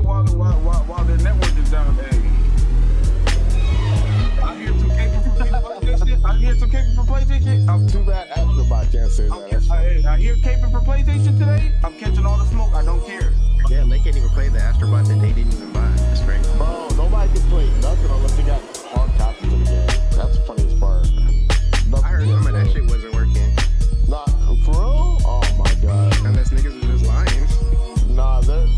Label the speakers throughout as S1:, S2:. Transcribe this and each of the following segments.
S1: PlayStation while their network is down. Hey, I hear some caping from PlayStation. I hear some caping from PlayStation. I'm
S2: Too bad Astrobot can't say that.
S1: I hear caping from PlayStation today. I'm catching all the smoke. I don't care.
S3: Damn, they can't even play the Astrobot that they didn't even buy. That's crazy.
S2: Bro, nobody can play nothing unless they got hard copies of the game. That's the funniest part.
S3: I heard some of that shit wasn't working.
S2: Nah, for real? Oh my god.
S3: Unless niggas are just lying.
S2: Nah, look.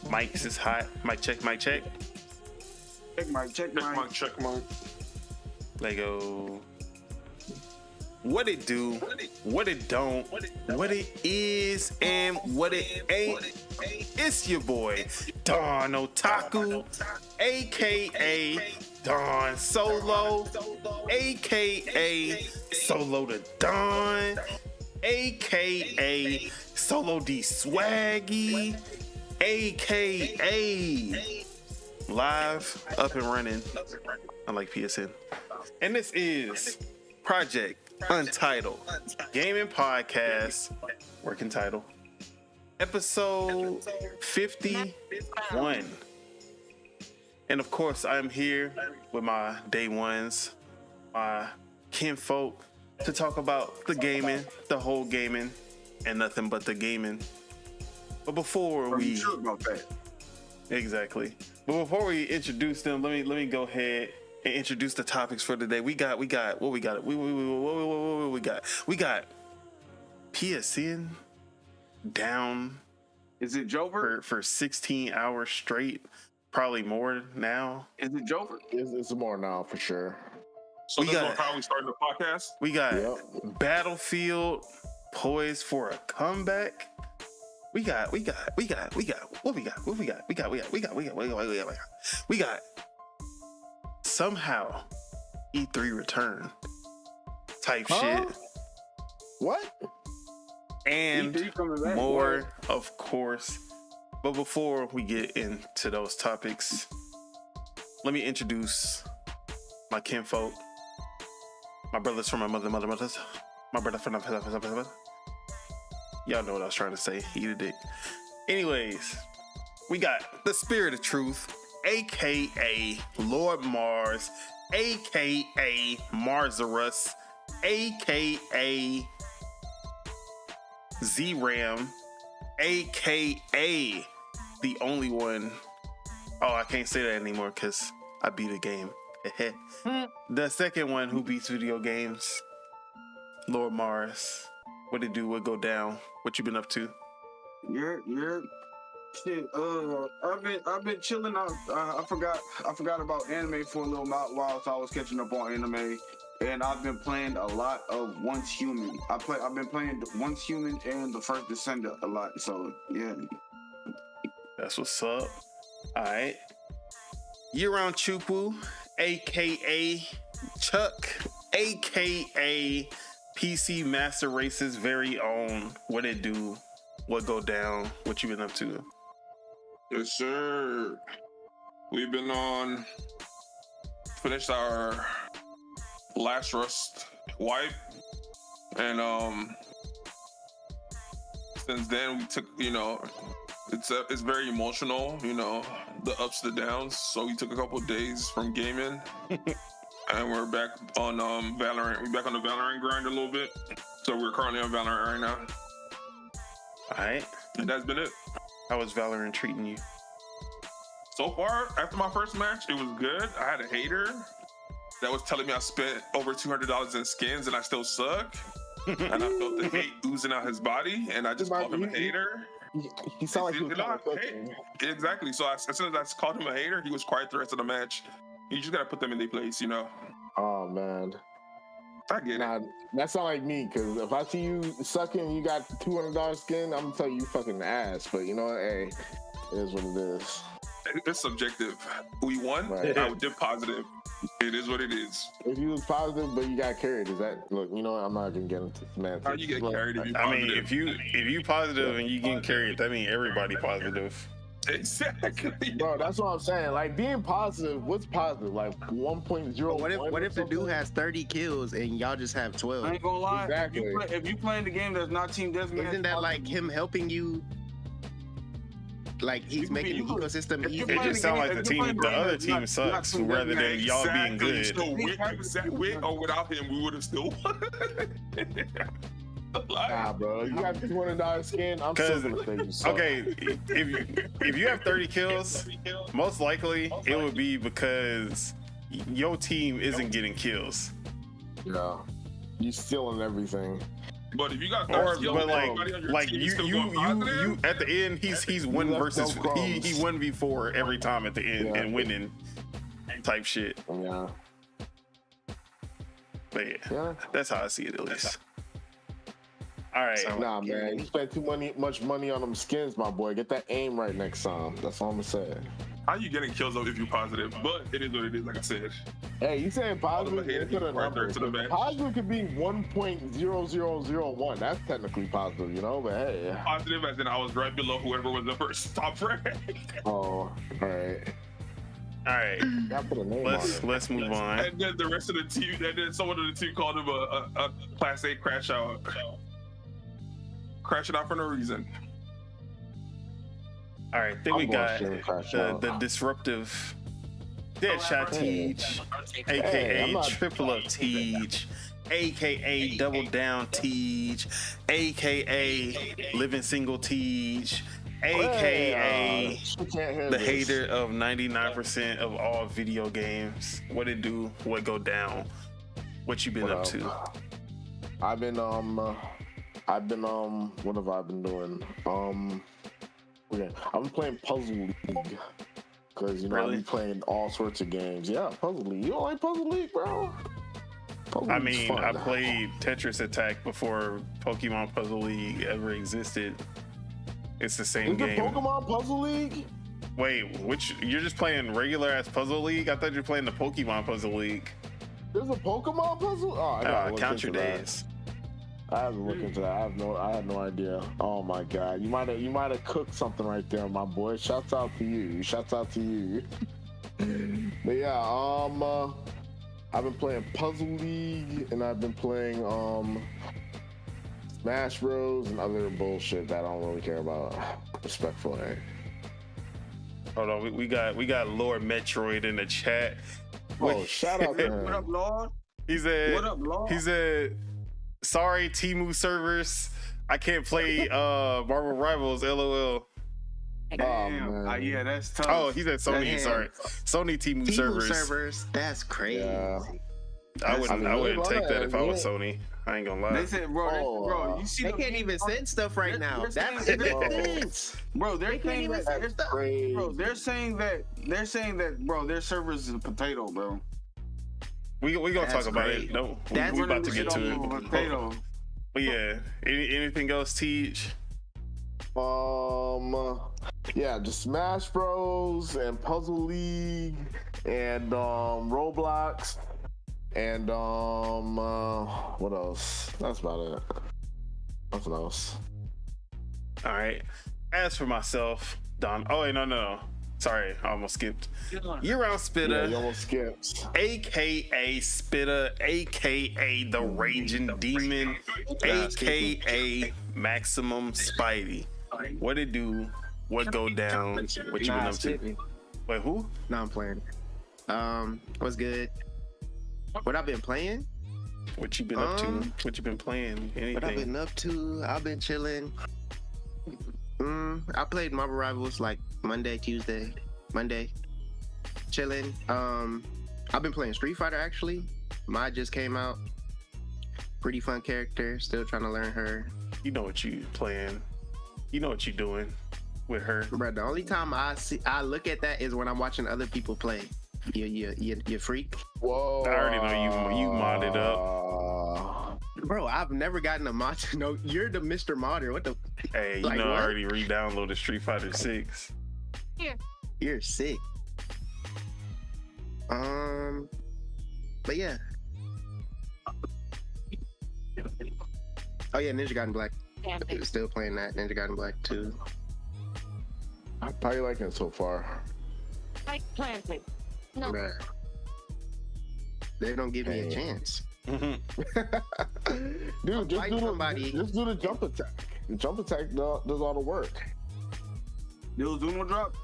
S4: Mics is hot. Mic check, mic check.
S1: Check mine.
S4: Lego. What it do, what it don't, what it is, and what it ain't. It's your boy, Don Otaku, aka Don Solo, aka Solo the Don, aka Solo D Swaggy, aka live, up and running, unlike PSN. And this is Project Untitled Gaming Podcast, working title, episode 51. And of course, I'm here with my day ones, my kinfolk, to talk about the gaming, the whole gaming, and nothing but the gaming. But before we...
S1: sure about that?
S4: Exactly. But before we introduce them, let me go ahead and introduce the topics for today. We got what we got. We got PSN down.
S1: Is it Jover?
S4: For 16 hours straight, probably more now.
S1: Is it Jover?
S2: It's more now for sure.
S1: So this is how we started the podcast.
S4: We got Battlefield poised for a comeback. We got somehow E3 return type shit.
S2: What?
S4: And
S1: E3
S4: more, of course. But before we get into those topics, let me introduce my kinfolk, my brothers from my mothers, my brother from my y'all know what I was trying to say. Eat a dick. Anyways, we got the Spirit of Truth, aka Lord Mars, aka Marzarus, aka Z-Ram, aka the only one. Oh, I can't say that anymore because I beat a game. The second one who beats video games, Lord Mars. What it do? What go down? What you been up to?
S1: You're shit. I've been chilling. I forgot about anime for a little while, so I was catching up on anime, and I've been playing a lot of Once Human. I've been playing Once Human and the First Descendant a lot. So yeah,
S4: that's what's up. All right, Year-Round Chupu, aka Chuck, aka PC Master Race's very own. What it do? What go down? What you been up to?
S5: Yes, sir. We've been finished our last Rust wipe, and since then we took, it's very emotional, the ups, the downs. So we took a couple of days from gaming. And we're back on Valorant. We're back on the Valorant grind a little bit. So we're currently on Valorant right now.
S4: All right.
S5: And that's been it.
S4: How was Valorant treating you?
S5: So far, after my first match, it was good. I had a hater that was telling me I spent over $200 in skins and I still suck. And I felt the hate oozing out his body. And I just called him a hater.
S2: He sounded like he was kind of cooking.
S5: Exactly. So as soon as I called him a hater, he was quiet the rest of the match. You just gotta put them in their place,
S2: Oh man,
S5: I get it.
S2: That sound like me, because if I see you sucking and you got $200 skin, I'm gonna tell you fucking ass. But hey, it is what it is.
S5: It's subjective. We won.
S2: Right.
S5: I would dip positive. It is what it is.
S2: If you was positive but you got carried, is that look? I'm not gonna get into semantics.
S5: How you get carried if you
S4: I
S5: positive?
S4: mean, if you positive and you getting carried, that means everybody positive.
S5: Exactly.
S2: Bro, that's what I'm saying. Like, being positive, what's positive? Like 1.0.
S3: What if the dude has 30 kills and y'all just have 12?
S1: I ain't gonna lie.
S2: Exactly.
S1: If you playing the game that's not team deathmatch,
S3: Isn't that like him helping you? Like he's making the ecosystem easy.
S4: It just sounds like the other team sucks rather than y'all being good.
S5: So with or without him, we would have still won.
S2: Nah, bro. You got $200 skin. I'm still gonna say you suck.
S4: Okay, if you have 30 kills, most likely it would be because your team isn't getting kills.
S2: Yeah. You stealing everything.
S5: But if you got third skill,
S4: but
S5: everybody on your
S4: like
S5: team
S4: you
S5: is still going positive.
S4: at the end, he's one
S2: left
S4: versus
S2: no crumbs.
S4: he 1v4 every time at the end
S2: Yeah.
S4: and winning type shit.
S2: Yeah.
S4: But yeah,
S2: Yeah.
S4: that's how I see it at least. All right.
S3: So-
S2: Nah, man, you spent much money on them skins, my boy. Get that aim right next time. That's all I'm saying.
S5: How you getting kills up if you're positive? But it is what it is. Like I said,
S2: Hey, you saying positive?
S5: All the haters
S2: Look at the
S5: right there
S2: numbers.
S5: to the match.
S2: Positive could be 1.0001. That's technically positive, you know. But hey,
S5: positive as in I was right below whoever was the first top rank.
S2: oh, all right.
S4: All right.
S2: Gotta put a name on it.
S4: Let's move on.
S5: And then the rest of the team, and then someone on the team called him a Class A crash out. Crashing out for no reason.
S4: All right. Then we
S2: I'm
S4: got
S2: going to crash out.
S4: the disruptive Deadshot
S2: Hey.
S4: Teach,
S2: Hey,
S4: aka
S2: I'm not-
S4: Triple Up Teach, aka Double Down Teach, aka Living Single Teach, aka
S2: She can't hear
S4: the
S2: this.
S4: hater of 99% of all video games. What it do? What go down? What you been
S2: What
S4: up
S2: up?
S4: to?
S2: I've been what have I been doing? Okay, I've been playing Puzzle League because I've
S4: Really?
S2: been playing all sorts of games. Yeah, Puzzle League. You don't like Puzzle League, bro? Puzzle
S4: I
S2: League's
S4: mean,
S2: fun.
S4: I played Tetris Attack before Pokemon Puzzle League ever existed. It's the same
S2: Is the
S4: game.
S2: Pokemon Puzzle League?
S4: Wait, which you're just playing regular ass Puzzle League? I thought you were playing the Pokemon Puzzle League.
S2: There's a Pokemon puzzle? Oh, I gotta look
S4: Count your
S2: into that.
S4: days.
S2: I haven't looked into that. I had no idea. Oh my god, you might have cooked something right there, my boy. Shouts out to you. Shouts out to you. But yeah, I've been playing Puzzle League and I've been playing Smash Bros and other bullshit that I don't really care about. Respectfully.
S4: Hold on, we got Lord Metroid in the chat.
S2: Oh, shout out to him.
S1: What up, Lord?
S4: He said,
S1: What up, Lord?
S4: he said, sorry, Temu servers. I can't play Marvel Rivals, LOL.
S1: Damn.
S2: man.
S1: Yeah, that's tough.
S4: Oh, he said Sony,
S3: Damn.
S4: sorry. Sony Temu
S3: Team
S4: servers.
S3: servers. That's crazy.
S2: Yeah.
S4: I wouldn't take that if I was
S2: yeah.
S4: Sony. I ain't gonna lie.
S1: They said, bro, you see
S3: They
S1: the
S3: can't even send stuff right now.
S1: they're
S3: That's
S1: saying-
S3: evidence.
S1: Bro, they're
S3: They can't
S1: saying
S3: even
S1: that.
S3: send
S1: They're,
S3: stuff.
S2: Crazy.
S1: bro, they're saying that, bro, their servers is a potato, bro.
S4: We gonna
S3: That's
S4: talk about
S3: great.
S4: it. No,
S3: That's
S4: we about
S1: Running
S4: to
S1: the
S4: get
S1: shit
S4: to
S1: off of a
S4: it.
S1: potato.
S4: But yeah, anything else, Teach?
S2: Yeah, just Smash Bros and Puzzle League and Roblox and what else? That's about it. Nothing else.
S4: All right. As for myself, Don. Oh wait, no. Sorry, I almost skipped. Year-round
S2: Yeah,
S4: Spitter,
S2: you almost skipped.
S4: aka Spitter, aka the Raging Demon, aka Maximum Spidey. What it do? What go down? What you been up to? Wait, who?
S3: No, I'm playing. What's good? What I've been playing?
S4: What you been up to? What you been playing?
S3: What I've
S4: Anything?
S3: been up to? I've been chilling. I played Marvel Rivals like Monday, chilling. I've been playing Street Fighter actually. Mod just came out. Pretty fun character. Still trying to learn her.
S4: You know what you playing. You know what you doing with her.
S3: Bro, the only time I look at that is when I'm watching other people play. You freak.
S2: Whoa.
S4: I already know you modded up.
S3: Bro, I've never gotten a mod. No, you're the Mr. Modder. What the?
S4: Hey, you
S3: Like
S4: know I
S3: what?
S4: already re-downloaded Street Fighter 6.
S3: You're sick. But yeah. Oh yeah, Ninja Gaiden Black. Still playing that Ninja Gaiden Black 2.
S2: How you liking it so far?
S6: Like planting. No.
S3: Bruh. They don't give me a
S2: Hey.
S3: chance.
S2: Dude, just
S3: Fight
S2: do
S3: somebody.
S2: the jump attack. The jump attack does all the work.
S1: Lil Zuno drop.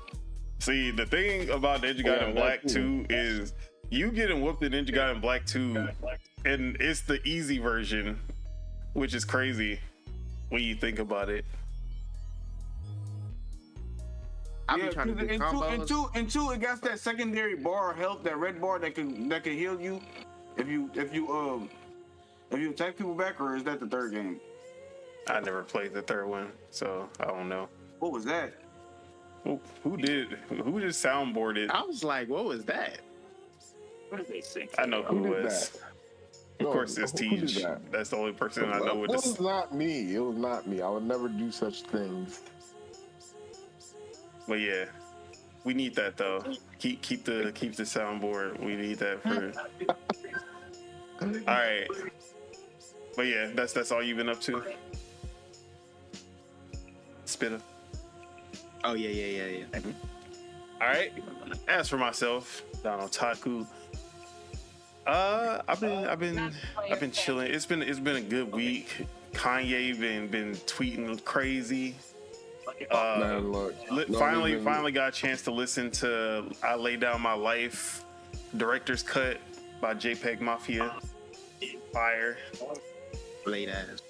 S4: See, the thing about Ninja Gaiden Black
S2: that
S4: 2 is you getting whooped in Ninja Gaiden Black 2, and it's the easy version, which is crazy when you think about it.
S3: I've been trying to do combos.
S1: in two, it got that secondary bar of health, that red bar that can heal you if you attack people back, or is that the third game?
S4: I never played the third one, so I don't know.
S1: What was that?
S4: Who just soundboarded?
S3: I was like, what was that?
S6: What did they say?
S4: I know who
S2: Who
S4: it
S2: did
S4: was.
S2: that?
S4: Of course, it's
S2: Who did
S4: Tej.
S2: that?
S4: That's the only person I know with
S2: It
S4: this.
S2: was not me. It was not me. I would never do such things.
S4: But yeah, we need that though. Keep the soundboard. We need that for. All right. But yeah, that's all you've been up to. Spitter.
S3: Oh yeah.
S4: All right. As for myself, Donald Taku. I've been chilling. It's been a good week. Kanye been tweeting crazy.
S2: Man, look.
S4: Finally got a chance to listen to "I Lay Down My Life" director's cut by JPEG Mafia. Fire.
S3: Late ass.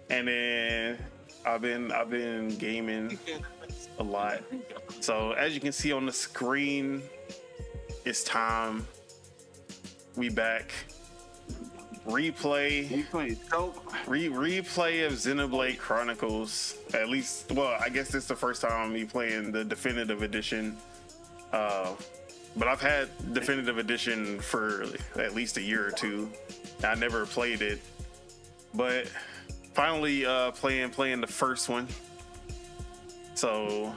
S4: And then I've been gaming a lot. So as you can see on the screen, it's time. We back. Replay of Xenoblade Chronicles. At least, well, I guess this is the first time I'm playing the definitive edition. But I've had definitive edition for at least a year or two. I never played it, but finally playing the first one. So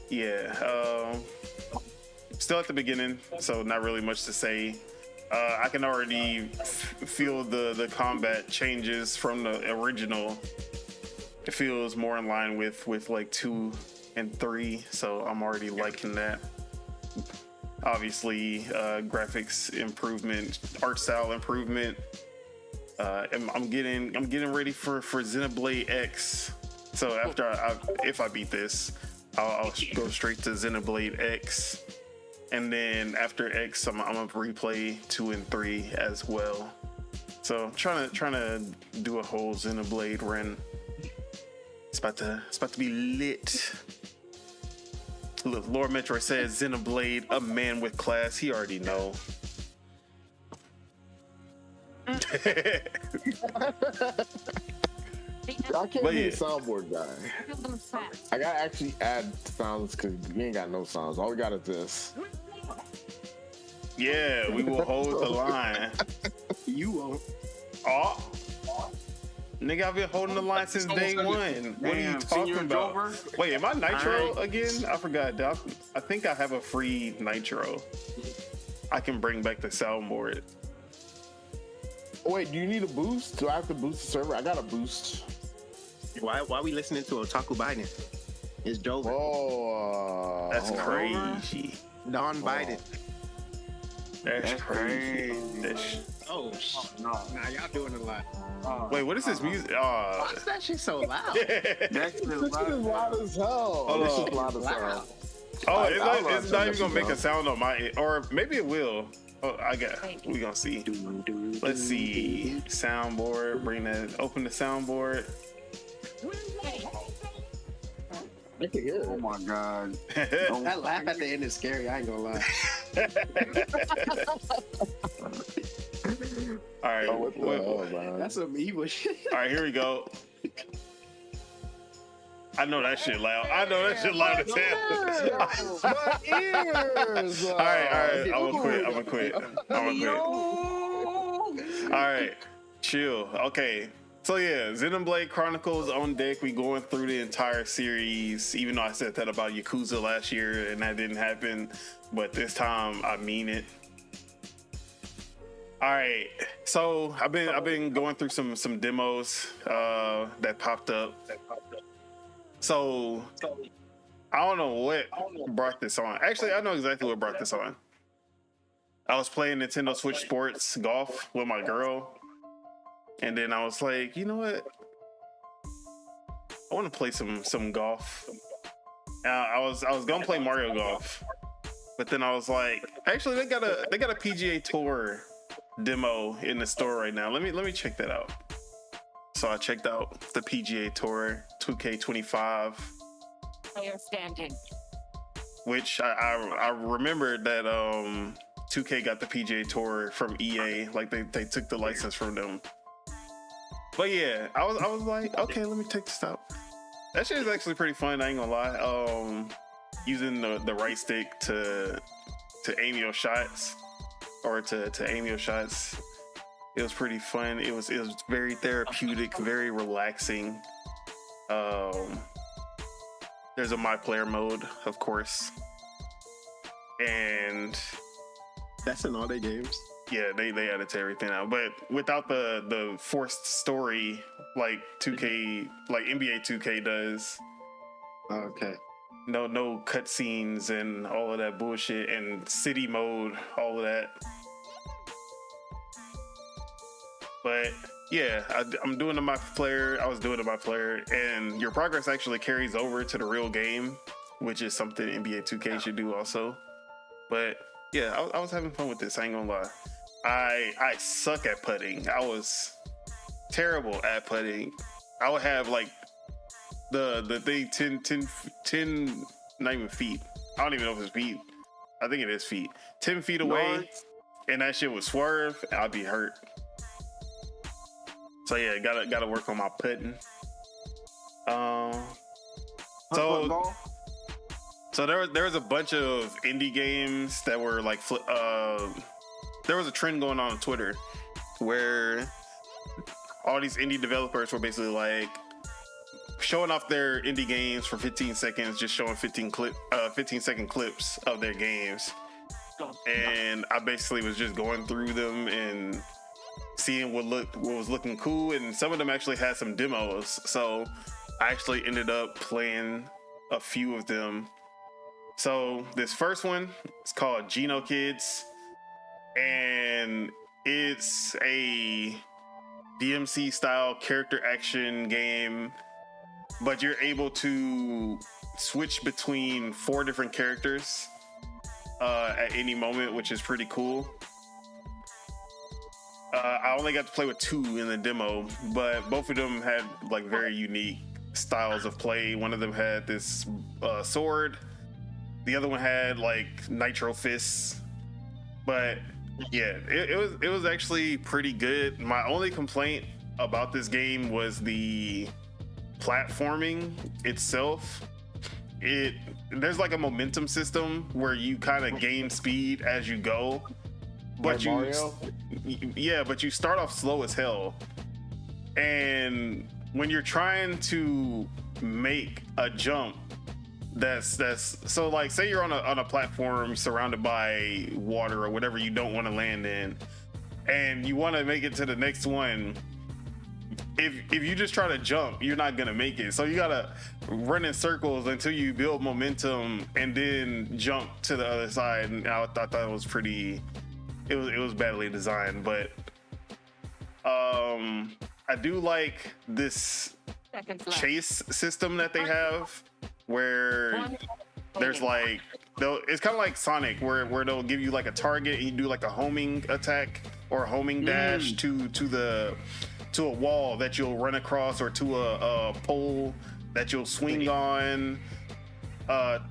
S4: yeah, still at the beginning, so not really much to say. I can already feel the combat changes from the original. It feels more in line with like 2 and 3, so I'm already liking that. Obviously, graphics improvement, art style improvement. I'm getting ready for Xenoblade X. So after if I beat this, I'll go straight to Xenoblade X. And then after X, I'm gonna replay 2 and 3 as well. So trying to do a whole Xenoblade run. It's about to be lit. Look, Lord Metroid says Xenoblade, a man with class. He already know.
S2: I can't
S4: But
S2: be
S4: yeah.
S2: a soundboard guy. I gotta actually add sounds because we ain't got no sounds. All we got is this.
S4: Yeah, we will hold the line.
S3: You won't.
S4: Oh, nigga, I've been holding the line since day one. What are you talking about? Wait, am I Nitro again? I forgot. I think I have a free Nitro. I can bring back the soundboard.
S2: Oh, wait, do you need a boost? Do I have to boost the server? I got a boost.
S3: Why we listening to Otaku Biden? It's Jover.
S2: Oh,
S4: That's crazy.
S3: Don Biden.
S4: That's crazy.
S3: Oh,
S1: No.
S3: nah, y'all doing a lot.
S4: Wait, what is this music?
S3: Why is that shit so loud?
S1: That's
S2: This shit is loud as hell.
S4: Hold
S2: This
S4: on.
S2: is loud as hell.
S4: Oh,
S2: I'll
S4: it's not even gonna make
S2: bro.
S4: a sound on my, or maybe it will. Oh, we gonna see. Let's see. Soundboard. Bring that. Open the soundboard.
S2: I can hear
S1: Oh
S2: it.
S1: my god.
S3: That laugh at the end is scary. I ain't gonna lie.
S4: All right.
S2: Oh, what the hell, man?
S3: That's some evil shit.
S4: All right, here we go. I know that shit loud. I know that shit loud as hell.
S2: My ears.
S4: All right. I'm gonna quit. All right, chill. Okay. So yeah, Xenoblade Chronicles on deck. We going through the entire series. Even though I said that about Yakuza last year and that didn't happen, but this time I mean it. All right. So I've been going through some demos that popped up. So I don't know what brought this on. Actually, I know exactly what brought this on. I was playing Nintendo Switch Sports Golf with my girl. And then I was like, you know what? I want to play some golf. I was gonna play Mario Golf, but then I was like, actually, they got a PGA Tour demo in the store right now. Let me check that out. So I checked out the PGA Tour 2K25,
S6: Player standing.
S4: which I remembered that 2K got the PGA Tour from EA, like they took the license from them. But yeah, I was like, okay, let me take this out. That shit is actually pretty fun. I ain't gonna lie. Using the right stick to aim your shots or to aim your shots, it was pretty fun. It was very therapeutic, very relaxing. There's a my player mode, of course, and
S3: That's in all their games.
S4: yeah, they added to everything now, but without the forced story like 2K, like NBA 2K does.
S3: Okay.
S4: No cutscenes and all of that bullshit, and city mode, all of that. But yeah, I'm doing the my player. I was doing the my player, and your progress actually carries over to the real game, which is something NBA 2K should do also. But yeah, I was having fun with this. I ain't gonna lie. I suck at putting. I was terrible at putting. I would have like the thing 10 not even feet. I don't even know if it's feet. I think it is feet. 10 feet away, and that shit would swerve, I'd be hurt. So yeah, gotta work on my putting. So there was a bunch of indie games that were like there was a trend going on Twitter where all these indie developers were basically like showing off their indie games for 15 seconds, just showing 15-second clips of their games. And I basically was just going through them and seeing what was looking cool, and some of them actually had some demos. So I actually ended up playing a few of them. So this first one is called Geno Kids, and it's a DMC style character action game, but you're able to switch between 4 different characters at any moment, which is pretty cool. I only got to play with 2 in the demo, but both of them had like very unique styles of play. One of them had this sword. The other one had like nitro fists. But yeah, it was actually pretty good. My only complaint about this game was the platforming itself. There's like a momentum system where you kind of gain speed as you go, but
S2: like Mario?
S4: but you start off slow as hell. And when you're trying to make a jump, that's so like, say you're on a platform surrounded by water or whatever you don't want to land in, and you want to make it to the next one. If you just try to jump, you're not gonna make it. So you gotta run in circles until you build momentum and then jump to the other side. And I thought that was pretty. It was badly designed, but I do like this chase system that they have, where there's like it's kind of like Sonic, where they'll give you like a target and you do like a homing attack or a homing dash to a wall that you'll run across, or to a pole that you'll swing on.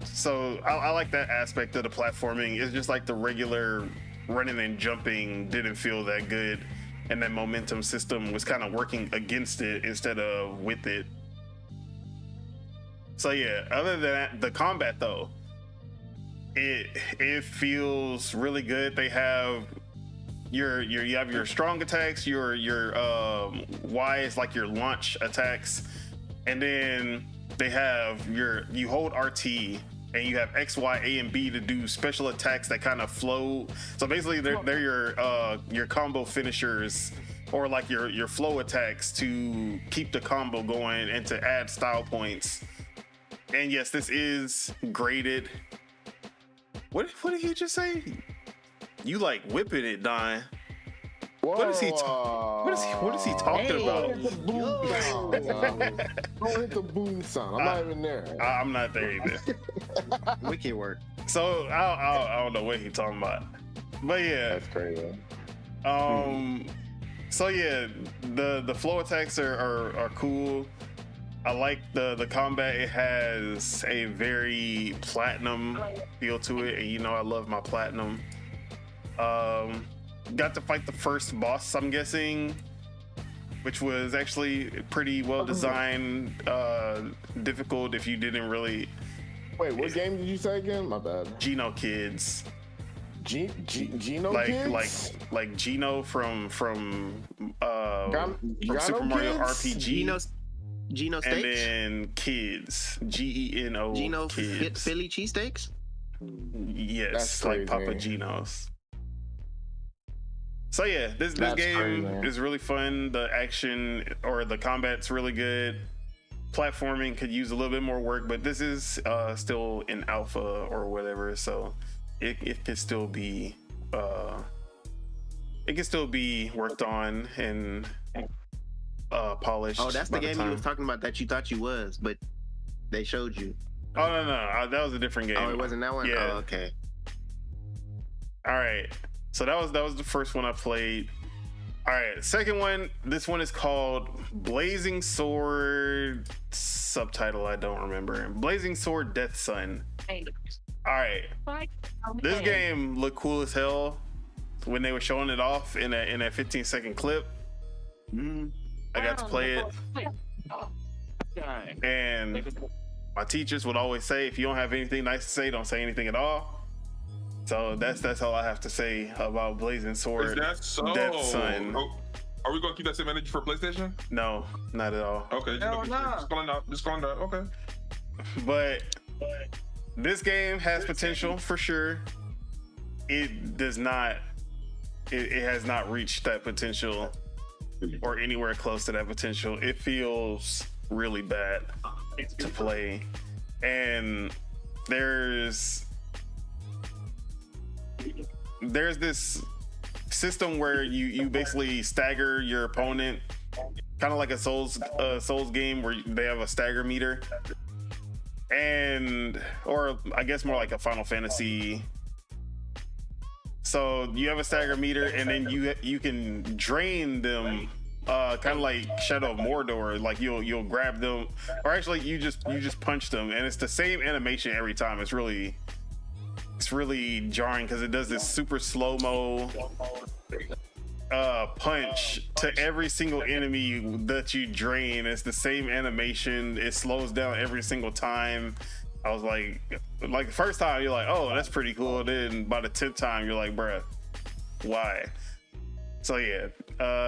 S4: So I like that aspect of the platforming. It's just like the regular running and jumping didn't feel that good, and that momentum system was kind of working against it instead of with it. So yeah, other than that, the combat though, it feels really good. They have you have your strong attacks, your Y is like your launch attacks, and then they have you hold RT and you have X, Y, A, and B to do special attacks that kind of flow. So basically they're your combo finishers, or like your flow attacks to keep the combo going and to add style points. And yes, this is graded. What did he just say? You like whipping it, Don. What is he talking about?
S2: Don't hit the boom sound. Don't hit the boom sound. I'm not even there.
S4: I'm not there either.
S3: Wicked work.
S4: So I don't know what he's talking about. But yeah.
S2: That's crazy.
S4: So yeah, the flow attacks are cool. I like the combat. It has a very platinum feel to it, and you know I love my platinum. Got to fight the first boss, I'm guessing. which was actually pretty well designed. Difficult if you didn't really.
S2: Wait, what game did you say again? My bad.
S4: Geno Kids.
S2: Geno
S4: like
S2: Kids?
S4: like Geno from
S2: Gano
S4: Super Mario
S2: Kids?
S4: RPG.
S3: Geno
S4: And
S3: steaks.
S4: then Kids. Geno.
S3: Geno
S4: Kids.
S3: Philly cheesesteaks.
S4: Yes,
S2: That's
S4: like
S2: crazy.
S4: Papa Gino's. So yeah, this
S2: That's
S4: game
S2: crazy.
S4: is really fun. The action or the combat's really good. Platforming could use a little bit more work, but this is still in alpha or whatever, so it can still be worked on and polished.
S3: Oh, that's
S4: by
S3: the game
S4: time.
S3: you was talking about that you thought you was, but they showed you.
S4: Oh no, that was a different game.
S3: Oh, it wasn't that one.
S4: Yeah.
S3: Oh, okay.
S4: All right. So that was the first one I played. All right, second one. This one is called Blazing Sword. Subtitle I don't remember. Blazing Sword Death Sun.
S6: Hey,
S4: All right, this
S6: okay.
S4: game looked cool as hell when they were showing it off in a 15-second clip. I got to play it, and my teachers would always say, if you don't have anything nice to say, don't say anything at all. So that's all I have to say about Blazing
S5: Is
S4: Sword
S5: that so?
S4: Death Sun.
S5: Oh, are we gonna keep that same energy for PlayStation?
S4: No, not at all.
S5: Okay,
S1: Hell nah.
S5: just calling out. Just calling out. Okay.
S4: But this game has potential for sure. It does not. It has not reached that potential or anywhere close to that potential. It feels really bad to play, and there's this system where you basically stagger your opponent, kind of like a Souls game where they have a stagger meter, or I guess more like a Final Fantasy. So you have a stagger meter, and then you can drain them, kind of like Shadow of Mordor. Like you'll grab them, or actually you just punch them, and it's the same animation every time. It's really jarring because it does this super slow-mo punch to every single enemy that you drain. It's the same animation. It slows down every single time. I was like the first time you're like, oh, that's pretty cool. Then by the 10th time you're like, bruh, why? So yeah,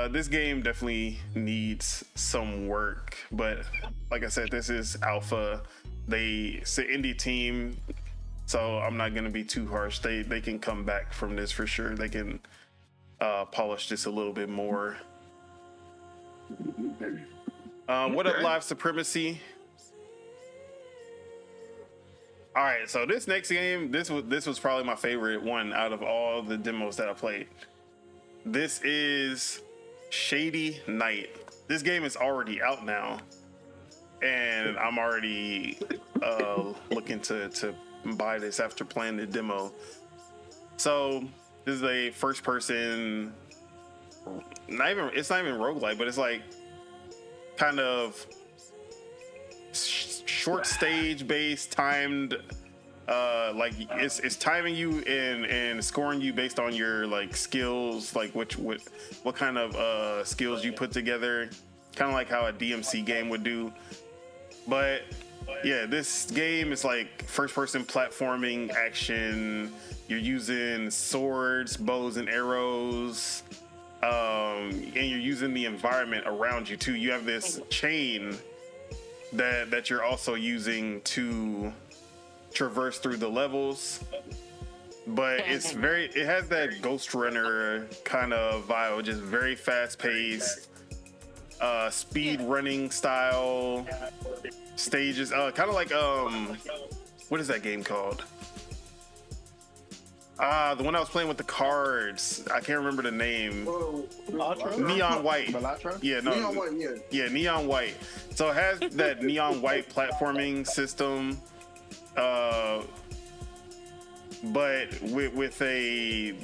S4: this game definitely needs some work, but like I said, this is alpha. It's an indie team, so I'm not gonna be too harsh. They can come back from this for sure. They can polish this a little bit more. What up, Live Supremacy? All right, so this next game, this was probably my favorite one out of all the demos that I played. This is Shady Night. This game is already out now, and I'm already looking to buy this after playing the demo. So this is a first person, it's not even roguelike, but it's like kind of short stage based, timed, like it's timing you and scoring you based on your like skills, like what kind of skills you put together, kind of like how a DMC game would do. But yeah, this game is like first person platforming action. You're using swords, bows, and arrows, and you're using the environment around you too. You have this chain that you're also using to traverse through the levels, but it has that Ghost Runner kind of vibe, just very fast paced, speed running style stages, kind of like what is that game called? The one I was playing with the cards. I can't remember the name. Neon White. Yeah, no.
S1: Neon White, yeah.
S4: Yeah, Neon White. So it has that Neon White platforming system, but with a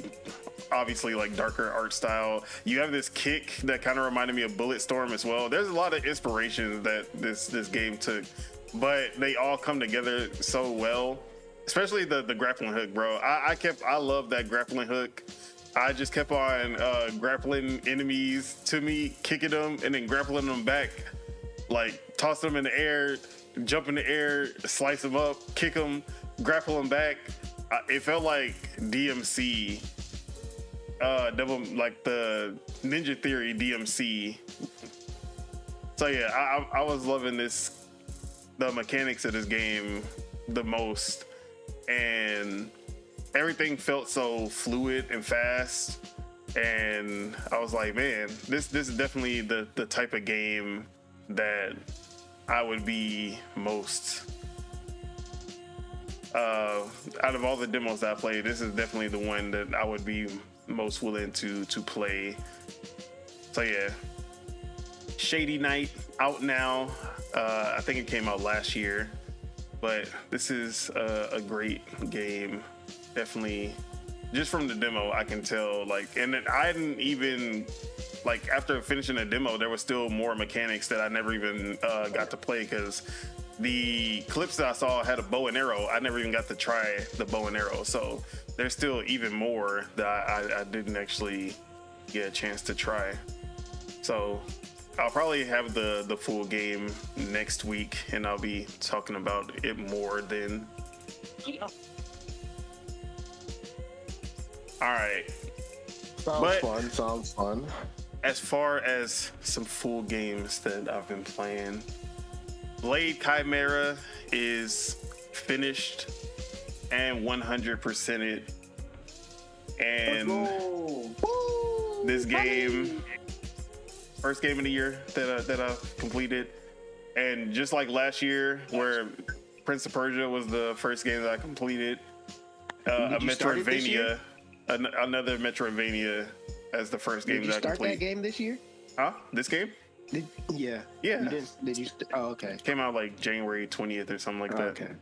S4: obviously like darker art style. You have this kick that kind of reminded me of Bulletstorm as well. There's a lot of inspiration that this game took, but they all come together so well. Especially the grappling hook, bro. I love that grappling hook. I just kept on grappling enemies to me, kicking them, and then grappling them back. Like, toss them in the air, jump in the air, slice them up, kick them, grapple them back. It felt like DMC, like the Ninja Theory DMC. So yeah, I was loving the mechanics of this game the most, and everything felt so fluid and fast. And I was like, man, this is definitely the type of game that I would be most out of all the demos that I played, this is definitely the one that I would be most willing to play. So yeah, Shady Night out now. I think it came out last year, but this is a great game. Definitely, just from the demo, I can tell. Like, and I didn't even like after finishing the demo, there was still more mechanics that I never even got to play because the clips that I saw had a bow and arrow. I never even got to try the bow and arrow. So there's still even more that I didn't actually get a chance to try. So I'll probably have the full game next week, and I'll be talking about it more then.
S6: Yeah.
S4: All right.
S2: Sounds fun.
S4: As far as some full games that I've been playing, Blade Chimera is finished and 100%ed. And this game, first game of the year that I've completed. And just like last year, where Prince of Persia was the first game that I completed, a Metroidvania, another Metroidvania as the first game that I completed.
S3: Did you start that game this year?
S4: Huh? This game?
S3: Yeah.
S4: Yeah.
S3: Did you? Oh, okay.
S4: Came out like January 20th or something like that.
S3: Okay.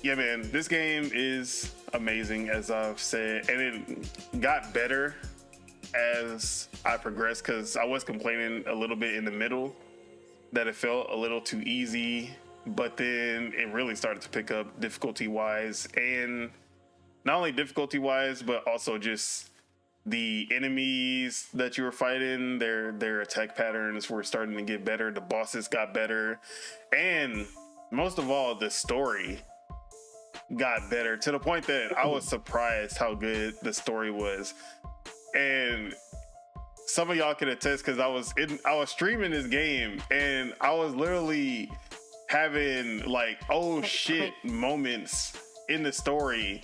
S4: Yeah, man, this game is amazing, as I've said, and it got better as I progressed because I was complaining a little bit in the middle that it felt a little too easy, but then it really started to pick up difficulty-wise, and not only difficulty-wise, but also just the enemies that you were fighting, their attack patterns were starting to get better, the bosses got better, and most of all, the story got better to the point that I was surprised how good the story was. And some of y'all can attest because I was streaming this game and I was literally having like oh shit moments in the story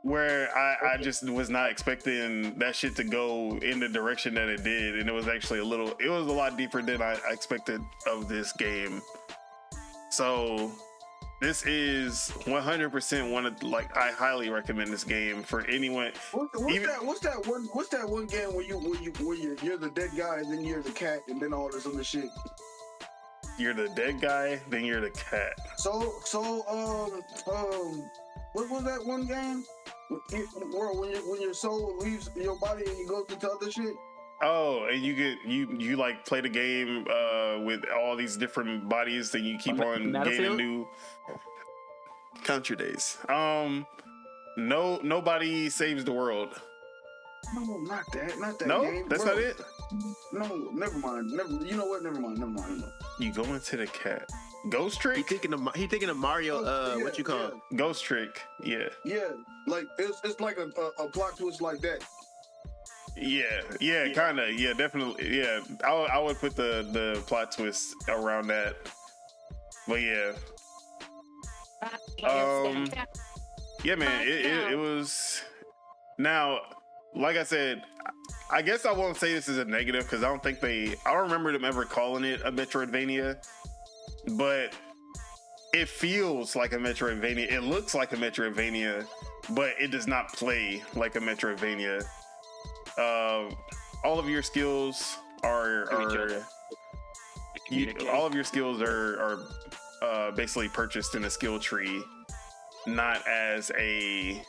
S4: where I just was not expecting that shit to go in the direction that it did, and it was actually a lot deeper than I expected of this game. So this is 100% one of, like, I highly recommend this game for anyone.
S1: What's that one game where you're the dead guy and then you're the cat and then all this other shit?
S4: You're the dead guy, then you're the cat.
S1: So what was that one game? When your soul leaves your body and you go to other shit?
S4: Oh, and you like play the game with all these different bodies, and you keep on gaining new. Count your days. Nobody saves the world.
S1: No, not that.
S4: No,
S1: game,
S4: that's
S1: bro.
S4: not it.
S1: No, never mind. You know what? Never mind.
S4: You go into the cat. Ghost Trick.
S3: He thinking of Mario.
S1: Yeah,
S3: what you call it?
S4: Ghost Trick. Yeah.
S1: Yeah, like it's like a plot twist like that.
S4: Yeah, kind of. Yeah, definitely. Yeah, I would put the plot twist around that. But yeah. Yeah, man, it was. Now, like I said, I guess I won't say this is a negative because I don't remember them ever calling it a Metroidvania, but it feels like a Metroidvania. It looks like a Metroidvania, but it does not play like a Metroidvania. All of your skills are basically purchased in a skill tree, not as a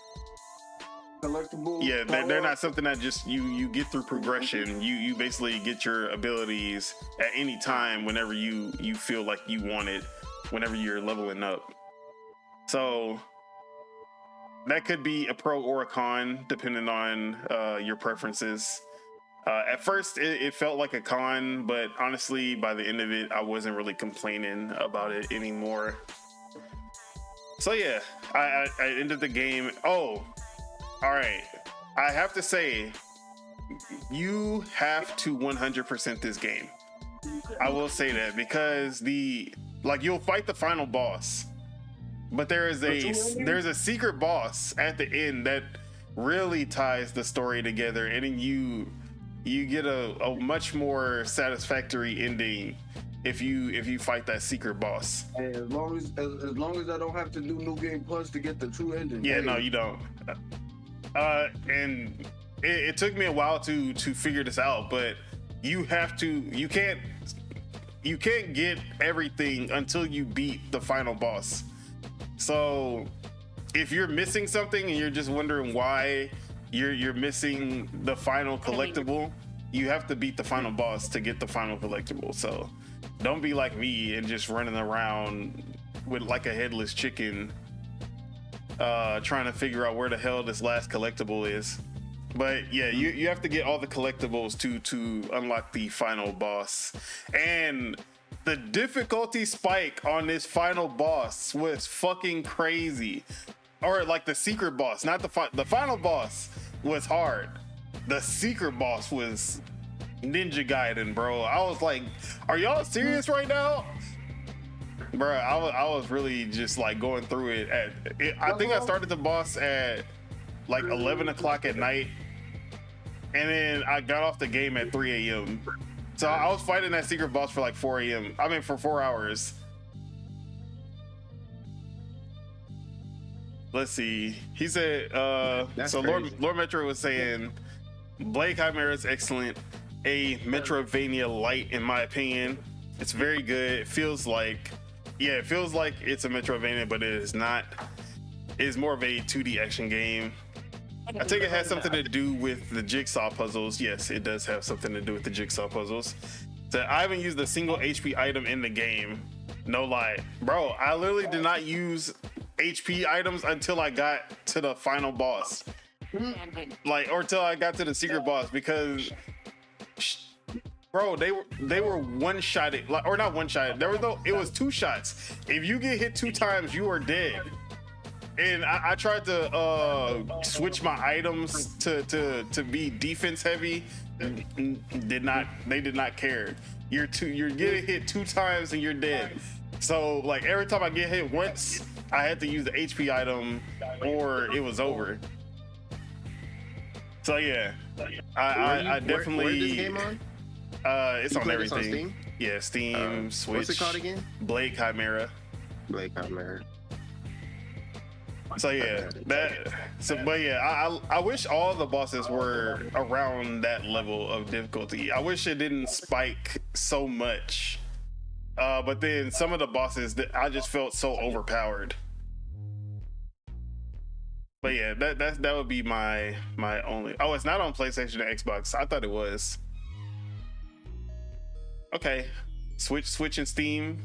S1: collectible.
S4: Yeah, they're not something that just you get through progression. You basically get your abilities at any time whenever you feel like you want it, whenever you're leveling up. So that could be a pro or a con depending on your preferences. At first, it felt like a con, but honestly, by the end of it, I wasn't really complaining about it anymore. So yeah, I ended the game. Oh, all right. I have to say, you have to 100% this game. I will say that because you'll fight the final boss, but there's a secret boss at the end that really ties the story together, and then you get a much more satisfactory ending if you fight that secret boss.
S1: And as long as I don't have to do New Game Plus to get the true ending.
S4: Yeah, no, you don't. And it took me a while to figure this out, but you can't get everything until you beat the final boss. So if you're missing something and you're just wondering why you're missing the final collectible, you have to beat the final boss to get the final collectible. So don't be like me and just running around with like a headless chicken trying to figure out where the hell this last collectible is. But yeah, you have to get all the collectibles to unlock the final boss. And the difficulty spike on this final boss was fucking crazy. Or like the secret boss, not the final boss was hard. The secret boss was Ninja Gaiden, bro. I was like, are y'all serious right now? Bro, I was really just like going through it I think I started the boss at like 11 o'clock at night, and then I got off the game at 3 a.m. So I was fighting that secret boss for like 4 a.m. I mean, for 4 hours. Let's see. He said, so Lord Metro was saying, Blade Chimera is excellent. A Metroidvania light, in my opinion. It's very good. It feels like it's a Metroidvania, but it is not. It is more of a 2D action game. I think it has something to do with the jigsaw puzzles. Yes, it does have something to do with the jigsaw puzzles. So I haven't used a single HP item in the game. No lie. Bro, I literally did not use HP items until I got to the final boss. Or till I got to the secret boss, because bro, they were one-shotted, or not one-shotted. It was 2 shots. If you get hit 2 times, you are dead. And I tried to switch my items to be defense heavy. They did not care. You're getting hit 2 times and you're dead. So like every time I get hit once, I had to use the HP item or it was over. So yeah, I definitely.
S3: Where this game on?
S4: It's on everything. On Steam? Yeah, Steam, Switch.
S3: What's it called again?
S4: Blade Chimera.
S3: Blade Chimera.
S4: So yeah, I wish all the bosses were around that level of difficulty. I wish it didn't spike so much. But then some of the bosses that I just felt so overpowered. But yeah, that would be my only. Oh, it's not on PlayStation and Xbox. I thought it was. Okay, Switch and Steam.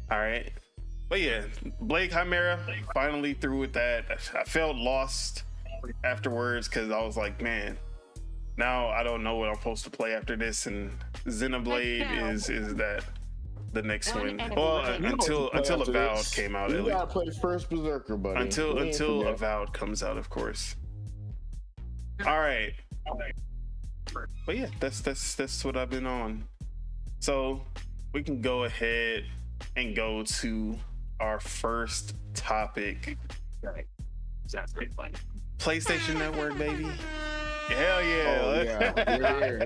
S4: All right. But yeah, Blade Chimera, finally through with that. I felt lost afterwards because I was like, man, now I don't know what I'm supposed to play after this. And Xenoblade is that the next one? Well, until Avowed came out.
S2: You gotta play first Berserker, buddy.
S4: Until Avowed comes out, of course. All right. But yeah, that's what I've been on. So we can go ahead and go to our first topic.
S6: Sounds pretty fun.
S4: PlayStation Network, baby. Hell yeah.
S2: Oh, yeah.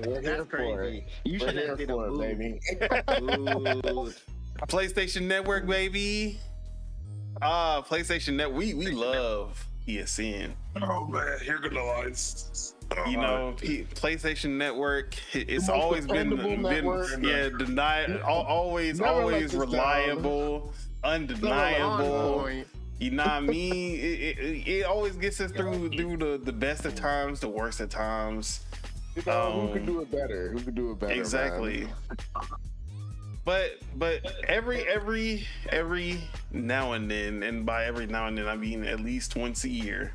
S2: We're here
S3: That's
S2: for
S3: crazy.
S2: it.
S3: You should have did a
S2: for it,
S3: move.
S2: baby.
S3: Ooh.
S4: PlayStation Network, baby. PlayStation Network. We love PSN.
S5: Oh man, here go the lies.
S4: You know, PlayStation Network. It's
S2: most
S4: always been
S2: network.
S4: denied. Always
S2: Never let this
S4: reliable, undeniable.
S3: Point.
S4: You know what I mean? It always gets us through the best of times, the worst of times.
S2: You know, who could do it better? Who could do it better?
S4: Exactly.
S2: Man?
S4: But every now and then, and by every now and then I mean at least once a year,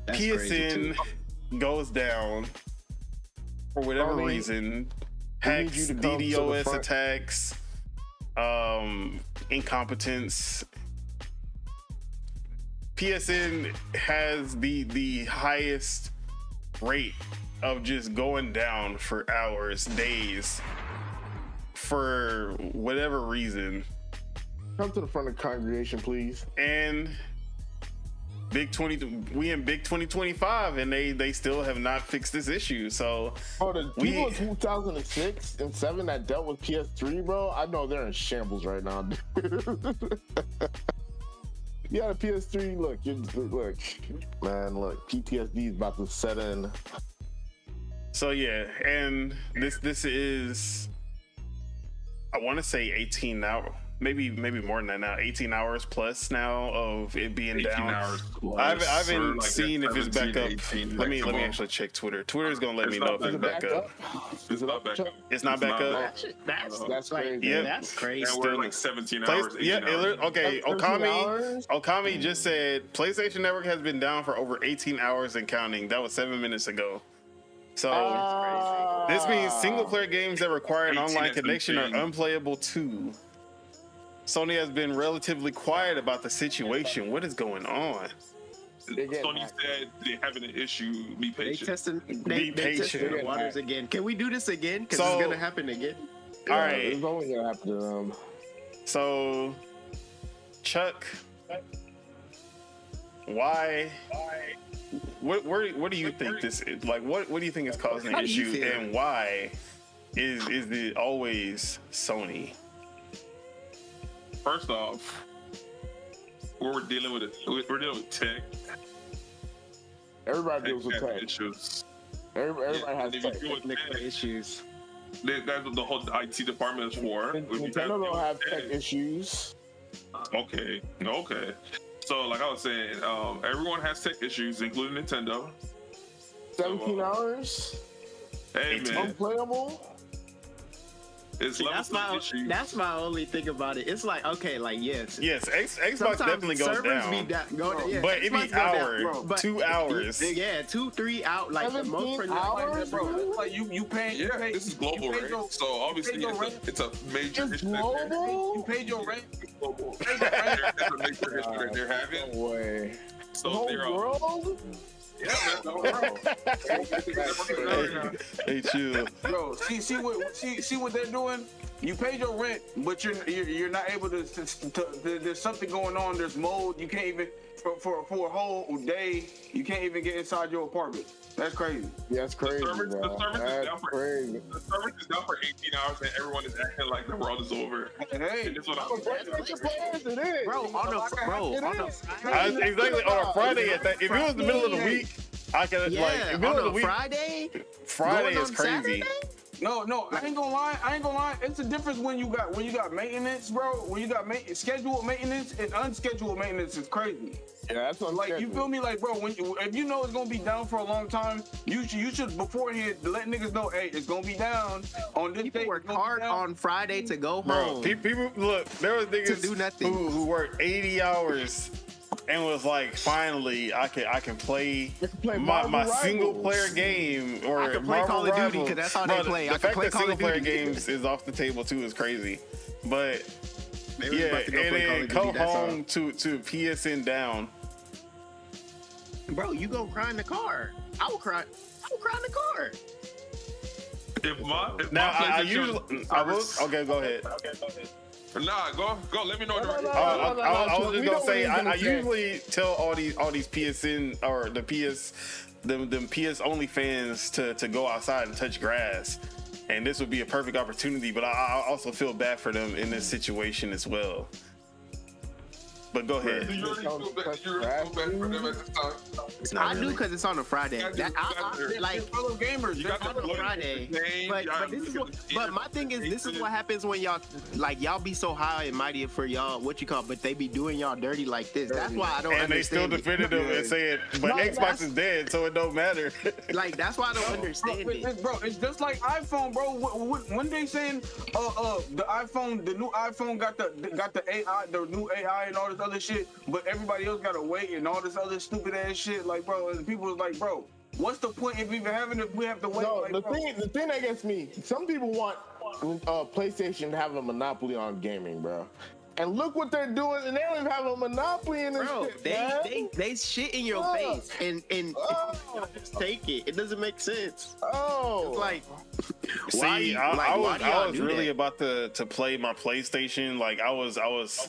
S3: That's
S4: PSN goes down for whatever
S2: Sony,
S4: reason.
S2: we need
S4: Hacks,
S2: you to come to the
S4: DDoS
S2: front.
S4: attacks, incompetence. PSN has the highest rate of just going down for hours, days, for whatever reason.
S2: Come to the front of the congregation, please.
S4: And we in big 2025, and they still have not fixed this issue. So
S2: Bro, the people in 2006 and 7 that dealt with PS3, bro, I know they're in shambles right now, dude. Yeah, the PS3, look, PTSD is about to set in.
S4: So yeah, and this is, I want to say 18 hours, maybe more than that now. 18 hours plus now of it being
S5: 18
S4: down.
S5: hours plus,
S4: I haven't
S5: or like
S4: seen if it's back
S5: 17,
S4: up.
S5: 18
S4: Let me
S5: maximum.
S4: actually check Twitter. Twitter's gonna let
S5: It's
S4: me know
S5: not
S4: if it's
S5: back
S4: back up.
S5: It's not back up.
S4: It's not back up.
S2: That's crazy.
S4: Yeah.
S3: That's crazy.
S5: And we're like 17 hours. 18
S4: Yeah,
S5: hours.
S4: okay.
S2: 13 hours?
S4: Okami just said PlayStation Network has been down for over 18 hours and counting. That was 7 minutes ago. So this means single player games that require an
S5: 18
S4: online
S5: is
S4: connection are
S5: insane.
S4: unplayable too. Sony has been relatively quiet about the situation. What is going on?
S2: They're getting
S5: Sony
S2: hacked.
S5: said they're having an issue. Be
S3: They
S5: patient.
S3: testing.
S4: Be
S3: They testing
S4: patient.
S3: the waters again. Can we do this again? Because
S4: So-
S3: it's gonna happen again.
S4: All right.
S2: It's only gonna happen to them.
S4: So, Chuck, why? What do you think this is? Like, what do you think is causing the
S3: How do you
S4: issue,
S3: feel?
S4: and why is it always Sony?
S5: First off, we're dealing with tech.
S2: Everybody deals with
S5: Tech
S2: tech.
S5: issues.
S2: Everybody has
S5: And if you
S2: tech.
S5: deal with
S3: Technical
S5: tech,
S3: issues.
S5: that's what the whole IT department is for. If you
S2: Nintendo
S5: deal
S2: don't
S5: with
S2: have tech issues.
S5: Okay. So, like I was saying, everyone has tech issues, including Nintendo.
S2: 17 hours?
S5: Hey man,
S2: Unplayable?
S5: it's
S3: See,
S5: levels of issues.
S3: that's my only thing about it. It's like, okay, like yes.
S4: Yes, Xbox
S3: Sometimes
S4: definitely goes
S3: servers
S4: down,
S3: be yeah,
S4: but it
S3: Xbox
S4: be
S3: go down,
S4: hours,
S3: bro. But
S4: 2 hours.
S3: Yeah, 2-3 out. Like the most
S2: 17
S3: productive.
S2: hours?
S1: Bro, like you pay.
S5: Yeah, this is global,
S1: you pay
S5: right?
S1: your-
S5: So obviously,
S1: you pay your
S5: it's a major
S2: It's
S5: issue. that they're-
S2: global?
S1: You paid your rent.
S5: It's global. It's a major issue that they're having.
S2: No way. The
S5: So
S2: whole
S5: they're
S2: world?
S5: yeah, man, the whole world.
S4: Hey, chill.
S1: Bro, see what they're doing. You paid your rent, but you're not able to. There's something going on. There's mold. You can't even for a whole day. You can't even get inside your apartment. That's crazy.
S2: Yeah, that's crazy,
S5: service- the
S2: bro.
S5: service is
S2: That's
S5: down for-
S2: crazy.
S5: The service is down for 18 hours, and everyone is acting like the world is over.
S1: Hey,
S5: And this is what I'm
S2: PlayStation players, it is.
S3: Bro, on the
S4: Exactly on a Friday. If it was the middle of the week, I could
S3: Yeah,
S4: like middle of the
S3: on a
S4: week.
S3: Friday.
S4: Friday
S3: going
S4: is
S3: on
S4: crazy.
S3: Saturday?
S1: no, I ain't gonna lie. It's a difference when you got maintenance, bro. When you got scheduled maintenance and unscheduled maintenance is crazy.
S2: Yeah, that's what
S1: Like you feel me, like bro. If you know it's gonna be down for a long time, you should beforehand let niggas know, hey, it's gonna be down on this
S3: People
S1: day.
S3: work
S1: it's gonna be
S3: hard
S1: down.
S3: on Friday to go
S4: Bro,
S3: home.
S4: people look. There was niggas
S3: do nothing.
S4: who worked 80 hours and was like, finally, I can play
S2: play
S4: my
S2: Marvel
S4: single
S2: Rivals.
S4: player game or
S3: I can play
S4: Marvel
S3: Call of Duty,
S4: Rivals.
S3: 'cause that's how
S4: Bro,
S3: they play.
S4: The
S3: I can
S4: fact
S3: play
S4: that
S3: Call of
S4: single player
S3: Duty.
S4: games is off the table too is crazy. But
S3: They was
S4: yeah,
S3: about to go
S4: and
S3: play Call
S4: then
S3: of
S4: come
S3: Duty, that's all.
S4: home to PSN down.
S3: Bro, you gonna cry in the car? I will cry in the car.
S5: If my
S4: Now I
S5: PlayStation
S4: usually I will.
S5: service-
S4: Okay, go ahead.
S5: Nah, go. Let me know.
S2: No, no, no.
S4: I was just
S2: We
S4: gonna
S2: know
S4: say
S2: what he's gonna
S4: I
S2: say.
S4: usually tell all these PSN or the them PS only fans to go outside and touch grass, and this would be a perfect opportunity. But I also feel bad for them in this situation as well. But go ahead.
S5: You already feel bad for them at this time.
S4: It's not
S3: I do
S4: really.
S3: because it's on a Friday. Like
S1: fellow gamers.
S5: You got
S3: on
S5: the
S3: a
S5: blood
S3: Friday.
S5: thing,
S3: But this is but my thing is, this is what happens when y'all be so high and mighty for y'all but they be doing y'all dirty like this. That's why I don't
S4: And they still
S3: understand
S4: defended them and saying, but
S3: No,
S4: Xbox
S3: that's-
S4: is dead, so it don't matter.
S3: Like that's why I don't understand it.
S1: Bro, it's just like iPhone, bro. When they saying the new iPhone got the AI, the new AI and all this other shit, but everybody else gotta wait and all this other stupid ass shit. Like, bro, and people was like, bro, what's the point if even having if we have to wait?
S2: No,
S1: like,
S2: the thing that gets me, some people want PlayStation to have a monopoly on gaming, bro. And look what they're doing, and they don't even have a monopoly in this
S3: Bro,
S2: shit, man.
S3: they shit in your face and just take it. It doesn't make sense.
S2: Oh,
S3: It's like
S4: See,
S3: why
S4: I
S3: y'all
S4: was
S3: do
S4: really
S3: that?
S4: about to play my PlayStation. Like I was, I was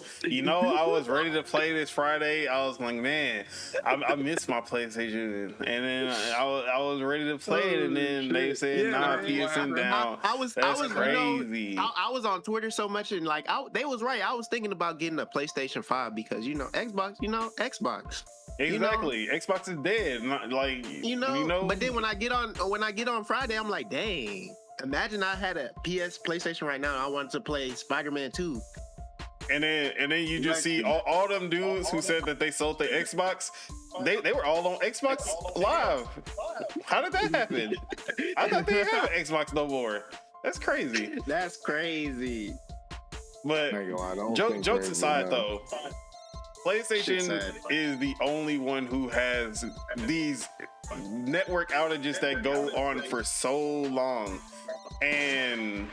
S4: ready to play this Friday. I was like, man, I miss my PlayStation, and then I was ready to play it, and then they said, nah, PSN down.
S3: I was
S4: crazy.
S3: I was on Twitter so much and like they was right. I was thinking about getting a PlayStation 5 because Xbox.
S4: Exactly, Xbox is dead. Not, like
S3: You know. But then when I get on Friday, I'm like, dang. Imagine I had a PlayStation right now and I wanted to play Spider-Man 2.
S4: And then you just see all them dudes who said that they sold their Xbox. They were all on Xbox Live. How did that happen? I thought they didn't have an Xbox no more. That's crazy.
S3: That's crazy.
S4: But jokes aside, though, PlayStation
S3: Shit's sad.
S4: is the only one who has these network outages that go on for so long, and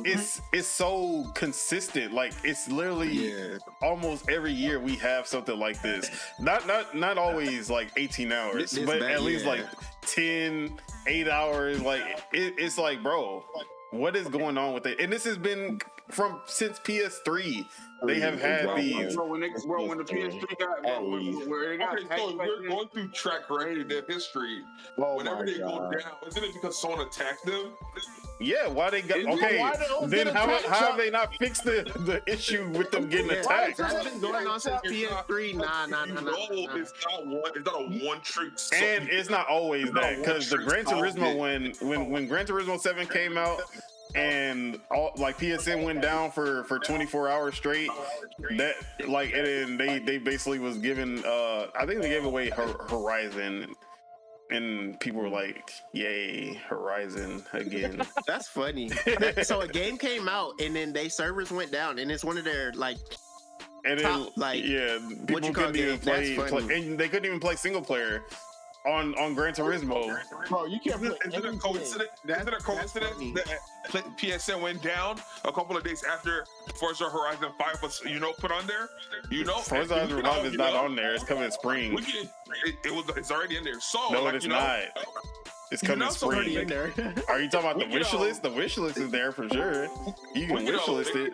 S4: it's so consistent. Like it's literally almost every year we have something like this. Not always like 18 hours,
S3: This
S4: but
S3: bad,
S4: at least
S3: yeah.
S4: like 10, 8 hours. Like it's like, bro, what is going on with it? And this has been since PS3. They have had these.
S1: Bro, when the PS3 got where it got
S5: Okay, so we're going through track record their history. Whenever they go down, isn't it because someone attacked them?
S4: Yeah, why they got then how have they not fixed the issue with them getting attacked?
S3: That's been going on since PS3. Nah.
S5: It's not a one trick.
S4: And it's not always that, because the Gran Turismo when Gran Turismo 7 came out and like PSN went down for 24 hours straight, that like, and then they basically was given I think they gave away Horizon. And people were like, yay, Horizon again.
S3: That's funny. So a game came out and then they servers went down and it's one of their like
S4: And then,
S3: top, like,
S4: people
S3: what you call
S4: couldn't even
S3: games. That's
S4: play,
S3: funny.
S4: and they couldn't even play single player on Gran Turismo.
S2: bro, you can't play
S5: Is it a coincidence? Is it a coincidence
S3: funny.
S5: that PSN went down a couple of days after Forza Horizon 5 was, put on there?
S4: Forza Horizon 5 is not on there. It's coming in spring.
S5: It's already in there. So
S4: No, it's not. It's coming in
S3: already in
S4: spring.
S3: there.
S4: Are you talking about the wish list? The wish list is there for sure. You can wish list it.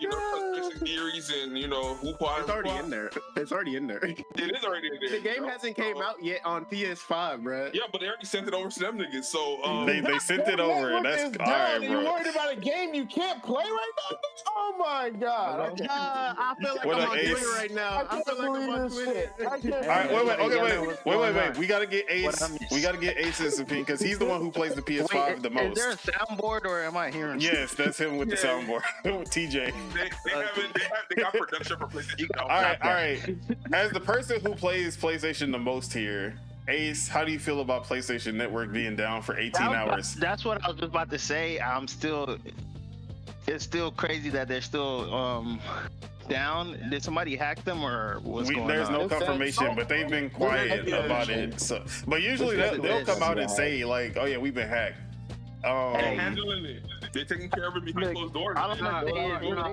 S5: Theories and
S3: It's already in there. It's already in there.
S5: It is already in there.
S3: The game hasn't came out yet on PS5, bro.
S5: Yeah, but they already sent it over to them niggas. So
S4: They sent it over, and that's all right,
S2: You
S4: bro.
S2: worried about a game you can't play right now? Oh my god!
S3: I feel like
S4: What
S3: I'm
S4: up,
S3: on
S4: Ace?
S3: Twitter right now. I feel like I'm on Twitter.
S4: All right, wait. We gotta get Ace. We gotta get Ace's opinion because he's the one who plays the PS5 the
S7: Is there a
S4: most.
S7: soundboard or am I hearing?
S4: Yes, that's him with the soundboard. TJ.
S5: they got production for PlayStation.
S4: All right. As the person who plays PlayStation the most here, Ace, how do you feel about PlayStation Network being down for 18 hours?
S7: That's what I was just about to say. It's still crazy that they're still down. Did somebody hack them or what's going
S4: There's
S7: on?
S4: no confirmation, but they've been quiet about it. So, but usually they'll come out and say like, "Oh yeah, we've been hacked."
S5: They're handling it. They're taking care of it behind closed doors.
S7: I don't know.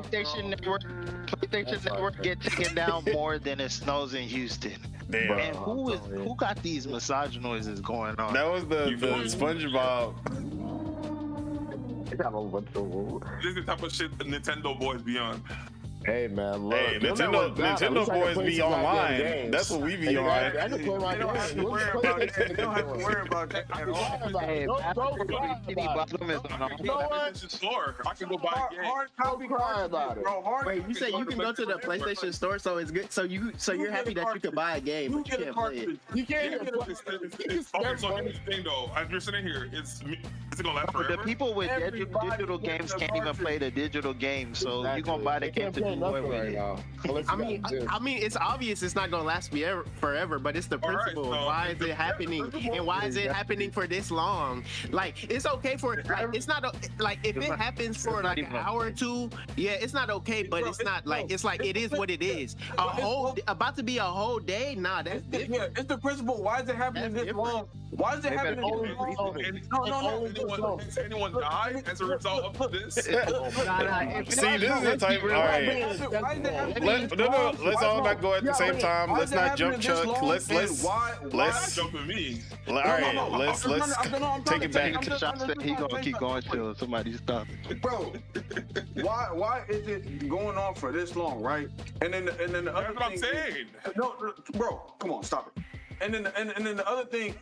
S7: PlayStation Network get taken down more than it snows in Houston.
S4: Damn.
S7: And who got these massage noises going on?
S4: That was the SpongeBob.
S5: This is the type of shit the Nintendo boys be on.
S2: Hey man, look.
S4: Hey,
S2: them that work out, at least
S4: Nintendo
S2: I can
S4: boys
S2: play
S4: be
S2: some goddamn
S4: online.
S2: games.
S4: That's what we be
S2: Hey,
S4: on.
S2: I can play my
S1: They don't have
S2: games.
S1: to worry about that. They don't have to worry about that at all.
S7: Hey,
S2: Don't
S7: Apple
S2: cry
S7: TV
S2: about it.
S7: bottom is on.
S2: You know what?
S5: PlayStation Store. I can go buy a game.
S1: Hard copy
S2: Don't cry
S1: cartridges,
S2: about it.
S1: bro. Hard
S3: Wait, you said you can go to the PlayStation Store, so it's good. So you're happy that you could buy a game,
S1: You
S3: but you
S1: get a
S3: can't play it.
S1: cartridge.
S2: You can't
S5: Yeah,
S2: even play it.
S5: okay, so here's the thing though. As you're sitting here, is it gonna last
S7: The
S5: forever?
S7: people with
S1: Everybody
S7: digital
S1: gets
S7: games
S1: a
S7: can't even play the digital game, so you're gonna buy the
S2: They
S7: game
S2: can't
S7: to
S2: play
S7: do away
S2: nothing
S7: with
S2: right
S7: it.
S2: now. Unless
S3: I
S2: you
S3: mean,
S2: got this.
S3: it's obvious it's not gonna last forever, but it's the
S5: All right,
S3: principle.
S5: so
S3: Why is it happening, and why is it happening for this long? Like, it's okay for like it's not like if it happens for like an hour or two, yeah, it's not okay, but it's not like it's like it is what it is. About to be a whole day, nah, that's different.
S1: Yeah, it's the principle. Why is it happening
S3: That's
S1: this long? Why is it happening
S2: only
S1: this long?
S2: Sony.
S1: No.
S5: Has anyone died as a result of this?
S4: See, this is the type. All right. Let's all not go at the same time. Let's not jump Chuck. Let's
S5: Jumping me.
S4: all right. Let's take it back.
S7: Shot said he gonna keep going till somebody stops.
S1: Bro, why is it going on for this long, right? And then the other
S5: That's what I'm
S1: thing
S5: saying.
S1: no, bro, come on, stop it. And then the other thing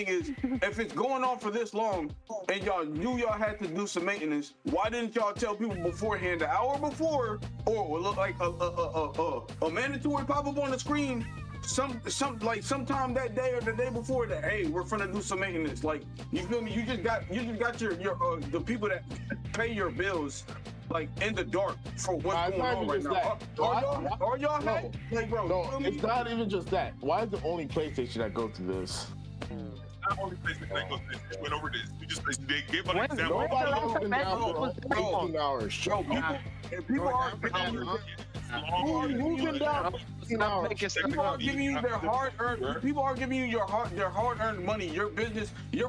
S1: is, if it's going on for this long and y'all knew y'all had to do some maintenance, why didn't y'all tell people beforehand, an hour before, or look like a mandatory pop up on the screen? Sometime that day or the day before that, hey, we're finna do some maintenance. Like, you feel me? You just got your the people that pay your bills like in the dark for what's going on right now. Are y'all hacked? Like, bro,
S2: No, it's not even just that. Why is the only PlayStation that goes through this?
S5: Not only PlayStation that goes this. They went over this. They gave an example.
S2: Nobody else been down for 18 hours.
S1: bro, people are moving down. People are giving you their hard-earned. People are giving you their hard-earned money. Your business, your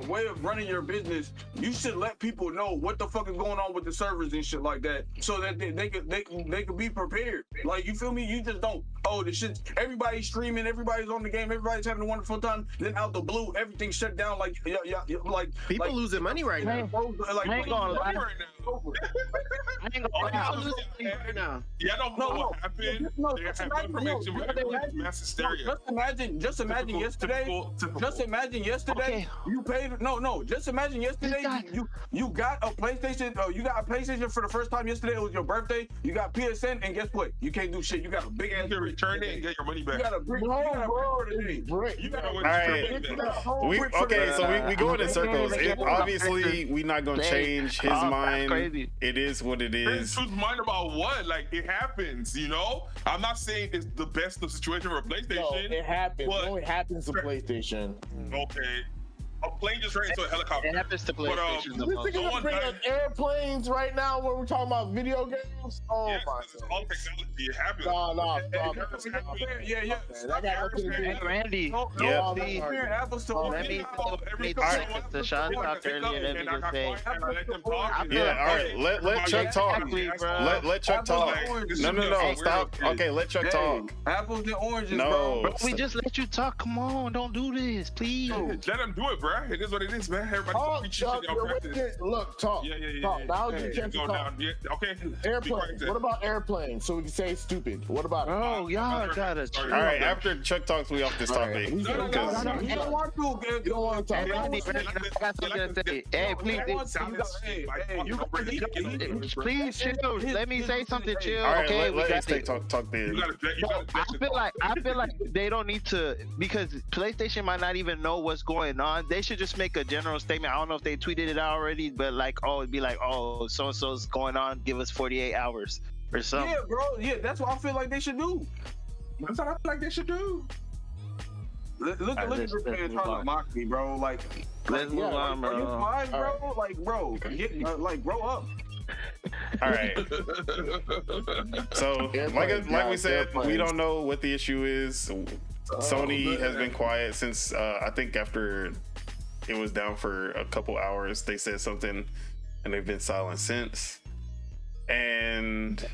S1: way of running your business. You should let people know what the fuck is going on with the servers and shit like that, so that they could be prepared. Like, you feel me? You just don't. Oh, the shit. Everybody's streaming. Everybody's on the game. Everybody's having a wonderful time. Then out the blue, everything shut down. Like
S3: People losing money right now.
S7: I ain't gonna lie.
S3: I ain't gonna lie. Losing money right now.
S5: Yeah, I don't know what happened. They have no information. Mass hysteria.
S1: Just imagine yesterday. Just imagine yesterday. You paid. Just imagine yesterday. You got a PlayStation. You got a PlayStation for the first time yesterday. It was your birthday. You got PSN, and guess what? You can't do shit. You got a big ass.
S5: You can return it and get your money back.
S1: You got a brick. You got
S5: All
S4: right. So we go in circles. Obviously, we're not gonna change his mind.
S7: Crazy.
S4: It is what it is.
S5: Whose mind about what? Like, it happens, you know? I'm not saying it's the best of situation for a PlayStation.
S2: No, it happens.
S5: But-
S2: It only happens to PlayStation.
S5: Okay. A plane just ran into a helicopter.
S7: It happens to PlayStation the
S2: This
S7: most.
S2: nigga gonna bring up airplanes right now when we're talking about video games? Oh
S5: Yes,
S2: my
S5: it's all technology. It happens.
S2: No, stop.
S1: Yeah.
S2: I got nothing to do
S7: Hey,
S2: with
S7: Randy.
S4: Yeah.
S7: Please.
S1: Comparing apples to
S7: Let me the shot talked earlier. Let me just say.
S4: Yeah, all right. Let Chuck talk.
S7: Exactly, bro.
S4: Let Chuck talk. No.
S7: Hey,
S4: Stop. Okay, let Chuck talk.
S1: Apples and oranges,
S4: No.
S1: bro.
S7: We just let you talk. Come on, don't do this, please.
S5: Let him do it, bro. It is what it is, man. Everybody
S2: Talk,
S5: preach
S2: Chuck.
S5: shit on
S2: You're
S5: practice.
S2: waiting. Look, talk.
S5: Yeah.
S2: Talk. Now
S5: Hey,
S2: you a chance to
S5: go
S2: talk.
S5: down. Yeah, okay.
S2: Airplanes. What about airplanes? So we can say stupid. What about it?
S7: Bro, y'all gotta.
S4: All right, after Chuck talks, we off this topic.
S2: You don't want to talk.
S7: Randy, I got something to say. Hey, please, please chill. Let me say something. Chill.
S4: All right,
S7: Okay, we
S4: let
S7: got
S4: Ace
S7: it.
S4: talk then.
S7: I feel like they don't need to, because PlayStation might not even know what's going on. They should just make a general statement. I don't know if they tweeted it out already, but like, it'd be like, oh, so and so's going on. Give us 48 hours or something.
S1: Yeah, bro. Yeah, that's what I feel like they should do.
S5: That's what I feel like they should do.
S1: Look at this man trying to mock me, bro. Like,
S7: Let's move on,
S1: are you
S7: bro.
S1: fine, bro? Like, bro, grow up.
S4: All right. So, like we said, we don't know what the issue is. Sony has been quiet since I think after it was down for a couple hours. They said something, and they've been silent since. And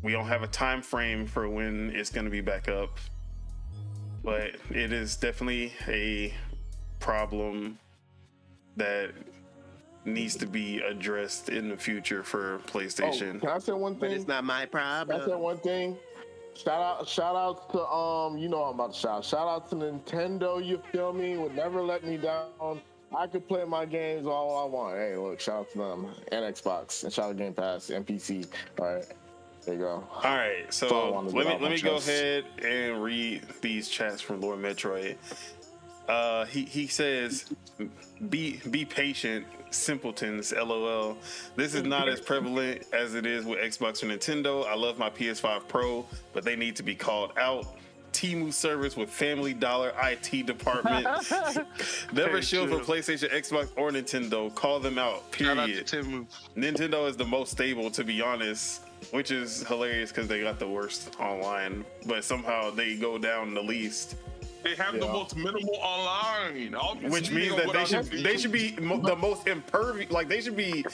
S4: we don't have a time frame for when it's going to be back up. But it is definitely a problem that needs to be addressed in the future for PlayStation.
S2: Oh, can I say one
S3: But
S2: thing?
S3: it's not my problem.
S2: Can I say one thing? Shout out to you know I'm about to shout out to Nintendo. You feel me? Would never let me down. I could play my games all I want. Hey, look, shout out to them and Xbox and shout out Game Pass and PC. All right, there you go.
S4: All right, so let me go ahead and read these chats from Lord Metroid. He says, "Be patient, simpletons. LOL. This is not as prevalent as it is with Xbox or Nintendo. I love my PS5 Pro, but they need to be called out. Temu service with Family Dollar IT department. Never shield for PlayStation, Xbox, or Nintendo. Call them out. Period. Nintendo is the most stable, to be honest." Which is hilarious because they got the worst online, but somehow they go down the least.
S5: They have the most minimal online, obviously,
S4: which means that they should be the most impervious. Like they should be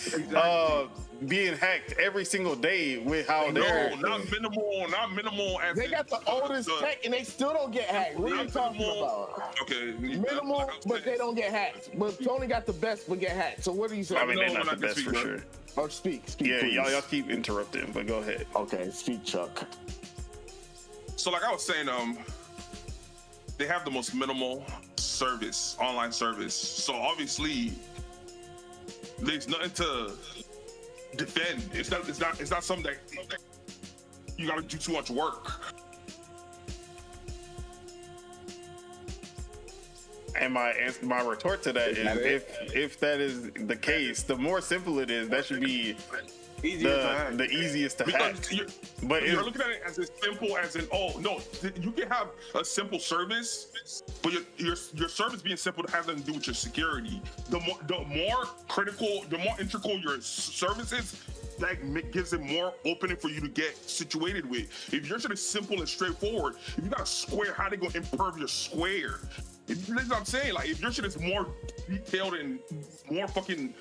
S4: being hacked every single day with how they're
S5: not minimal. As
S2: they got the oldest tech and they still don't get hacked. What are you talking about?
S5: Okay,
S2: minimal, but they don't get hacked. But Sony got the best, but get hacked. So what are you saying?
S4: I mean, they're not the best for sure.
S2: Or speak.
S4: Yeah,
S2: please.
S4: y'all keep interrupting, but go ahead.
S2: Okay, speak, Chuck.
S5: So, like I was saying, they have the most minimal service, online service. So obviously, there's nothing to defend. It's not something that you got to do too much work.
S4: And my retort to that is, if that is the case, the more simple it is, that should be the easiest to hack.
S5: But you're looking at it as simple as you can have a simple service, but your service being simple has nothing to do with your security. The more integral your service is, that gives it more opening for you to get situated with. If your shit is simple and straightforward, if you got a square, how they gonna improve your square? That's what I'm saying. Like, if your shit is more detailed and more fucking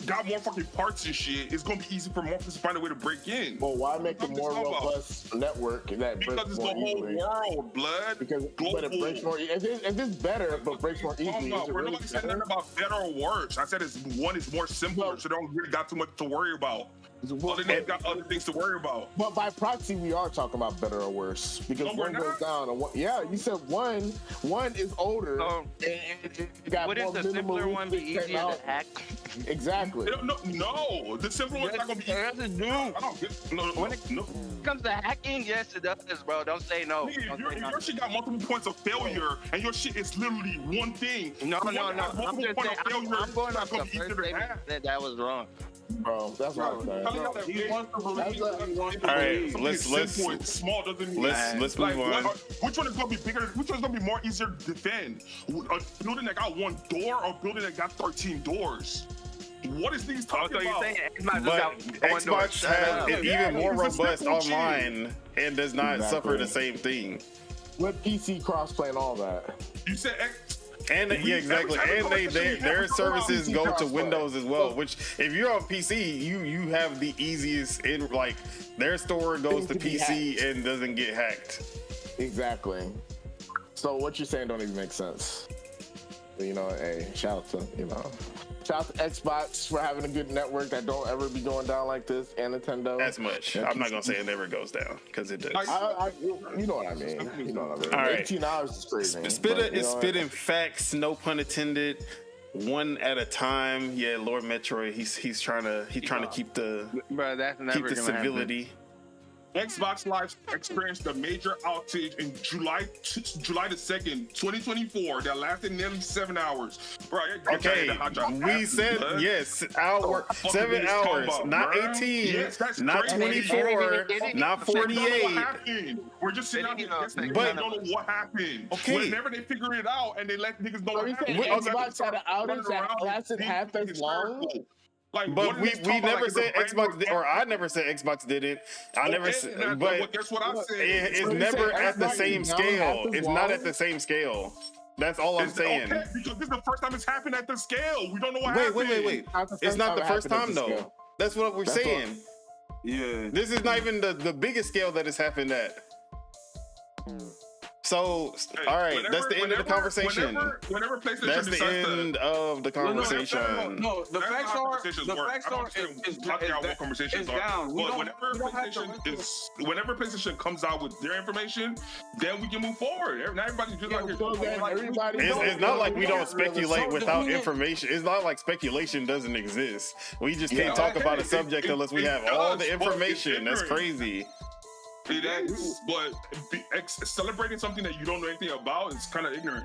S5: got more fucking parts and shit, it's gonna be easy for more people to find a way to break in.
S2: Well, why make a more robust network that
S5: because
S2: breaks
S5: it's
S2: more
S5: the whole
S2: easily?
S5: world, blood.
S2: Because but it breaks more. If it's better, but breaks more easily.
S5: We're not saying nothing about better or worse. I said one is more simpler, so they don't really got too much to worry about. Well, they got other things to worry about.
S2: But by proxy, we are talking about better or worse because one goes down. And you said one is older and it got
S7: what
S2: more
S7: is the simpler one be easier to hack?
S2: Exactly.
S5: No, the simpler one's not gonna be.
S7: When it comes to hacking, yes it does, bro. Don't say no.
S5: If your shit got multiple points of failure and your shit is literally one thing.
S7: No. I'm going off the first statement that was wrong.
S2: Bro, that's what I'm saying.
S4: All right, let's
S5: small doesn't mean
S4: let's move on.
S5: Which one is gonna be bigger? Which one's gonna be more easier to defend? A building that got one door or a building that got 13 doors? What is these talking about?
S4: But Xbox has it even more robust online and does not suffer the same thing.
S2: With PC crossplay and all that.
S5: You said
S4: and exactly, and their services go to Windows as well. Which, if you're on PC, you have the easiest in their store goes to PC and doesn't get hacked.
S2: Exactly. So what you're saying don't even make sense. Hey, shout out to Xbox for having a good network that don't ever be going down like this, and Nintendo.
S4: As much. I'm not gonna say it never goes down because it does.
S2: You know what I mean. All
S4: right.
S2: 18 hours is crazy.
S4: Spitting facts, no pun intended. One at a time. Yeah, Lord Metroid. He's trying to keep the civility.
S5: Xbox Live experienced a major outage in July the 2nd, 2024 that lasted nearly 7 hours. Bro,
S4: okay, we said yes, 7 hours, not 18, not 24, not 48.
S5: We're just sitting out here guessing, but don't know what happened. Okay, whenever they figure it out and they let niggas know what happened.
S2: Xbox had an outage that lasted half as long.
S4: But we never said Xbox or I never said Xbox didn't. I never said, but
S5: that's what I said.
S4: It's never at the same scale. It's not at the same scale. That's all I'm saying.
S5: Okay, because this is the first time it's happened at the scale. We don't know what happened.
S4: Wait. It's not the first time though. That's what we're saying. Yeah. This is not even the biggest scale that it's happened at. So, all right, that's the end of the conversation.
S5: Whenever PlayStation
S4: That's the
S5: decides
S4: end of the conversation.
S1: No, the
S5: That's
S1: facts
S5: how
S1: are
S5: conversations
S1: the
S5: work.
S1: facts
S5: I don't
S1: are
S5: understand
S1: is
S5: exactly how what conversations are.
S1: down.
S5: But whenever PlayStation comes out with their information, then we can move forward. Not everybody's just like
S4: It's not like we don't speculate without information. It's not like speculation doesn't exist. We just can't talk about a subject unless we have all the information. That's crazy.
S5: It is, but celebrating something that you don't know anything about is kind of ignorant.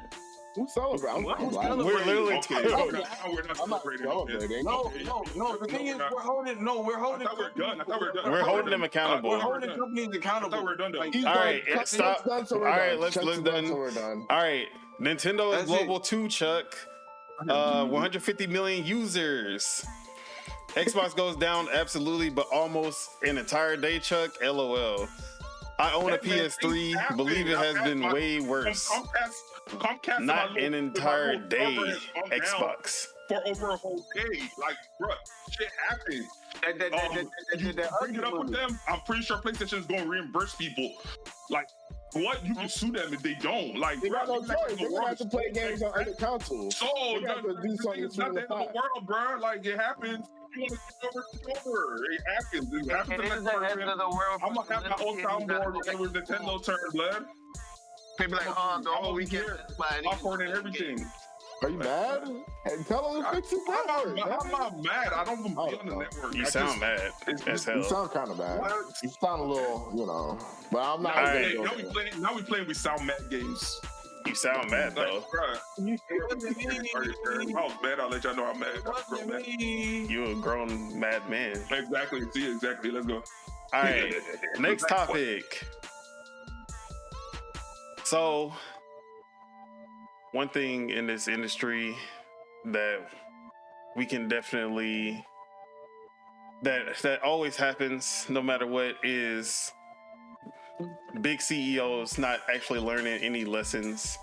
S2: Who's celebrating?
S4: We're literally.
S5: We're not celebrating.
S1: No. The thing is, we're holding. We're holding.
S5: I thought we're done.
S4: We're holding them accountable.
S1: We're holding companies accountable.
S5: I thought we're done.
S4: All right, stop. All right, let's done. All right, Nintendo is global too, Chuck. 150 million users. Xbox goes down absolutely, but almost an entire day, Chuck. LOL. I own a PS3. Believe it has been way worse.
S5: Comcast
S4: Not an entire day, Xbox.
S5: For over a whole day. Like, bro, shit happens. You bring it up with them, I'm pretty sure PlayStation is going to reimburse people. Like, what? You can sue them if they don't. Like,
S2: they got no choice. They're gonna have to play games on other consoles.
S5: So, it's not the end of the world, bro. Like, it happens. It's over. It happens. It happens.
S7: It is the end of the world.
S5: I'm gonna have my own soundboard when it was Nintendo turn, blood.
S7: People like, oh, the whole weekend.
S5: Popcorn and everything.
S2: Are you mad? And tell them to fix it.
S5: I'm not mad. I don't even be on the network.
S4: You sound mad as hell.
S2: You sound kind of bad. You sound a little, but I'm not.
S5: Now we playing with sound mad games.
S4: You sound mad though.
S5: I was mad. I'll let y'all know I'm mad.
S4: You a grown mad man.
S5: Exactly. See, exactly. Let's go.
S4: All right. Next topic. So, one thing in this industry that we can definitely that always happens no matter what is big CEOs not actually learning any lessons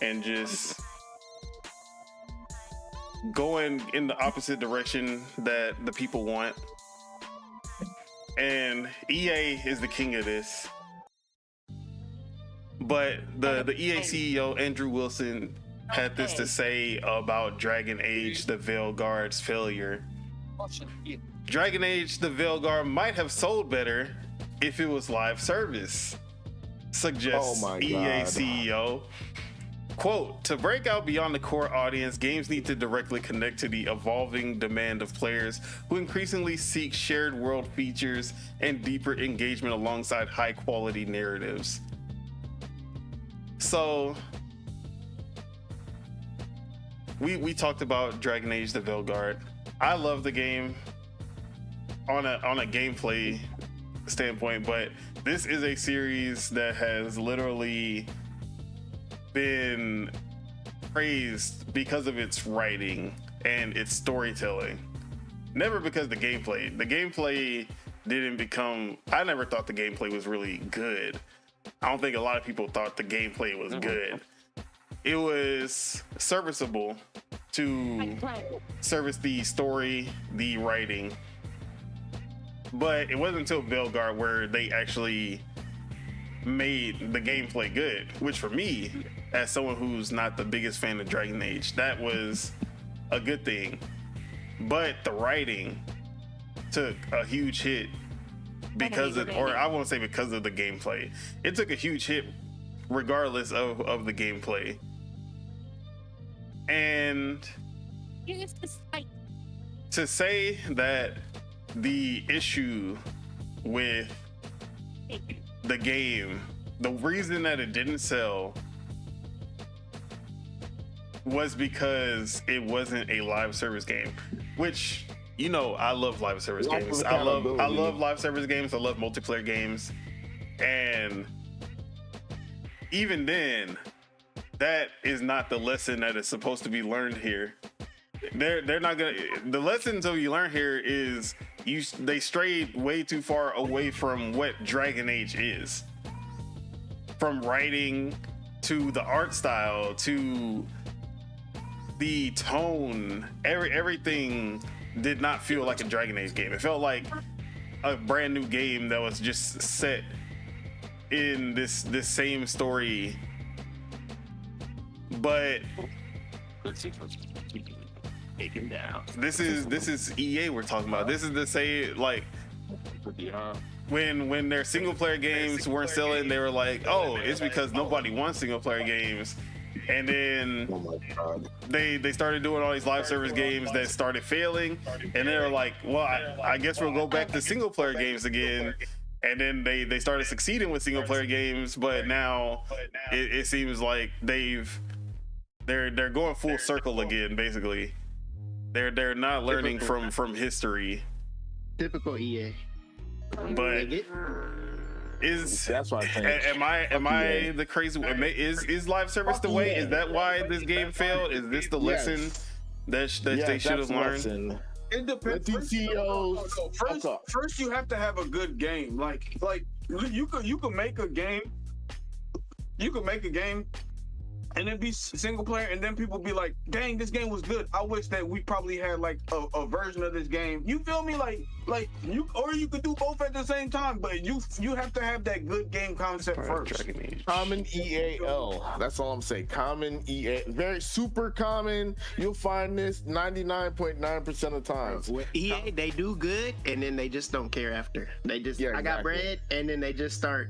S4: and just going in the opposite direction that the people want. And EA is the king of this. But the EA CEO, Andrew Wilson, had this to say about Dragon Age the Veilguard's failure. Dragon Age the Veilguard might have sold better if it was live service, suggests EA CEO. Quote, to break out beyond the core audience, games need to directly connect to the evolving demand of players who increasingly seek shared world features and deeper engagement alongside high quality narratives. So we talked about Dragon Age the Veilguard. I love the game on a gameplay standpoint, but this is a series that has literally been praised because of its writing and its storytelling. Never because the gameplay. The gameplay didn't become... I never thought the gameplay was really good. I don't think a lot of people thought the gameplay was good. It was serviceable to service the story, the writing. But it wasn't until Veilguard where they actually made the gameplay good, which for me, as someone who's not the biggest fan of Dragon Age, that was a good thing. But the writing took a huge hit because of, or I won't say because of the gameplay. It took a huge hit regardless of the gameplay. And to say that the issue with the game, the reason that it didn't sell was because it wasn't a live service game, which, you know, I love live service games. I love live service games. I love multiplayer games. And even then, that is not the lesson that is supposed to be learned here. They're not gonna. The lessons that you learn here is they strayed way too far away from what Dragon Age is. From writing to the art style to the tone, everything did not feel like a Dragon Age game. It felt like a brand new game that was just set in this same story But
S6: Good sequence. Take him down.
S4: this is EA we're talking about. This is the say like when their single player games weren't selling, they were like, oh, it's because nobody wants single player games. And then they started doing all these live service games that started failing, and they were like, well, I guess we'll go back to single player games again. And then they started succeeding with single player games, but now it seems like they're going full circle again. Basically, they're not learning from history.
S3: Typical EA.
S4: But
S2: that's why I think.
S4: Am I the crazy? Is live service the way? Is that why this game failed? Is this the lesson that they should have learned?
S1: It depends. First, you have to have a good game. Like you could make a game. You could make a game, and then be single player, and then people be like, "Dang, this game was good. I wish that we probably had like a version of this game." You feel me? Like you, or you could do both at the same time. But you have to have that good game concept first.
S2: Common EAL. That's all I'm saying. Common EA. Very super common. You'll find this 99.9% of times.
S3: With EA, they do good, and then they just don't care after. They just, I got bread, and then they just start.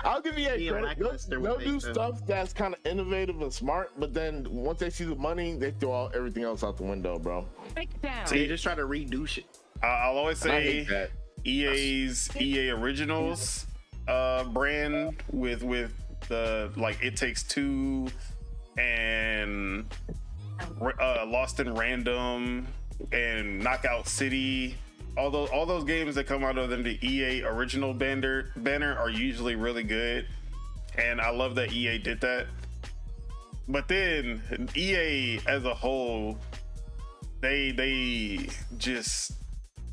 S2: I'll give you a credit. They'll do stuff that's kind of innovative and smart, but then once they see the money, they throw everything else out the window, bro.
S3: So you just try to redo shit.
S4: I'll always say EA's EA Originals brand with the like It Takes Two and Lost in Random and Knockout City. All those games that come out of the EA Original banner are usually really good, and I love that EA did that. But then EA as a whole, they just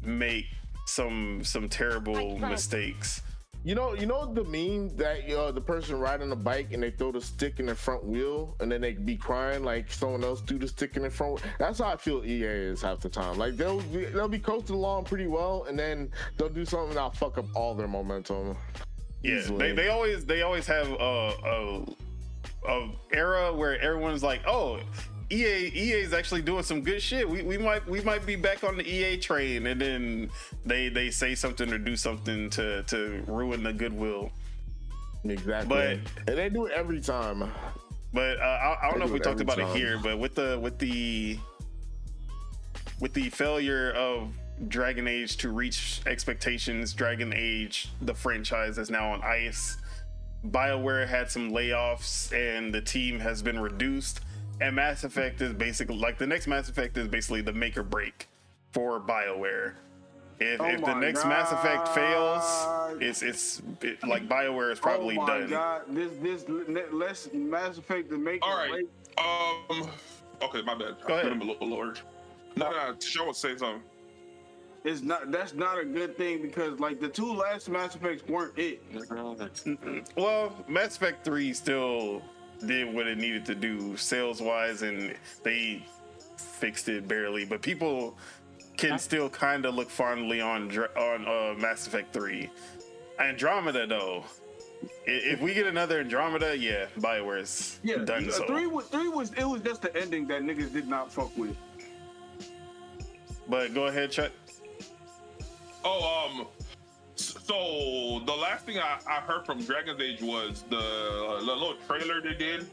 S4: make some terrible mistakes.
S2: You know the meme that the person riding a bike and they throw the stick in the front wheel and then they be crying like someone else threw the stick in the front. That's how I feel EA is half the time. Like they'll be coasting along pretty well, and then they'll do something that'll fuck up all their momentum.
S4: Yeah, they always have a era where everyone's like, oh, EA is actually doing some good shit. We might be back on the EA train, and then they say something or do something to ruin the goodwill.
S2: Exactly.
S4: But
S2: and they do it every time.
S4: But I don't know if we talked about it here, but with the failure of Dragon Age to reach expectations, Dragon Age, the franchise, is now on ice. BioWare had some layoffs, and the team has been reduced. And Mass Effect is basically like the next Mass Effect is basically the make or break for BioWare. If the next Mass Effect fails, it's like BioWare is probably done.
S1: Oh my God! This less Mass Effect to make.
S5: All right. Okay, my bad.
S4: Go ahead.
S5: I'm a little Lord. No, Sean was saying something.
S1: It's not. That's not a good thing because like the two last Mass Effects weren't it.
S4: Well, Mass Effect 3 still did what it needed to do sales wise, and they fixed it barely, but people can still kind of look fondly on Mass Effect 3. Andromeda though, if we get another Andromeda, yeah, BioWare's done. So
S1: 3 was just the ending that niggas did not fuck with.
S4: But go ahead, Chuck.
S5: So the last thing I heard from Dragon's Age was the little trailer they did.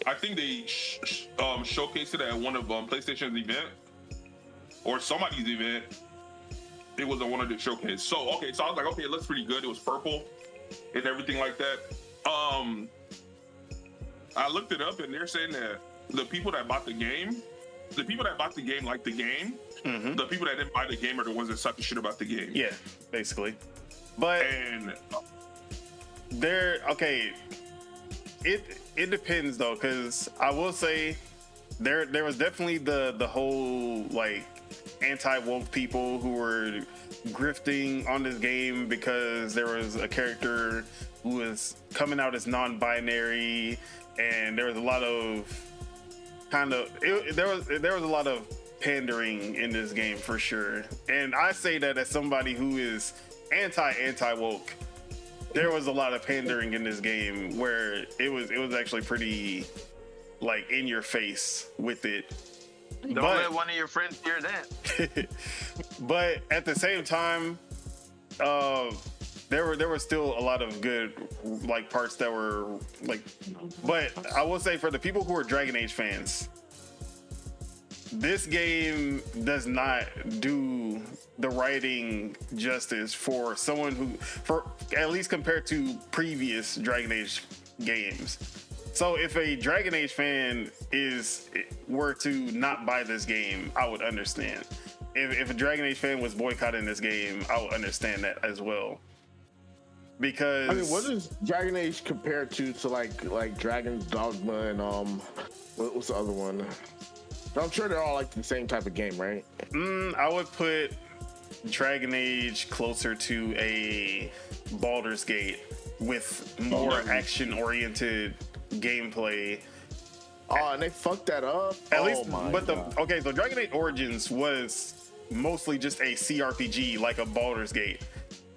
S5: I think they showcased it at one of PlayStation's event or somebody's event. It was one of the showcase. So I was like, okay, it looks pretty good. It was purple and everything like that. I looked it up and they're saying that the people that bought the game like the game. Mm-hmm. The people that didn't buy the game are the ones that suck the shit about the game.
S4: Yeah, basically. But it depends though, because I will say there was definitely the whole like anti-woke people who were grifting on this game because there was a character who was coming out as non-binary, and there was a lot of there was a lot of pandering in this game for sure. And I say that as somebody who is anti-woke. There was a lot of pandering in this game where it was actually pretty like in your face with it.
S7: Don't let one of your friends hear that.
S4: But at the same time, there were still a lot of good like parts that were like. But I will say for the people who are Dragon Age fans, this game does not do the writing justice for someone who, for at least compared to previous Dragon Age games. So if a Dragon Age fan were to not buy this game, I would understand. If a Dragon Age fan was boycotting this game, I would understand that as well. Because
S2: I mean, what is Dragon Age compared to like Dragon's Dogma and what's the other one? I'm sure they're all like the same type of game, right?
S4: I would put Dragon Age closer to a Baldur's Gate with more action-oriented gameplay.
S2: Oh, and they fucked that up.
S4: At least, but so Dragon Age Origins was mostly just a CRPG, like a Baldur's Gate.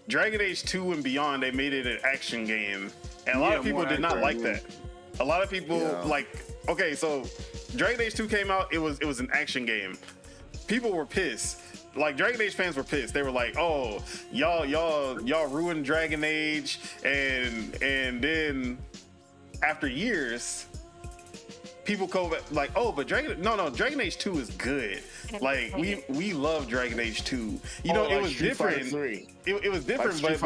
S4: Dragon Age 2 and beyond, they made it an action game, and a lot of people did not like that. A lot of people so Dragon Age 2 came out, it was an action game. People were pissed. Like Dragon Age fans were pissed. They were like, "Oh, y'all ruined Dragon Age," and then after years, people go back like, "Oh, but Dragon Age 2 is good. Like we love Dragon Age 2. You know, it was different. It was different, but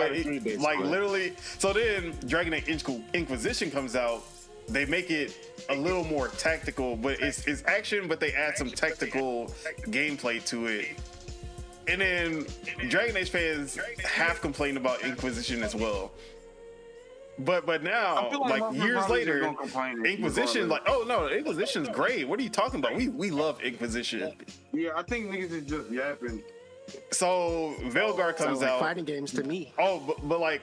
S4: like literally. So then Dragon Age Inquisition comes out. They make it a little more tactical, but it's action, but they add some tactical gameplay to it. And then Dragon Age fans have complained about Inquisition as well. But now, like years later, Inquisition, like, oh no, Inquisition's great. What are you talking about? We love Inquisition.
S1: Yeah, I think niggas is just yapping.
S4: So Veilguard comes
S3: like
S4: out.
S3: Fighting games to me.
S4: Oh, but like,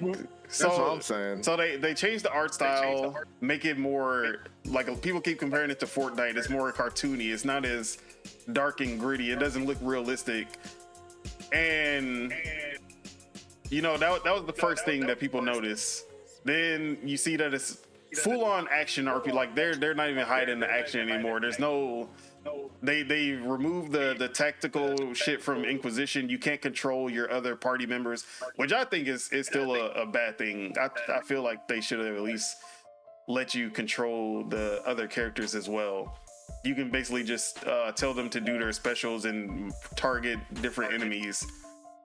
S4: so
S2: that's what I'm saying.
S4: So they changed the art style, make it more like people keep comparing it to Fortnite. It's more cartoony. It's not as dark and gritty. It doesn't look realistic. And you know that was the first thing that people notice. Then you see that it's full on action RP. Like they're not even hiding the action anymore. There's no. They removed the tactical shit from Inquisition. You can't control your other party members, which I think is still a bad thing. I feel like they should have at least let you control the other characters as well. You can basically just tell them to do their specials and target different enemies,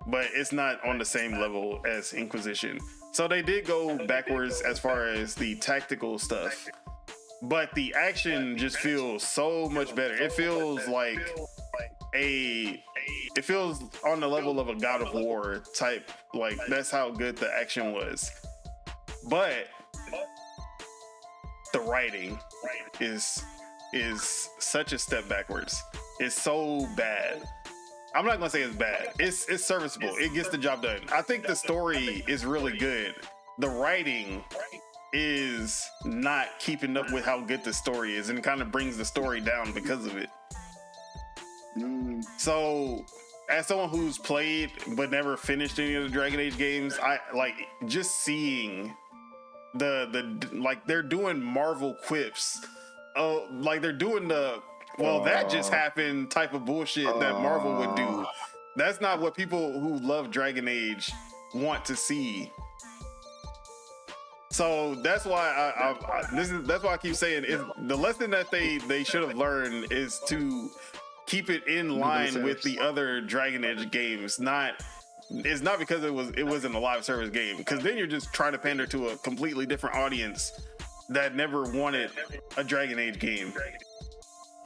S4: but it's not on the same level as Inquisition. So they did go backwards as far as the tactical stuff. But the action just feels so much better. It feels like it feels on the level of a God of War type. Like that's how good the action was. But the writing is such a step backwards. It's so bad. I'm not gonna say it's bad. It's serviceable. It gets the job done. I think the story is really good. The writing is not keeping up with how good the story is, and kind of brings the story down because of it. So as someone who's played but never finished any of the Dragon Age games, I like just seeing the like they're doing Marvel quips. Oh, like they're doing the that just happened type of bullshit that Marvel would do. That's not what people who love Dragon Age want to see. So that's why that's why I keep saying the lesson that they should have learned is to keep it in line with the other Dragon Age games. It's not because it wasn't a live service game, because then you're just trying to pander to a completely different audience that never wanted a Dragon Age game.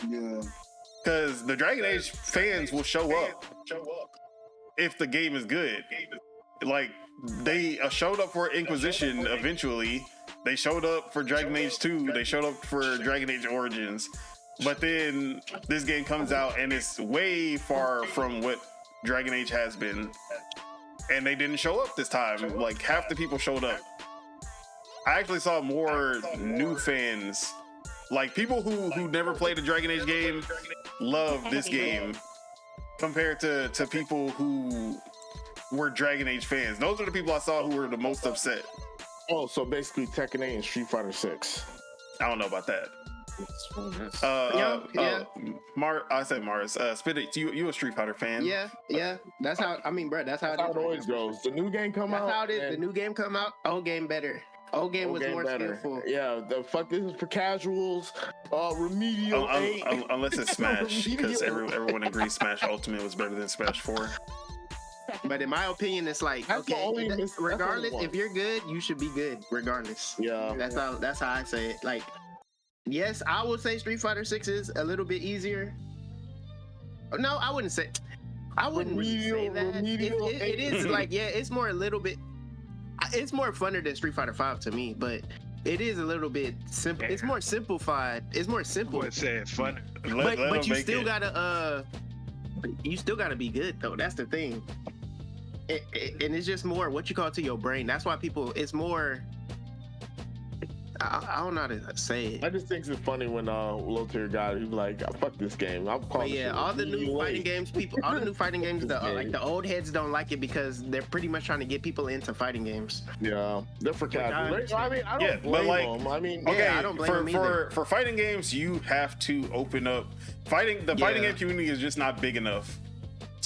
S1: Yeah.
S4: Because the Dragon Age fans will show up if the game is good. Like, they showed up for Inquisition eventually. They showed up for Dragon Age 2. They showed up for Dragon Age Origins. But then this game comes out and it's way far from what Dragon Age has been. And they didn't show up this time. Like, half the people showed up. I actually saw more new fans. Like, people who never played a Dragon Age game love this game compared to people who were Dragon Age fans. Those are the people I saw who were the most upset.
S2: Oh, so basically Tekken 8 and Street Fighter 6.
S4: I don't know about that. I said Mars. Spit it. You a Street Fighter fan?
S3: Yeah. That's how. I mean, bro, that's how
S2: That's how it always goes. The new game come out.
S3: That's how it is. The new game come out. Old game better. Old game was more skillful.
S2: Yeah, the fuck this is for casuals. Remedial 8.
S4: Unless it's Smash, because everyone agrees Smash Ultimate was better than Smash 4.
S3: But in my opinion, it's like,
S2: That's
S3: okay, regardless, if you're good, you should be good, regardless.
S2: Yeah.
S3: That's how I say it. Like, yes, I would say Street Fighter 6 is a little bit easier. No, I wouldn't say really say that. It is like, yeah, it's more a little bit. It's more funner than Street Fighter 5 to me, but it is a little bit simple. It's more simplified. It's more simple.
S8: Boy said fun.
S3: But you still gotta be good though. That's the thing. And it's just more what you call to your brain. That's why people. It's more. I don't know how to say it.
S2: I just think it's funny when low tier guy he's like, fuck this game. I'm calling.
S3: Yeah, all the new fighting games, like the old heads don't like it because they're pretty much trying to get people into fighting games.
S2: Yeah, they're for casual. I mean, I don't blame them. I mean,
S4: okay,
S3: I don't blame them either.
S4: For fighting games, you have to open up. Fighting game community is just not big enough.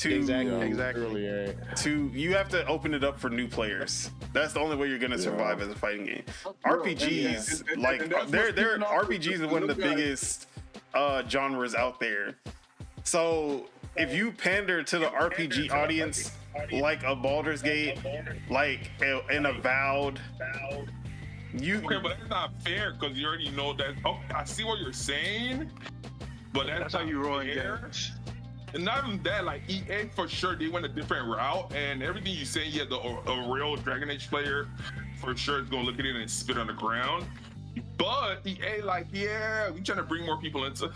S3: Exactly.
S4: You have to open it up for new players. That's the only way you're gonna survive as a fighting game. RPGs, RPGs is one of the biggest genres out there. So if you pander to the RPG audience like a Baldur's Gate, like an Avowed,
S5: Okay, but that's not fair because you already know that. Oh, I see what you're saying, but that's how you roll games. And not even that, like EA for sure, they went a different route, and everything you say, yeah, a real Dragon Age player for sure is gonna look at it and spit on the ground. But EA, like, yeah, we trying to bring more people into.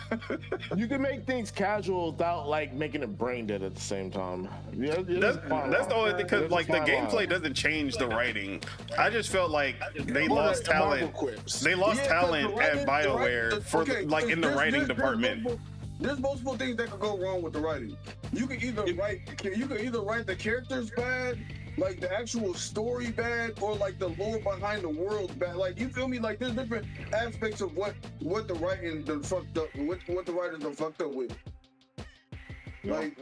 S2: You can make things casual without like making it brain dead at the same time. Yeah,
S4: that's the only thing, because like the gameplay doesn't change the writing. I just felt like they lost talent. They lost talent at BioWare for in the writing department.
S1: There's multiple things that could go wrong with the writing. You can either write the characters bad, like the actual story bad, or like the lore behind the world bad. Like, you feel me? Like, there's different aspects of what the writing done fucked up, what the writers done fucked up with. Like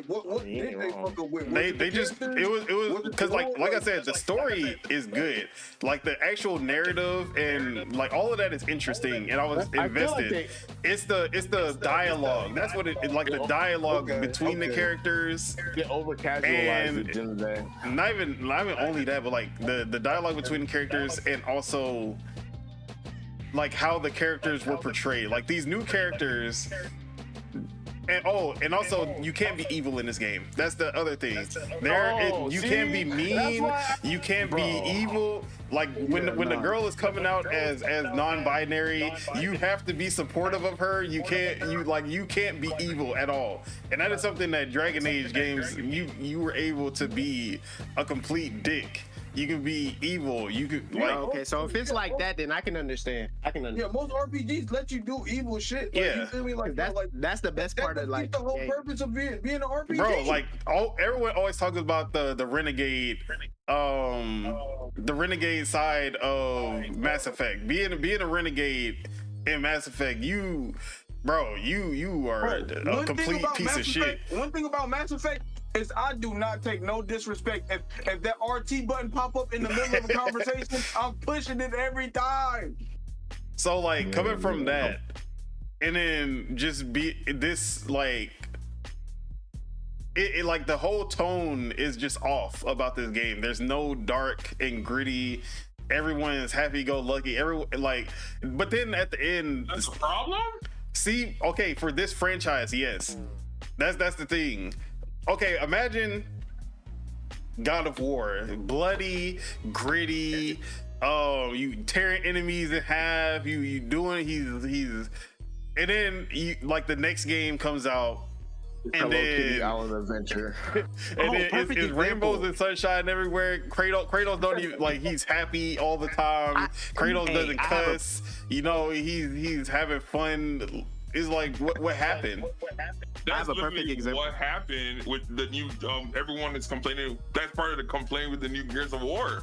S1: what did they fuck up with?
S4: It was because like I said, the story is good. Like the actual narrative and like all of that is interesting, and I was invested. It's the dialogue. That's what it like. The dialogue between the characters
S2: get over casualized at the end of the day.
S4: Not even only that, but like the dialogue between the characters, and also like how the characters were portrayed. Like these new characters. And also, you can't be evil in this game. That's the other thing. You can't be mean. You can't be evil. Like when the girl is coming out as non-binary, you have to be supportive of her. You can't be evil at all. And that is something that Dragon Age games you were able to be a complete dick. You can be evil. You could like.
S3: Okay, so if it's like that, then I can understand. Yeah,
S1: most RPGs let you do evil shit. Like, you feel me? Like
S3: that's the best part of like
S1: the whole purpose of being an RPG.
S4: Bro, like everyone always talks about the renegade, the renegade side of Mass Effect. Being a renegade in Mass Effect, you are a complete piece of shit.
S1: One thing about Mass Effect is I do not take no disrespect. If that RT button pop up in the middle of a conversation, I'm pushing it every time.
S4: So like coming from that, and then just be this like it like the whole tone is just off about this game. There's no dark and gritty. Everyone is happy-go-lucky. Everyone but then at the end,
S5: that's a problem.
S4: See, okay, for this franchise, yes, that's the thing. Okay, imagine God of War, bloody, gritty. You tearing enemies in half. You doing he's, and then like the next game comes out, and then
S2: Island Adventure,
S4: and then it's rainbows and sunshine everywhere. Kratos don't even like he's happy all the time. Kratos doesn't cuss. He's having fun. It's like what happened?
S5: That's literally what happened with the new. Everyone is complaining. That's part of the complaint with the new Gears of War.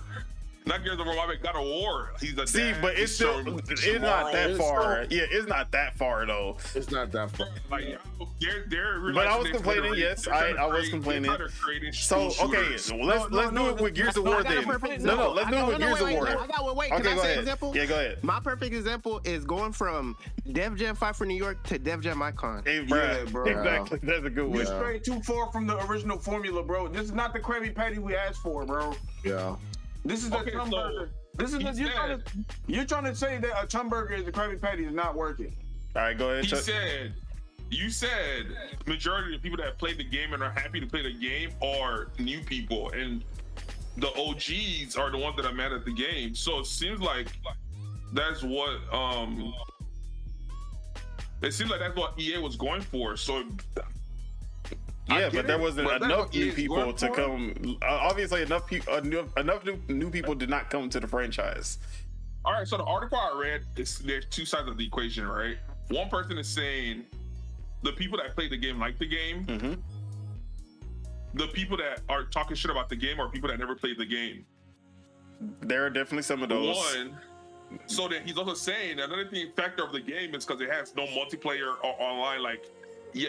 S5: Not Gears of War, my bad, God of War. He's a
S4: See,
S5: dad.
S4: but it's
S5: He's
S4: still,
S5: showing
S4: it's not that
S5: morals.
S4: far. Yeah, it's not that far though.
S2: It's not that far.
S5: Like, they're
S4: But I was
S5: they're
S4: complaining.
S5: trying to
S4: Yes,
S5: create-
S4: I was
S5: they're
S4: complaining.
S5: trying to create
S4: So
S5: school
S4: okay,
S5: shooters.
S4: let's do it with Gears of War then. No, let's do it with Gears of War.
S3: I got one. Wait,
S4: Okay,
S3: can I
S4: go
S3: say
S4: ahead.
S3: an example?
S4: Yeah, go ahead.
S3: My perfect example is going from Def Jam Fight for New York to Def Jam Icon.
S4: Hey, bro.
S1: Yeah, bro.
S4: Exactly. That's a good
S1: You
S4: one.
S1: strayed too far from the original formula, bro. This is not the Krabby Patty we asked for, bro.
S2: Yeah.
S1: This is the
S5: Okay,
S1: Chum
S5: so
S1: Burger. This is the, you're trying to say that a Chum Burger is the Krabby Patty is not working.
S4: All right, go ahead.
S5: He
S4: Chuck.
S5: said, you said majority of the people that play the game and are happy to play the game are new people, and the OGs are the ones that are mad at the game. So it seems like that's what EA was going for. So
S4: Yeah, but there wasn't
S1: But that's
S4: enough
S1: what
S4: new
S1: EA's
S4: people
S1: going
S4: to
S1: for.
S4: come. Obviously, enough new people did not come to the franchise.
S5: all right, so the article I read is there's two sides of the equation, right? One person is saying the people that play the game like the game.
S4: Mm-hmm.
S5: The people that are talking shit about the game are people that never played the game.
S4: There are definitely some of those.
S5: One. So then he's also saying another thing factor of the game is because it has no multiplayer or online, like any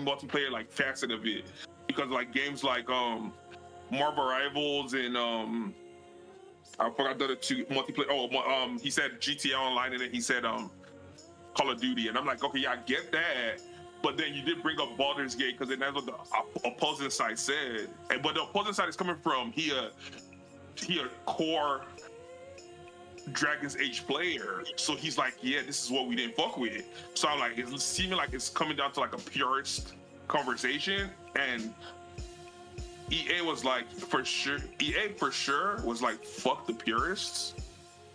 S5: multiplayer like facet of it. Because like games like Marvel Rivals and I forgot the other two multiplayer. Oh, he said GTA Online and then he said Call of Duty, and I'm like, okay, yeah, I get that. But then you did bring up Baldur's Gate because then that's what the opposing side said. But the opposing side is coming from he a core Dragon's Age player. So he's like, yeah, this is what we didn't fuck with. So I'm like, it's seeming like it's coming down to like a purist conversation. And EA was like, EA for sure was like, fuck the purists.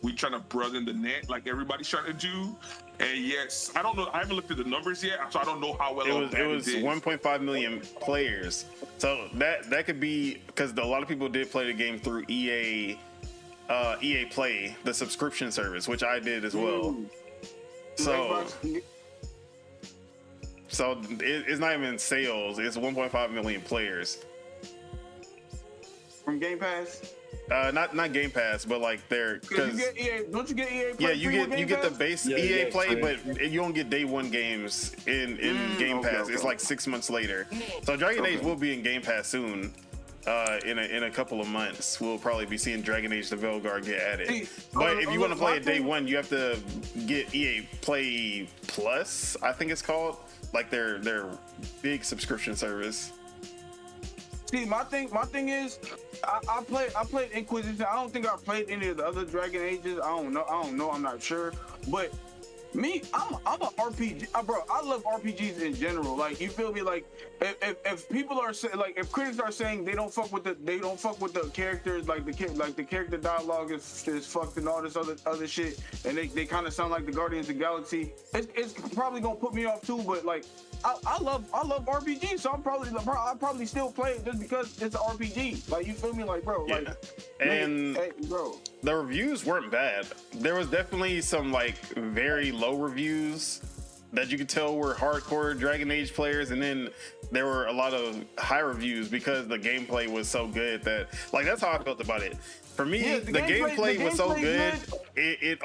S5: We trying to broaden the net like everybody's trying to do. And yes, I don't know. I haven't looked at the numbers yet, so I don't know how well
S4: It was 1.5 million players. So that could be because a lot of people did play the game through EA Play, the subscription service, which I did as well. So it's not even sales. It's 1.5 million players.
S1: From Game Pass?
S4: Not Game Pass, but like they're
S1: Don't you get EA Play?
S4: yeah, you get the
S1: Pass?
S4: base EA Play, but you don't get day one games in Game Pass. It's like 6 months later. So Dragon Age will be in Game Pass soon. In a couple of months, we'll probably be seeing Dragon Age: The Veilguard get added. But if you want to play it day one, you have to get EA Play Plus, I think it's called, like their big subscription service.
S1: See, my thing is, I played Inquisition. I don't think I played any of the other Dragon Ages. I don't know. I'm not sure. But me, I'm a RPG, bro. I love RPGs in general. Like, you feel me? Like, if people are saying, like, if critics are saying they don't fuck with the characters, like the character dialogue is fucked and all this other shit, and they kind of sound like the Guardians of the Galaxy, it's probably gonna put me off too. But like, I love RPGs, so I'll probably still play it just because it's an RPG. Like, you feel me? Like, bro,
S4: Yeah.
S1: like,
S4: And
S1: hey, bro.
S4: the reviews weren't bad. There was definitely some like very low reviews that you could tell were hardcore Dragon Age players, and then there were a lot of high reviews because the gameplay was so good that, like, that's how I felt about it. For me,
S1: Yeah,
S4: the gameplay was so good,
S1: good.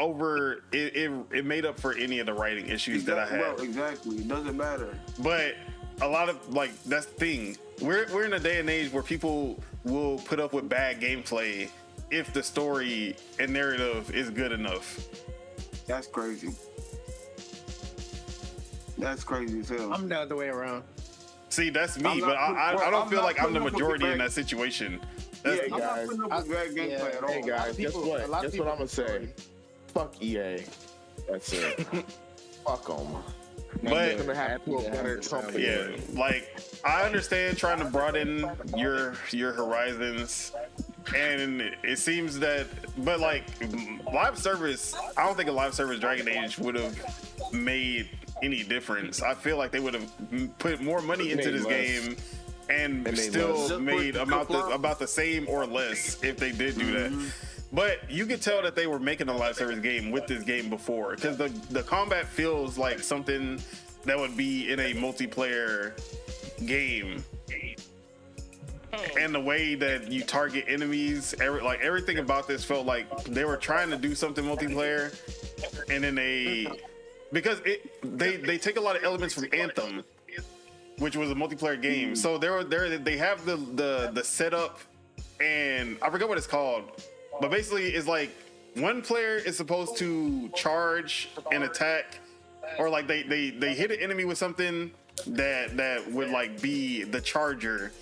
S4: it made up for any of the writing issues that I had.
S1: Bro, exactly. It doesn't matter.
S4: But a lot of, like, that's the thing. We're in a day and age where people will put up with bad gameplay if the story and narrative is good enough.
S1: That's crazy. That's crazy as hell.
S3: I'm the other way around.
S4: See, that's me,
S1: I'm
S4: but
S1: not putting-
S4: I
S1: bro,
S4: don't
S1: I'm
S4: feel
S1: not
S4: like I'm the
S1: putting up with
S4: majority
S1: the
S4: in
S1: bad-
S4: that situation.
S1: Yeah,
S4: That's,
S1: I'm not
S2: guys,
S1: putting up with bad gameplay at all.
S2: Hey guys, guess what? Guess what I'm gonna say? Fuck EA. That's it. Fuck them.
S4: But
S2: gonna have to a better company.
S4: yeah, like, I understand trying to broaden your horizons, and it seems that, but like live service, I don't think a live service Dragon Age would have made any difference. I feel like they would have put more money into this game and
S2: made
S4: still
S2: less.
S4: made about the same or less if they did do that. But you could tell that they were making a live service game with this game before, because the combat feels like something that would be in a multiplayer game. and the way that you target enemies, everything about this felt like they were trying to do something multiplayer, and then they take a lot of elements from Anthem, which was a multiplayer game. So they have the setup, and I forget what it's called, but basically it's like one player is supposed to charge and attack, or like they hit an enemy with something that would like be the charger,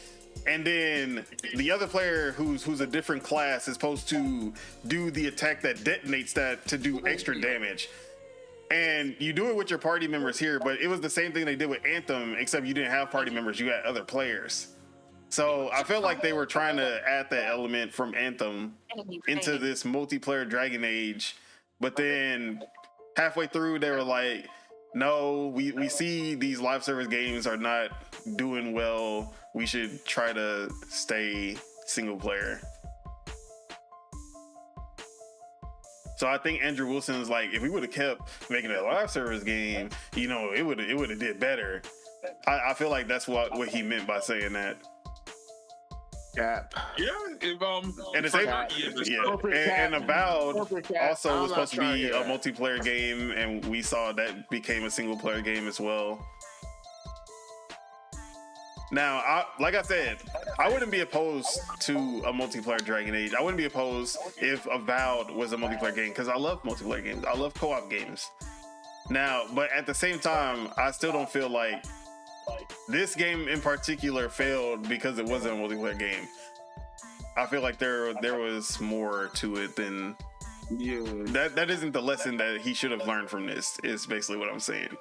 S4: and then the other player who's a different class is supposed to do the attack that detonates that to do extra damage. And you do it with your party members here, but it was the same thing they did with Anthem, except you didn't have party members, you had other players. So I felt like they were trying to add that element from Anthem into this multiplayer Dragon Age, but then halfway through they were like, no, we see these live service games are not doing well, we should try to stay single player. So I think Andrew Wilson's like, if we would have kept making a live service game, you know, it would have did better. I feel like that's what he meant by saying that.
S2: Yeah.
S5: Yeah, if
S4: And the same, and Avowed also was supposed to be a multiplayer game, and we saw that became a single player game as well. Now, like I said, I wouldn't be opposed to a multiplayer Dragon Age. I wouldn't be opposed if Avowed was a multiplayer game, because I love multiplayer games. I love co-op games. Now, but at the same time, I still don't feel like this game in particular failed because it wasn't a multiplayer game. I feel like there was more to it than that isn't the lesson that he should have learned from this, is basically what I'm saying.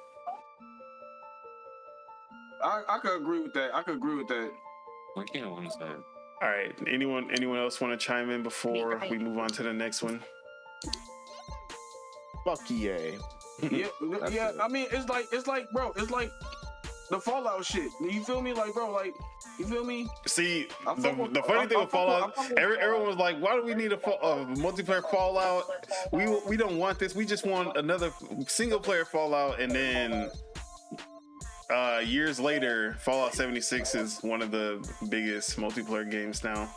S1: I could agree with that.
S6: What kind of one is that?
S4: All right, anyone else want to chime in before we move on to the next one?
S2: Fuck yeah.
S1: Yeah. I mean, it's like, bro, it's like the Fallout shit. You feel me? Like, bro, like, you feel me?
S4: See, the funny thing with Fallout, everyone was like, why do we need a multiplayer Fallout? We don't want this. We just want another single player Fallout. And then years later, Fallout 76 is one of the biggest multiplayer games now.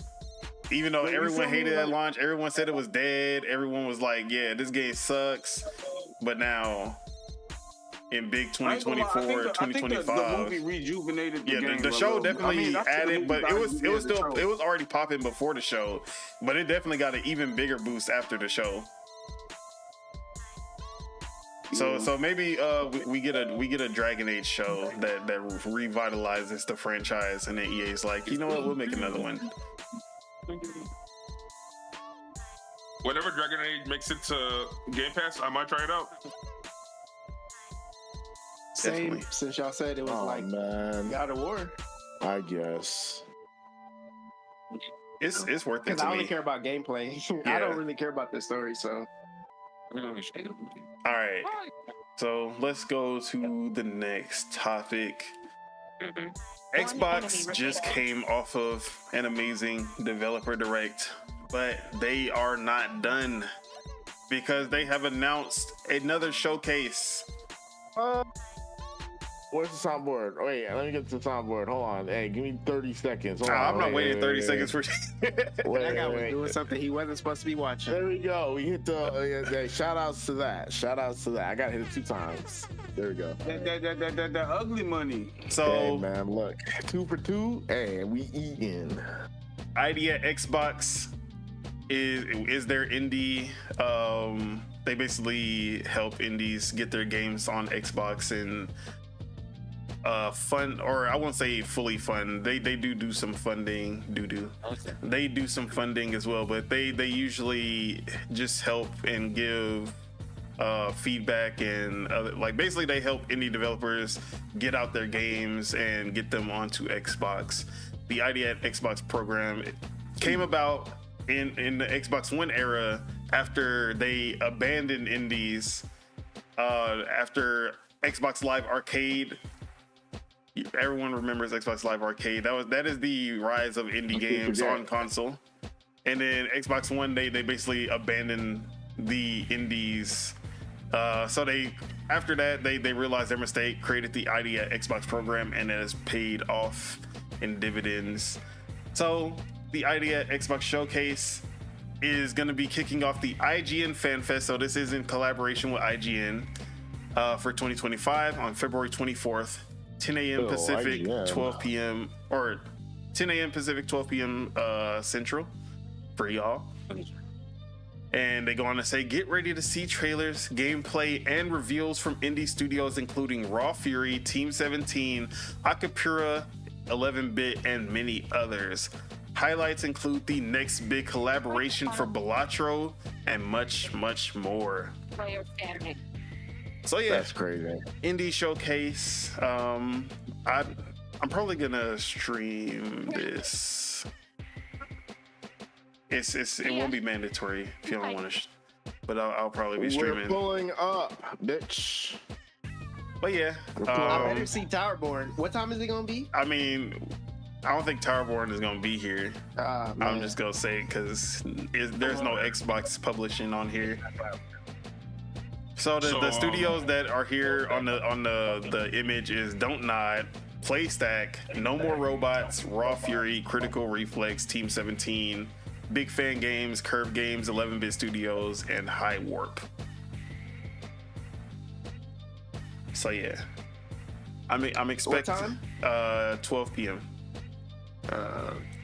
S4: Even though everyone hated it at launch, everyone said it was dead. Everyone was like, yeah, this game sucks. But now, in big 2024, 2025,
S1: the movie rejuvenated the game.
S4: The show definitely added, but it was already popping before the show, but it definitely got an even bigger boost after the show. So maybe we get a Dragon Age show that revitalizes the franchise, and then EA's like, you know what, we'll make another one.
S5: whenever Dragon Age makes it to Game Pass, I might try it out.
S3: Same, since y'all said it was
S2: man.
S3: God of War.
S2: I guess.
S4: It's worth it
S3: Because
S4: to
S3: I
S4: me.
S3: only care about gameplay.
S4: Yeah.
S3: I don't really care about the story, so.
S4: All right. So let's go to the next topic. Xbox just came off of an amazing developer direct, but they are not done because they have announced another showcase.
S2: Where's the soundboard? Wait, let me get to the soundboard. Hold on. Hey, give me 30 seconds. Hold
S4: I'm
S2: on.
S4: not waiting 30 seconds for
S3: That guy was doing something he wasn't supposed to be watching.
S2: There we go. We hit the shout outs to that. I got hit it 2 times. There we go.
S1: That ugly money.
S4: So,
S2: hey, man, look. 2 for 2, and we eating.
S4: Idea Xbox is their indie. They basically help indies get their games on Xbox and fund, or I won't say fully fund. They do some funding. They do some funding as well, but they usually just help and give feedback and basically they help indie developers get out their games and get them onto Xbox. The Idea at Xbox program came about in the Xbox One era after they abandoned indies after Xbox Live Arcade. Everyone remembers Xbox Live Arcade. That is the rise of indie games on console. And then Xbox One, they basically abandoned the indies. So after that they realized their mistake, created the Idea Xbox program, and it has paid off in dividends. So the Idea Xbox Showcase is going to be kicking off the IGN Fan Fest. So this is in collaboration with IGN for 2025 on February 24th, 10 a.m. Pacific, IGN. 12 p.m. or 10 a.m. Pacific, 12 p.m. Central for y'all. And they go on to say, get ready to see trailers, gameplay, and reveals from indie studios including Raw Fury, Team 17, Akapura, 11-Bit, and many others. Highlights include the next big collaboration for Balatro and much, much more. So yeah,
S2: that's crazy.
S4: Indie Showcase. I'm probably gonna stream this. It won't be mandatory if you don't want to, but I'll probably be streaming.
S2: We're pulling up, bitch.
S4: But yeah,
S3: I better see Towerborn. What time is it gonna be?
S4: I mean, I don't think Towerborn is gonna be here. I'm just gonna say because there's no Xbox publishing on here. So the studios that are here on the image is Don't Nod, Playstack, No More Robots, Raw Fury, Critical Reflex, Team 17, Big Fan Games, Curve Games, 11-Bit Studios, and High Warp. So yeah, I'm expecting
S3: what time?
S4: 12 p.m.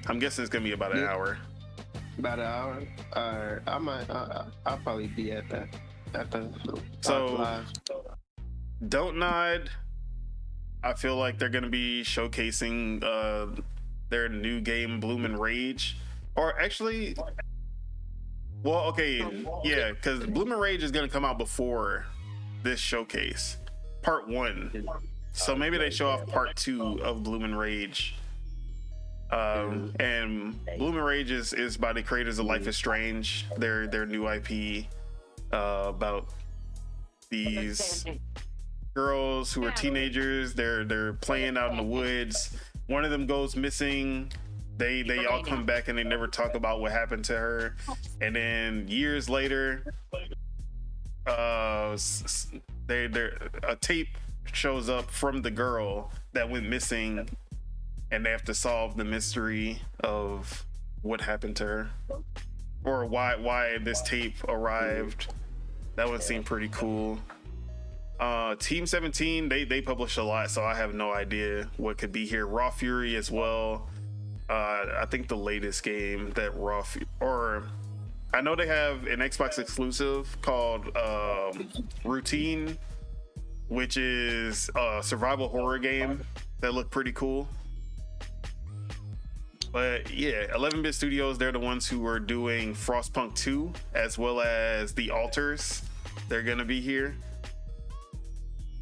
S4: I'm guessing it's gonna be about an hour.
S3: About an hour. I might. I'll probably be at that.
S4: So,
S3: live.
S4: Don't Nod. I feel like they're gonna be showcasing their new game, Bloom and Rage. Or actually, well, okay, yeah, because Bloom and Rage is gonna come out before this showcase, part 1. So maybe they show off part 2 of Bloom and Rage. And Bloom and Rage is by the creators of Life is Strange, their new IP about these girls who are teenagers. They're playing out in the woods. One of them goes missing. They all come back and they never talk about what happened to her. And then years later, a tape shows up from the girl that went missing, and they have to solve the mystery of what happened to her or why this tape arrived. That would seem pretty cool. Team 17, they publish a lot, so I have no idea what could be here. Raw Fury as well. I think the latest game that I know they have an Xbox exclusive called Routine, which is a survival horror game that looked pretty cool. But yeah, 11-Bit Studios, they're the ones who are doing Frostpunk 2 as well as The Alters. They're gonna be here.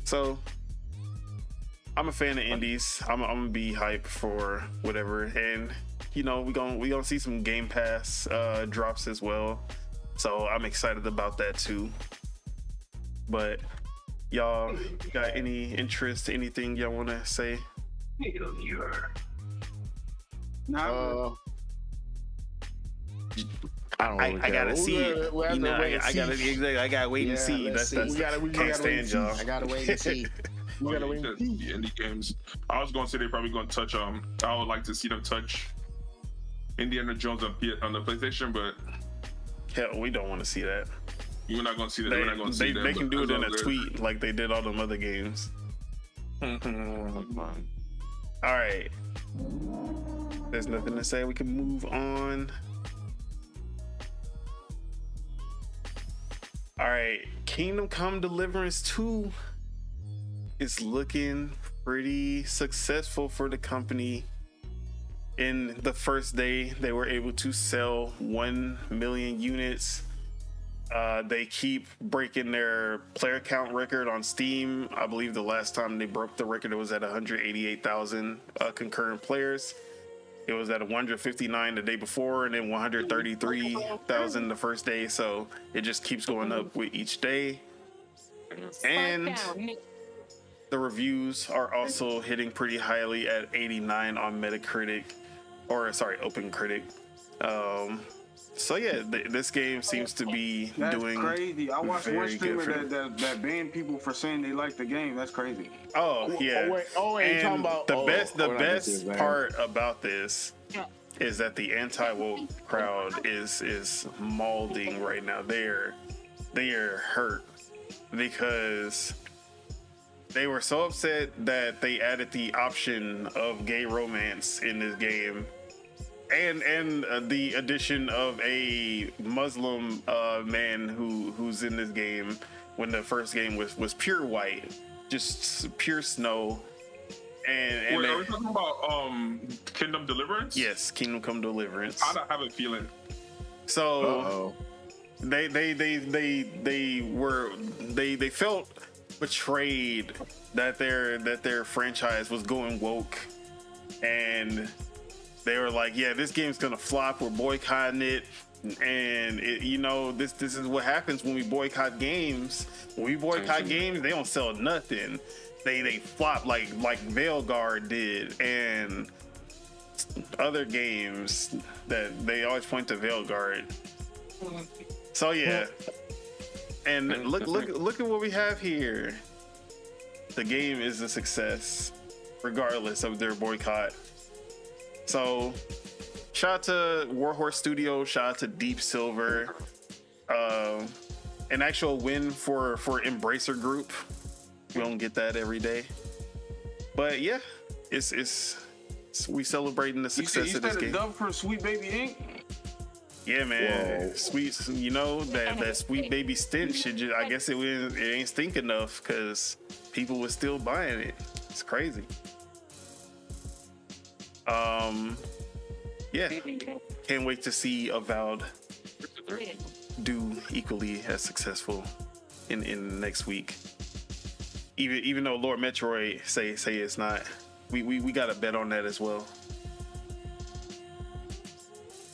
S4: So I'm a fan of indies. I'm gonna be hyped for whatever, and we gonna see some Game Pass drops as well. So I'm excited about that too. But y'all got any interest? Anything y'all want to say? I gotta see it. I gotta wait and see. We can't stand y'all.
S3: I gotta wait and see.
S5: We gotta wait and see. The indie games. I was gonna say they're probably gonna touch. I would like to see them touch Indiana Jones on the PlayStation, but
S4: hell, we don't want to see that.
S5: You're not gonna see that. We're not gonna see that.
S4: They can do it in a tweet like they did all them other games. All right. There's nothing to say. We can move on. All right. Kingdom Come Deliverance 2 is looking pretty successful for the company. In the first day, they were able to sell 1 million units. They keep breaking their player count record on Steam. I believe the last time they broke the record, it was at 188,000 concurrent players. It was at 159 the day before, and then 133,000 the first day. So it just keeps going up with each day. And the reviews are also hitting pretty highly at 89 on Metacritic, OpenCritic. So yeah, this game seems to be doing
S1: crazy. I watched one
S4: very good
S1: streamer that banned people for saying they like the game. That's crazy.
S4: Oh yeah.
S2: Oh wait,
S4: and
S2: talking about
S4: the best part about this is that the anti-woke crowd is molding right now. They are hurt because they were so upset that they added the option of gay romance in this game, and the addition of a Muslim man who's in this game when the first game was pure white, just pure snow. And
S5: wait, are we talking about Kingdom Deliverance?
S4: Yes, Kingdom Come Deliverance.
S5: I don't have a feeling.
S4: So they felt betrayed that their franchise was going woke, and they were like, yeah, this game's gonna flop, we're boycotting it. And this is what happens when we boycott games. When we boycott games, they don't sell nothing. They flop like Veilguard did, and other games that they always point to Veilguard. So yeah, and look at what we have here. The game is a success, regardless of their boycott. So, shout out to Warhorse Studio, shout out to Deep Silver, an actual win for Embracer Group. We don't get that every day, but yeah, it's we celebrating the success of this game.
S1: You said a dub for Sweet Baby Inc.
S4: Yeah, man. Whoa. Sweet, that Sweet Baby stench. I guess it ain't stink enough because people were still buying it. It's crazy. Yeah. Can't wait to see Avowed do equally as successful in next week. Even though Lord Metroid say it's not, we got to bet on that as well.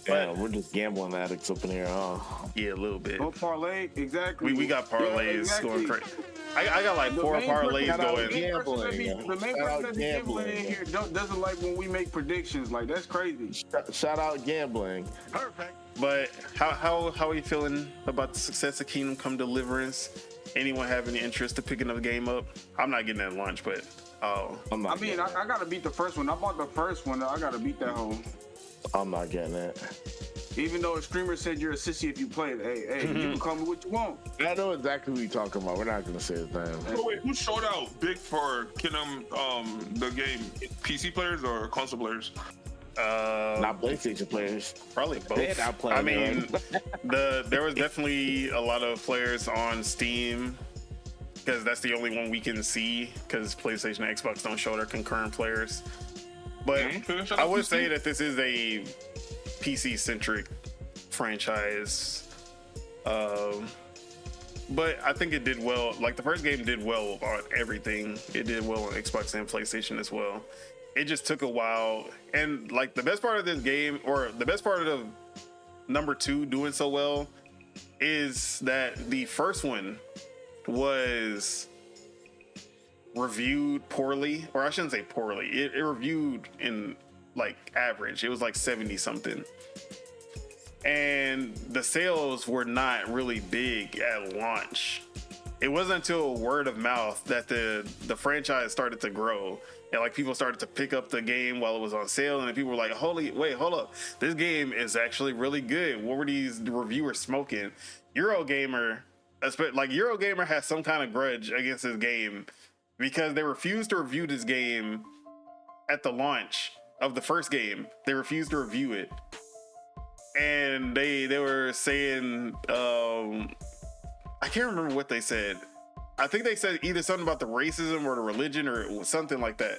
S2: Yeah, we're just gambling addicts up in here, huh?
S4: Yeah, a little bit.
S1: Oh, parlay, exactly.
S4: We got parlays going crazy. I got like 4 parlays going.
S1: The main person that's gambling in here doesn't like when we make predictions. Like, that's crazy.
S2: Shout out gambling.
S3: Perfect.
S4: But how are you feeling about the success of Kingdom Come Deliverance? Anyone have any interest in picking the game up? I'm not getting that lunch, but
S1: I gotta beat the first one. I bought the first one. I gotta beat that whole.
S2: I'm not getting it.
S1: Even though a streamer said you're a sissy if you play it. Hey, you can call me what you want.
S2: I know exactly what you're talking about. We're not gonna say his name.
S5: So wait, who showed out big for Kingdom the game? PC players or console players?
S2: Not PlayStation players.
S4: Probably both. I mean, there was definitely a lot of players on Steam because that's the only one we can see because PlayStation and Xbox don't show their concurrent players. But I would say that this is a PC-centric franchise. But I think it did well. Like, the first game did well on everything. It did well on Xbox and PlayStation as well. It just took a while. And, like, the best part of this game, or the best part of number 2 doing so well, is that the first one was reviewed poorly, or I shouldn't say poorly. It reviewed in like average. It was like 70 something, and the sales were not really big at launch. It wasn't until word of mouth that the franchise started to grow, and like people started to pick up the game while it was on sale, and then people were like, hold up, this game is actually really good. What were these reviewers smoking? Eurogamer has some kind of grudge against this game because they refused to review this game at the launch of the first game. They refused to review it. And they were saying, I can't remember what they said. I think they said either something about the racism or the religion or something like that.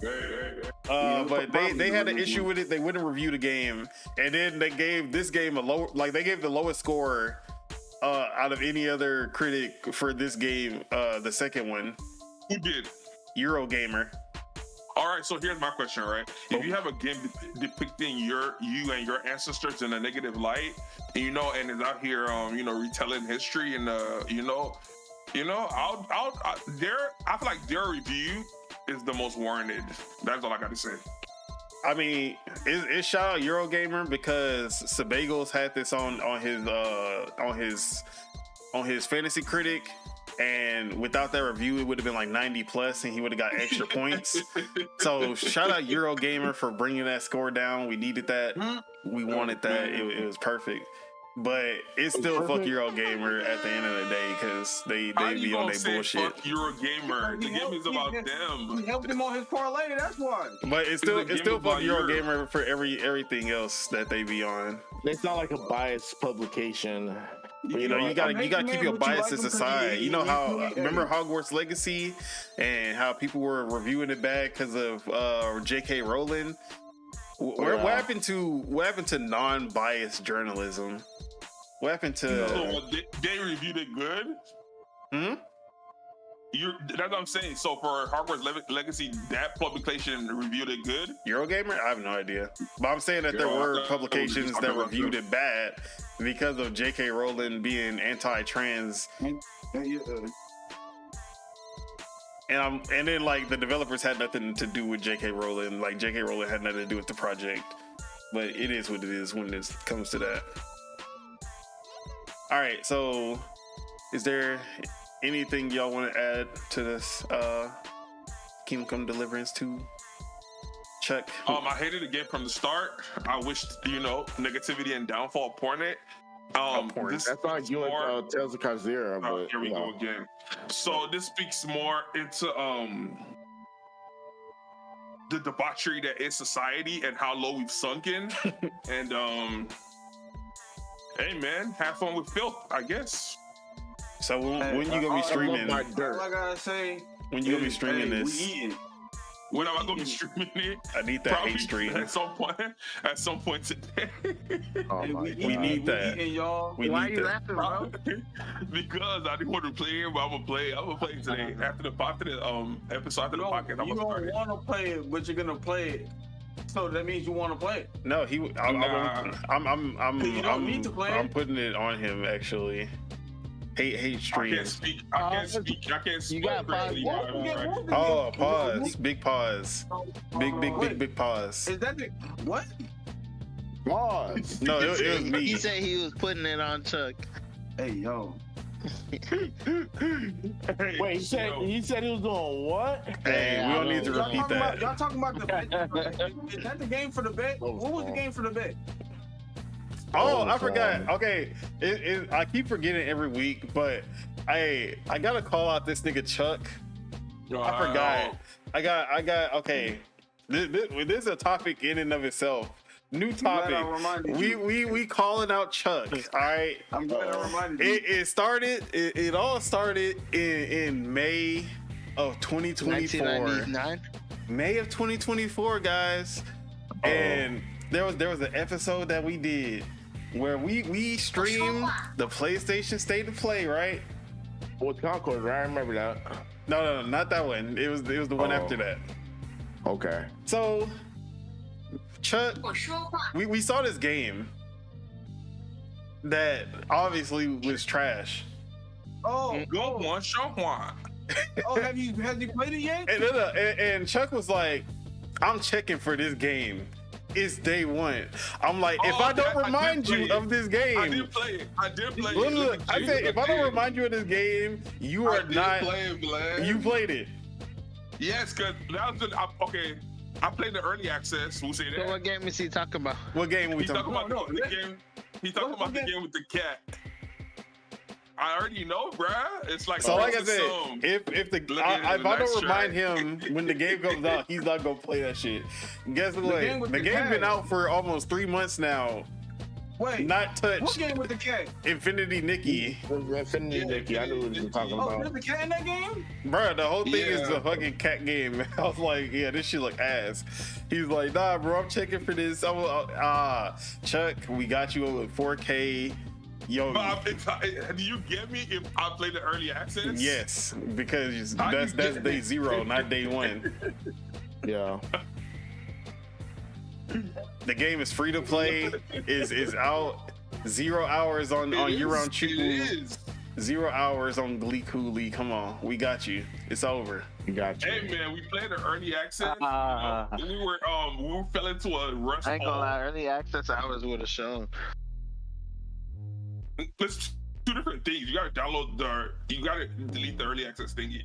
S4: But they had an issue with it. They wouldn't review the game. And then they gave this game they gave the lowest score out of any other critic for this game, the second one.
S5: Who did?
S4: Eurogamer.
S5: All right, so here's my question, right? If you have a game depicting you and your ancestors in a negative light, and is out here, retelling history, and I feel like their review is the most warranted. That's all I got to say.
S4: I mean, it's shout out Eurogamer because Sebagos had this on his fantasy critic, And without that review, it would have been like 90 plus, and he would have got extra points. So shout out Eurogamer for bringing that score down. We needed that. We wanted that. It was perfect. But it's still fuck Eurogamer at the end of the day because they be on their bullshit.
S5: Fuck Eurogamer. The game is about them.
S1: We helped him on his parlay. That's why.
S4: But it's still fuck Eurogamer for everything else that they be on.
S2: They sound like a biased publication.
S4: You know, you gotta keep your biases aside. You know how remember Hogwarts Legacy and how people were reviewing it bad because of J.K. Rowling. What happened to non-biased journalism? What happened to?
S5: They reviewed it good. That's what I'm saying. So for Hogwarts Legacy, that publication reviewed it good.
S4: Eurogamer, I have no idea. But I'm saying that there were publications that reviewed it bad because of J.K. Rowling being anti-trans. And then like the developers had nothing to do with J.K. Rowling. Like J.K. Rowling had nothing to do with the project. But it is what it is when it comes to that. All right, so is there anything y'all want to add to this Kingdom Come Deliverance 2? Chuck?
S5: I hated the game from the start. I wished, negativity and downfall porn it.
S2: That's not you and Tales of Kazira, but
S5: here we go again. So this speaks more into the debauchery that is society and how low we've sunken. And hey man, have fun with filth, I guess.
S4: So when you gonna be streaming?
S1: All I gotta say,
S4: when you gonna be streaming this?
S1: We eating.
S5: When am I gonna be streaming it?
S4: I need that hate stream
S5: at some point today.
S4: We need that.
S1: Eating, y'all.
S3: Why are you laughing, bro?
S5: Because I didn't want to play it, but I'm gonna play today after the episode after the podcast.
S1: You don't want to play it, but you're gonna play it. So that means you want to play it.
S4: No, I'm putting it on him actually. Hate stream.
S5: I can't speak.
S7: You got pause.
S4: Oh, pause. Big pause. Big pause.
S1: Is that the what?
S2: Pause.
S4: No, it was me.
S7: He said he was putting it on Chuck.
S1: Hey, yo.
S2: Wait, he said he was doing what?
S4: Hey, we don't need to repeat that.
S1: Y'all talking about the bet? Is that the game for the bet? What was the game for the bet?
S4: Oh, I forgot. Okay, I keep forgetting every week, but I gotta call out this nigga Chuck. I forgot. I got. Okay, this is a topic in and of itself. New topic. We calling out Chuck. All right.
S1: I'm glad I reminded you.
S4: It all started in May of 2024.
S7: 1999.
S4: May of 2024, guys. And there was an episode that we did where we streamed the PlayStation State of Play, right?
S2: With Concord, right? I remember that.
S4: No, not that one. It was the one after that.
S2: Okay.
S4: So, Chuck, we saw this game that obviously was trash.
S1: Oh,
S5: go one, show one.
S1: Oh, have you played it yet?
S4: And Chuck was like, "I'm checking for this game. It's day one." I'm like, if I don't remind you of this game,
S5: I did play it.
S4: Look, I said, if I don't remind you of this game, you are not. You played it.
S5: Yes, because that was okay. I played the early access. We'll say that.
S7: So what game is he talking about?
S4: What game are we talking about?
S5: The game. He's talking about the game with the cat. I already know, bruh. It's like
S4: so. Like I said, if I don't remind him when the game comes out, he's not gonna play that shit. Guess what? The game's been out for almost 3 months now.
S1: Wait,
S4: not touched.
S1: What game with the cat?
S4: Infinity Nikki.
S2: Infinity Nikki. I knew what you were talking about.
S1: Oh, there's a cat in that game?
S4: Bro, the whole thing is a fucking cat game. I was like, yeah, this shit look ass. He's like, nah, bro, I'm checking for this. Chuck, we got you with 4K. Yo,
S5: do you get me if I play the early access?
S4: Yes, because that's day 0, not day 1.
S2: Yeah.
S4: The game is free to play. is out 0 hours on year-round Chiku. 0 hours on Glee Cooley. Come on, we got you. It's over.
S2: We got you.
S5: Hey man, we played the early access. We fell into a rush.
S7: I ain't gonna lie, early access hours would have shown.
S5: Let's two different things. You gotta you gotta delete the early access thingy.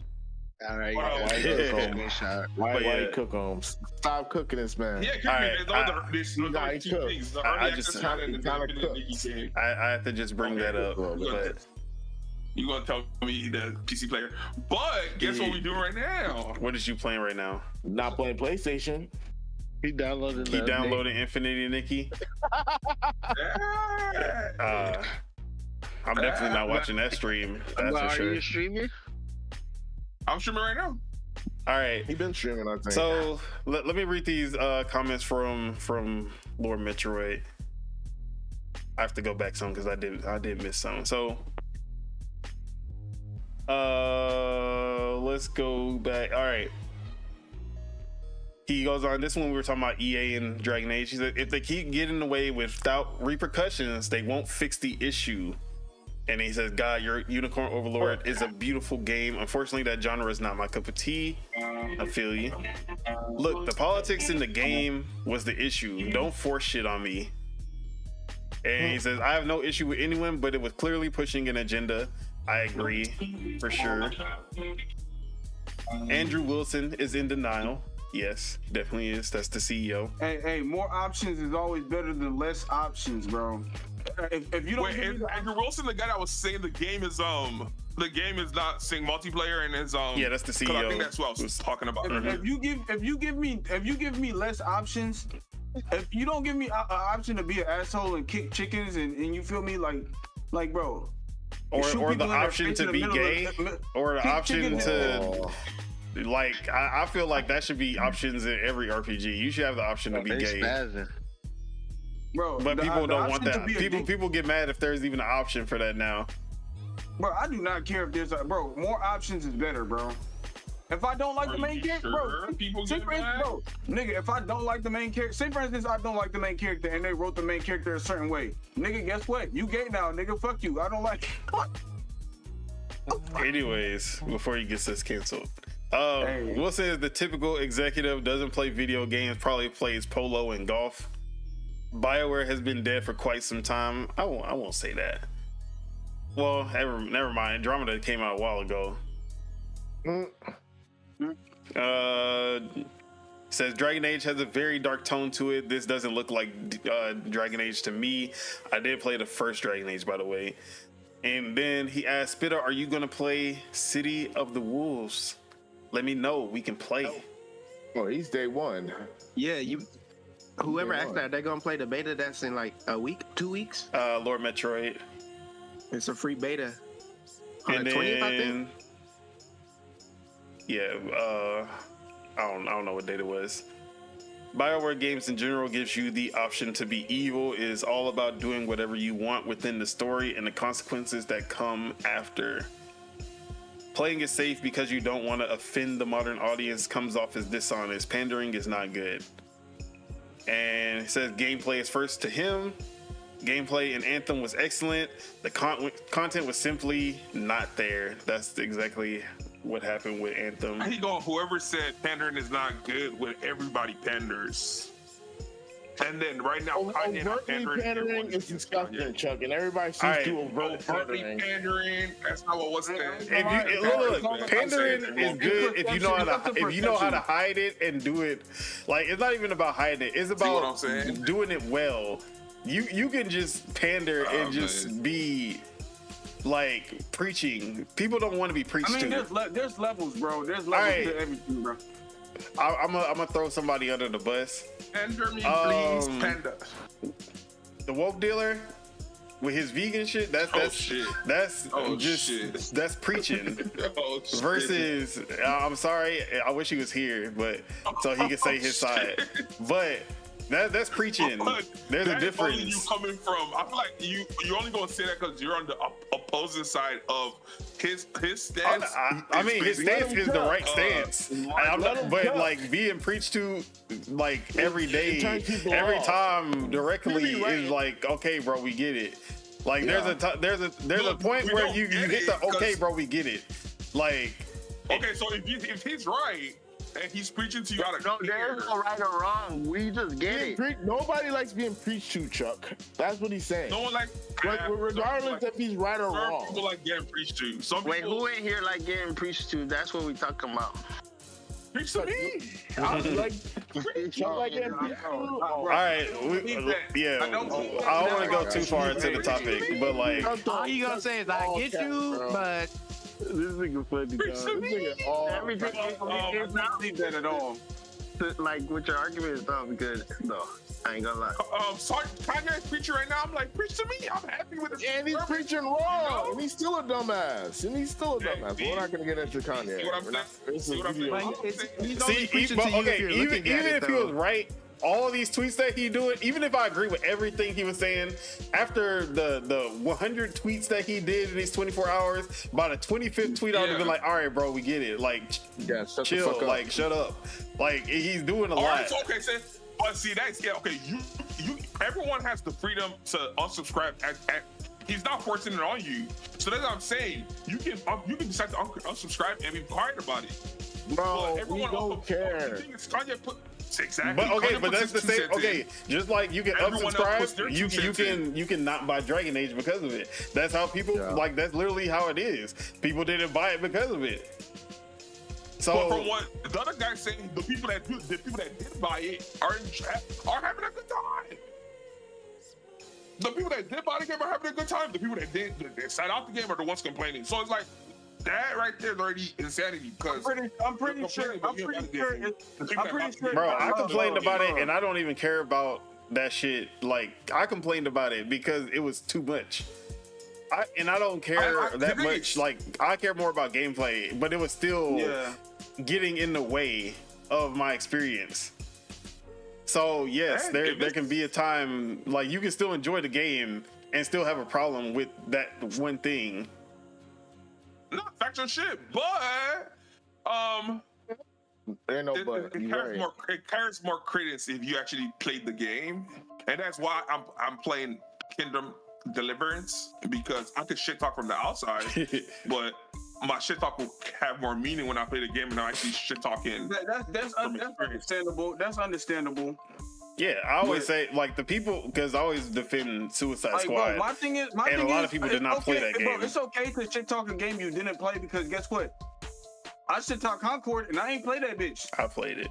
S7: All right,
S2: Why you cook them? Stop cooking this, man.
S5: Yeah, there's two things. The early access side and the Nikki game.
S4: I have to just bring that up. But
S5: you gonna tell me the PC player? But guess what we doing right now?
S4: What is you playing right now?
S2: Not playing PlayStation.
S7: He downloaded
S4: Infinity Nikki. I'm definitely not watching that stream. That's for sure.
S7: Are you streaming?
S5: I'm streaming right now.
S4: All right.
S2: He's been streaming, I think.
S4: So let me read these comments from Lord Metroid. I have to go back some because I did miss some. So let's go back. All right. He goes on, this one we were talking about EA and Dragon Age. He said, if they keep getting away without repercussions, they won't fix the issue. And he says, God, your Unicorn Overlord is a beautiful game. Unfortunately, that genre is not my cup of tea. I feel you. Look, the politics in the game was the issue. Don't force shit on me. And he says, I have no issue with anyone, but it was clearly pushing an agenda. I agree, for sure. Andrew Wilson is in denial. Yes, definitely is. That's the CEO.
S1: Hey, more options is always better than less options, bro. If you don't
S5: Andrew Wilson, the guy that was saying the game is not saying multiplayer and is
S4: yeah, that's the CEO.
S5: I think that's what I was talking about.
S1: If you give me less options, if you don't give me an option to be an asshole and kick chickens and you feel me like bro,
S4: or the option to be gay, or the option to. Like, I feel like that should be options in every RPG. You should have the option to be gay.
S1: Bro,
S4: but people don't want that. People get mad if there's even an option for that now.
S1: Bro, I do not care if there's more options is better, bro. If I don't like the main character, bro, nigga, if I don't like the main character, say for instance I don't like the main character and they wrote the main character a certain way, nigga, guess what? You gay now, nigga. Fuck you. I don't like it.
S4: Anyways, before he gets us canceled. Wilson is the typical executive, doesn't play video games, probably plays polo and golf. BioWare has been dead for quite some time. I won't say that. Well, never mind. Andromeda came out a while ago. Says Dragon Age has a very dark tone to it. This doesn't look like Dragon Age to me. I did play the first Dragon Age, by the way. And then he asked, Spitter, are you gonna play City of the Wolves? Let me know. We can play.
S2: Oh, he's day one.
S3: Yeah, whoever asked that, they're gonna play the beta. That's in like a week, 2 weeks.
S4: Lord Metroid.
S3: It's a free beta. On
S4: the
S3: 20th, I think.
S4: Yeah, I don't know what date it was. BioWare games in general gives you the option to be evil. It is all about doing whatever you want within the story and the consequences that come after. Playing it safe because you don't want to offend the modern audience comes off as dishonest. Pandering is not good. And it says gameplay is first to him. Gameplay in Anthem was excellent. The content was simply not there. That's exactly what happened with Anthem.
S5: I think whoever said pandering is not good when everybody panders. And then right now,
S2: pandering is disgusting, Chuck, and everybody seems to overt pandering.
S5: That's not what was said.
S4: Look, pandering is good if you know how to hide it and do it. Like, it's not even about hiding it; it's about doing it well. You can just pander and just be like preaching. People don't want to be preached to.
S1: There's levels, bro. There's levels to everything, bro.
S4: I'm gonna throw somebody under the bus.
S5: Pander me, please, panda.
S4: The woke dealer with his vegan shit. That's preaching. Versus, I'm sorry, I wish he was here, but so he could say his side. But that's preaching. There's a difference.
S5: You coming from? I feel like you're only gonna say that because you're on the opposing side of his stance.
S4: I mean, his stance is the right stance. But like being preached to like every day, every time directly is like, okay, bro, we get it. Like there's a point where you hit the okay, bro, we get it. Like
S5: okay, so if he's right. and he's preaching to you out of
S7: No, there's no right or wrong. We just get it.
S2: Nobody likes being preached to, Chuck. That's what he's saying.
S5: No one like
S2: regardless if he's right or
S5: some
S2: wrong.
S5: people like getting preached to. Some
S7: Wait,
S5: people
S7: who in here like getting preached to? That's what we talking about.
S5: preach to me.
S2: I like getting preached to.
S4: All right, yeah. I don't want to go too far into the topic, but like,
S3: All you gonna say is I get you, but
S2: this nigga funny,
S5: Preach to
S2: dog. This
S5: me.
S2: nigga all
S7: Everything
S1: It's not leave that at all.
S7: like with your argument is dumb good. No, I ain't gonna lie.
S5: Sorry, Kanye's preaching right now. I'm like, preach to me. I'm happy with it.
S2: And he's preaching wrong, and he's still a dumbass. But we're not gonna get into Kanye.
S5: See what I'm saying?
S2: This
S5: See
S2: is
S5: what I'm saying?
S3: like, he's
S4: see,
S3: only preaching to you if you're
S4: even
S3: looking at it,
S4: if he was
S3: though.
S4: right, all these tweets that he doing, even if I agree with everything he was saying, after the 100 tweets that he did in these 24 hours, by the 25th tweet, I would have been like, all right, bro, we get it. Like,
S2: Yeah, shut the
S4: chill,
S2: fuck up.
S4: like, shut up. Like, he's doing a
S5: All
S4: lot.
S5: right, so okay, sis. But see, that's okay. You, everyone has the freedom to unsubscribe. He's not forcing it on you. So that's what I'm saying. You can decide to unsubscribe and be quiet about it.
S2: Bro,
S5: But
S2: we don't care.
S5: The thing is, Kanye put exactly.
S4: But okay,
S5: Kanye
S4: but
S5: puts
S4: that's the
S5: his 2
S4: same.
S5: cents
S4: Okay,
S5: in.
S4: just like you can
S5: Everyone else puts their
S4: unsubscribe,
S5: 2 cents in.
S4: you can not buy Dragon Age because of it. That's how people like. That's literally how it is. People didn't buy it because of it.
S5: But
S4: So
S5: from what the other guy's saying, the people that did buy it are having a good time. The people that did buy the game are having a good time. The people that sat out the game are the ones complaining. So it's like that right there is already insanity. Because
S1: I'm pretty sure.
S4: bro, I complained about it, and I don't even care about that shit. Like, I complained about it because it was too much. I don't care that much. Like, I care more about gameplay, but it was still getting in the way of my experience. So yes, there can be a time like you can still enjoy the game and still have a problem with that one thing.
S5: Not factor shit, but
S2: Ain't no but.
S5: it carries more credence if you actually played the game, and that's why I'm playing Kingdom Deliverance, because I could shit talk from the outside, but my shit talk will have more meaning when I play the game and I actually shit talking.
S1: That's understandable. That's understandable.
S4: Yeah, I always say like the people, because I always defend Suicide Squad.
S1: Bro, my thing is,
S4: a lot of people did not play that game.
S1: Bro, it's okay to shit talk a game you didn't play, because guess what? I shit talk Concord and I ain't played that bitch.
S4: I played it,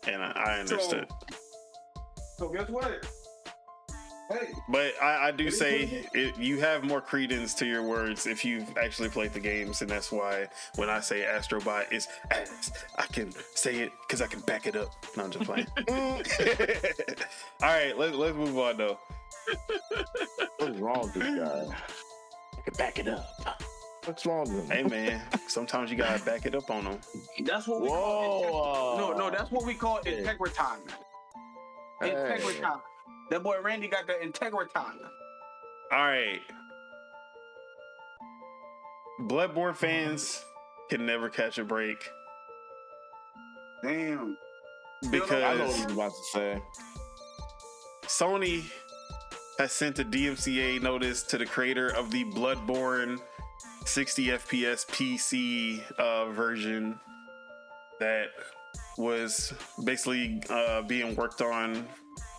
S4: and I understood.
S1: So guess what? Hey.
S4: But I do say you have more credence to your words if you've actually played the games, and that's why when I say Astrobot is ass, I can say it because I can back it up. No, I'm just playing. All right, let's move on though.
S2: What's wrong with this guy?
S4: I can back it up.
S2: What's wrong with him?
S4: Hey man, sometimes you gotta back it up on them.
S1: That's what we call. No, that's what we call integriton. Integriton. That boy Randy got the integriton.
S4: All right. Bloodborne fans can never catch a break.
S1: Damn.
S2: I know what
S4: Because
S2: he's about to say.
S4: Sony has sent a DMCA notice to the creator of the Bloodborne 60 FPS PC version that was basically being worked on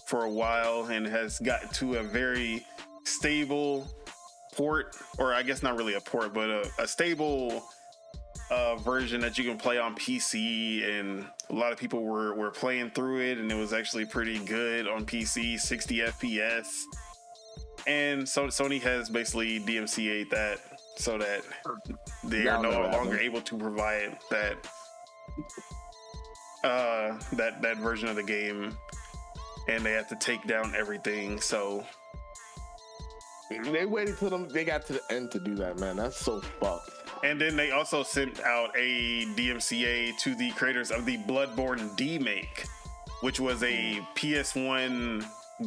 S4: for a while and has gotten to a very stable port, or I guess not really a port, but a stable version that you can play on PC, and a lot of people were playing through it, and it was actually pretty good on PC, 60 FPS. And so Sony has basically DMCA'd that so that they are no longer able to provide that version of the game, and they have to take down everything. So
S2: they waited till they got to the end to do that, man. That's so fucked.
S4: And then they also sent out a DMCA to the creators of the Bloodborne D-Make, which was a PS1,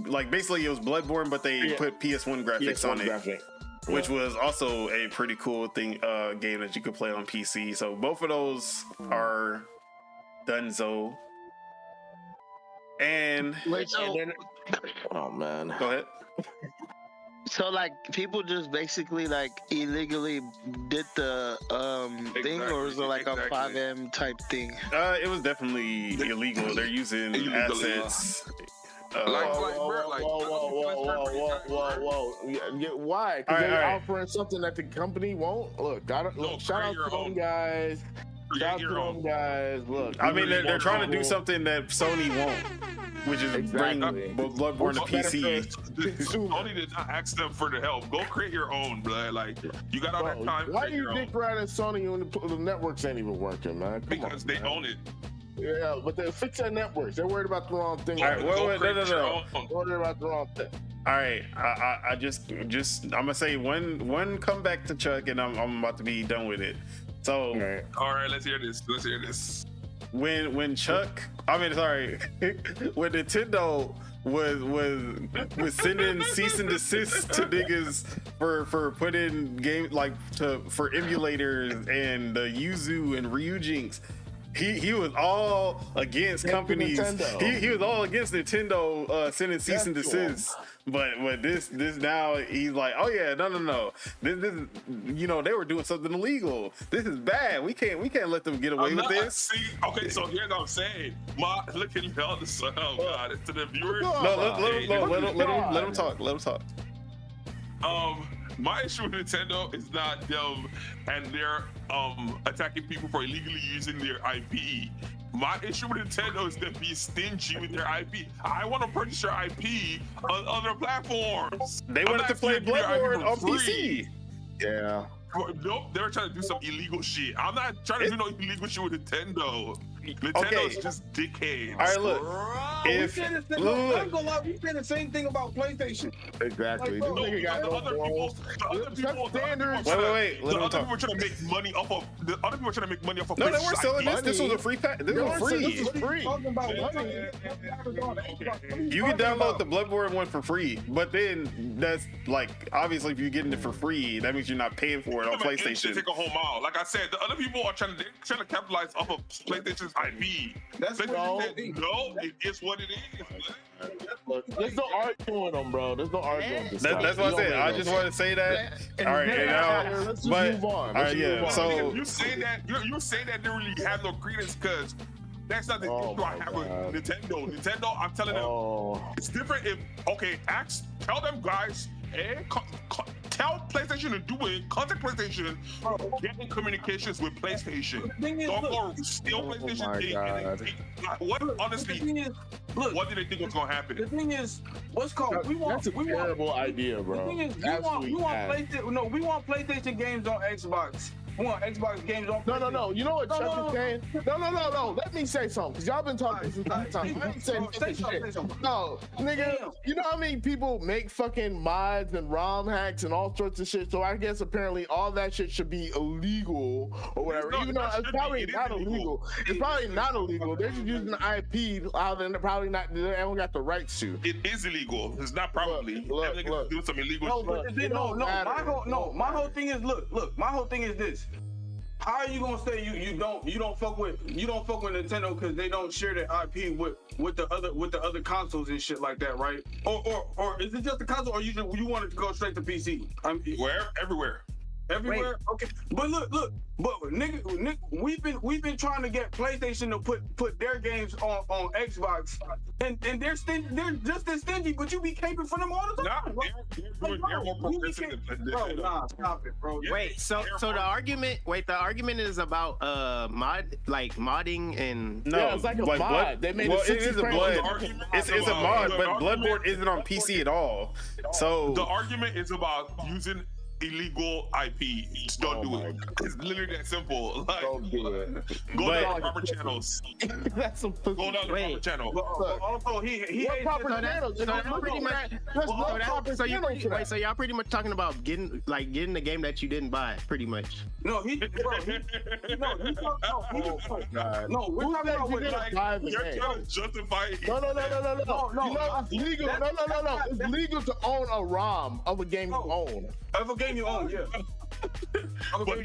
S4: like basically it was Bloodborne, but they put PS1 graphics on it, which was also a pretty cool thing, game that you could play on PC. So both of those are donezo. And
S7: Wait, so
S2: oh man,
S4: go ahead.
S7: So like people just basically like illegally did the thing, or was it like a 5M type thing?
S4: It was definitely illegal. They're using assets.
S2: Whoa. Yeah, why? Because they're offering something that the company won't. Look, shout out to them guys. Shout out to them guys. Look,
S4: I mean, they're trying to do something that Sony won't, which is bring Bloodborne to PC.
S5: Sony did not ask them for the help. Go create your own, blood. Like, you got all that time.
S2: Why do you dick riding Sony when the networks ain't even working, man?
S5: Because they own it.
S2: Yeah, but they fix their networks. They're worried about the wrong thing.
S4: All right, no.
S2: Worried about the wrong thing.
S4: All right, I just I'm gonna say one comeback to Chuck, and I'm about to be done with it. So,
S5: all right, let's hear this.
S4: When when Nintendo was sending cease and desist to niggas for putting for emulators and the Yuzu and Ryujinx. He was all against companies. He was all against Nintendo sending cease and desist. But this now he's like, oh yeah, no. This they were doing something illegal. This is bad. We can't let them get away with this.
S5: See, okay, so here's what I'm saying. Look at y'all. Oh God, to the viewers.
S4: No, let him talk. Let him talk.
S5: My issue with Nintendo is not them and they're attacking people for illegally using their IP. My issue with Nintendo is them being stingy with their IP. I want to purchase your IP on other platforms.
S4: They wanted to play Bloodborne on PC.
S2: Yeah.
S5: Nope, they were trying to do some illegal shit. I'm not trying to do no illegal shit with Nintendo. Nintendo's just dickheads.
S4: All right, look.
S1: We said the same thing about PlayStation.
S2: Exactly.
S5: Like, the other people were trying to make money off of. The other people were trying to make money off of.
S4: No, they weren't selling this. This was a free pack. This was free.
S1: This was free. Talking about money.
S4: You can download the Bloodborne one for free, but then that's like obviously if you're getting it for free, that means you're not paying for it on PlayStation.
S5: Take a home out. Like I said, the other people are trying to capitalize off of PlayStation's IP.
S1: That's
S5: no, it is what it is.
S2: There's no arguing them, bro. There's no arguing.
S4: That's what I said. I just want to say that. All right,
S2: let's just move on.
S4: All right, yeah. So
S5: you say that they really have no credence because that's not the issue I have with Nintendo. Nintendo, I'm telling them, it's different. Tell them guys. Tell PlayStation to do it. Contact PlayStation. Get in communications with PlayStation. Don't go steal PlayStation. What did they think was gonna happen?
S1: The thing is,
S2: that's a terrible idea, bro.
S1: The thing is, we want PlayStation games on Xbox. We want Xbox games on PlayStation.
S2: No. You know what Chuck is saying? No. Let me say something, because y'all been talking since the time. Let me say something. No, nigga, you know how many people make fucking mods and ROM hacks and all sorts of shit? So I guess apparently all that shit should be illegal or whatever. Even though it's probably not illegal. It's probably not illegal. They're just using the IP. They're probably not. They haven't got the rights to.
S5: It is illegal. It's not probably.
S2: Look.
S5: Doing some illegal shit.
S1: My whole thing is look. My whole thing is this. How are you gonna say you don't fuck with Nintendo because they don't share their IP with the other consoles and shit like that, right? Or is it just the console, or you want it to go straight to PC?
S5: Everywhere.
S1: Everywhere. Wait. Okay, but look, nigga, we've been trying to get PlayStation to put their games on Xbox, and they're just as stingy, but you be caping for them all the time.
S5: They're more progressive than
S1: Nah, stop it, bro.
S3: Wait, so the argument is about modding and
S2: it's like a mod. They made
S4: it is a it's a mod, but Bloodborne isn't on PC at all. So
S5: the argument is about using illegal IP. Just don't do it. It's literally that simple. Like,
S2: don't do it.
S5: Go down the proper channels.
S2: That's some pussy.
S5: Go down the proper channel.
S1: Also, he
S2: what proper channels?
S3: So y'all pretty much talking about getting the game that you didn't buy, pretty much.
S1: No, we're talking about what,
S5: you're trying to justify it.
S2: No. You know, it's legal. No. It's legal to own a ROM of a game you own.
S1: Of a game you own, yeah.
S5: But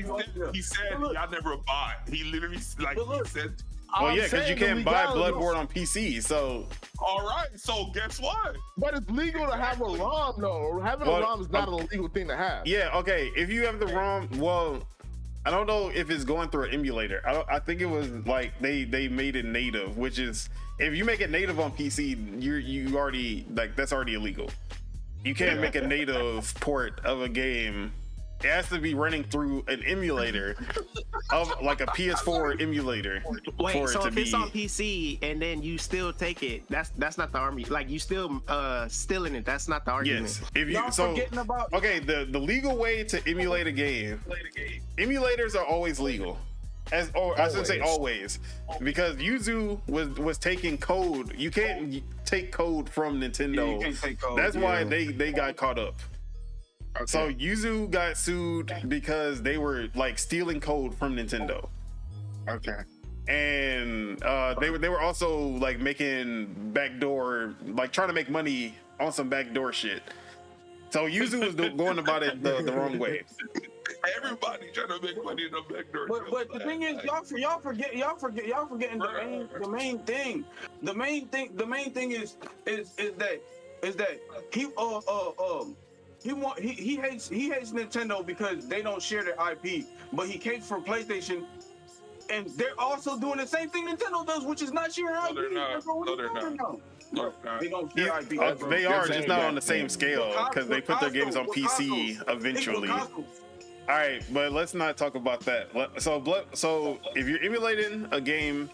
S5: he said y'all never bought. He literally he said
S4: Well, yeah, because you can't buy
S2: legality-
S4: Bloodborne on PC. So
S5: All right, so guess what?
S2: But it's legal to have a ROM, though. Having a ROM is not an illegal thing to have.
S4: yeah, okay. If you have the ROM, well, I don't know if it's going through an emulator. I think it was like they made it native, which is if you make it native on PC, you already like that's already illegal. You can't make a native port of a game. It has to be running through an emulator of like a PS4 emulator.
S3: Wait,
S4: for
S3: so
S4: it to
S3: if
S4: be,
S3: it's on PC and then you still take it, that's not the argument. Like you still stealing it. That's not the argument.
S4: yes. If you
S1: Y'all
S4: so
S1: forgetting about
S4: okay, the legal way to emulate a game, emulators are always legal. I should say always, because Yuzu was taking code. You can't take code from Nintendo.
S1: you can't take code,
S4: That's why
S1: yeah.
S4: they got caught up. So Yuzu got sued because they were like stealing code from Nintendo.
S2: Okay.
S4: And they were also like making backdoor, like trying to make money on some backdoor shit. So Yuzu was going about it the wrong way.
S5: Everybody trying to make money in the back door.
S1: But the thing is, y'all forgetting the main thing. The main thing is that he hates Nintendo because they don't share their IP, but he came from PlayStation, and they're also doing the same thing Nintendo does, which is not sharing IP.
S5: they're not.
S1: Bro, what
S5: No,
S1: are you
S5: they're
S1: talking
S5: not.
S1: about?
S5: No,
S1: They don't share IP.
S4: They are just not on the same
S1: With
S4: scale because they put their games on PC eventually. All right, but let's not talk about that. So if you're emulating a game,